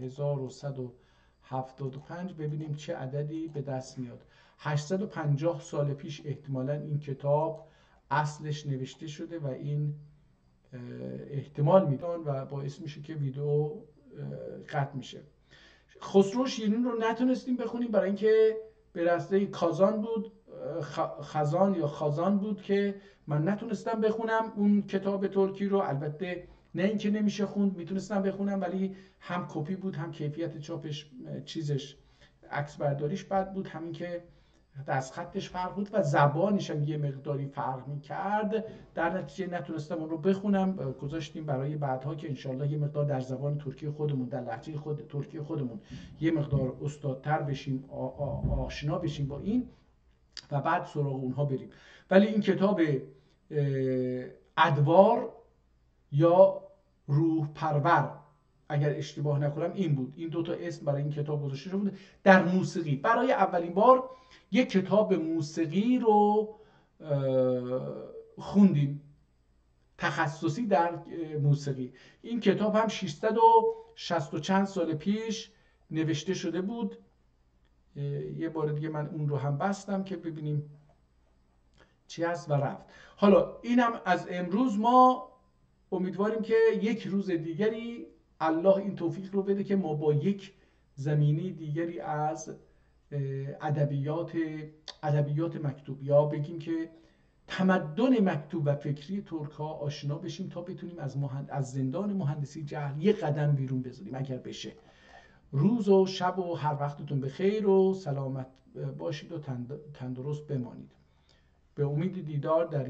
1175، ببینیم چه عددی به دست میاد. 850 سال پیش احتمالاً این کتاب اصلش نوشته شده و این احتمال میدان و باعث میشه که ویدیو قطع میشه. خسرو شیرین رو نتونستیم بخونیم برای اینکه به راسته کازان بود، خزان یا خازان بود که من نتونستم بخونم اون کتاب ترکی رو. البته نه اینکه نمیشه خوند، میتونستم بخونم، ولی هم کپی بود، هم کیفیت چاپش چیزش عکس برداریش بد بود، همین که دست خطش فرق بود و زبانش هم یه مقداری فرق میکرد. در نتیجه نتونستم اون رو بخونم، گذاشتیم برای بعدها که انشالله یه مقدار در زبان ترکی خودمون، در لهجه ترکی خودمون یه مقدار استادتر بشیم، آشنا بشیم با این و بعد سراغ اونها بریم. ولی این کتاب ادوار یا روح پرور اگر اشتباه نکنم این بود. این دوتا اسم برای این کتاب گذاشته شده بود. در موسیقی برای اولین بار یک کتاب موسیقی رو خوندیم، تخصصی در موسیقی. این کتاب هم 660 چند سال پیش نوشته شده بود. یه بار دیگه من اون رو هم بستم که ببینیم چی هست و رفت. حالا اینم از امروز. ما امیدواریم که یک روز دیگری الله این توفیق رو بده که ما با یک زمینه دیگری از ادبیات مکتوب یا بگیم که تمدن مکتوب و فکری ترک ها آشنا بشیم تا بتونیم از زندان مهندسی جهل یک قدم بیرون بذاریم اگر بشه. روز و شب و هر وقتتون بخیر و سلامت باشید و تندرست بمانید. به امید دیدار در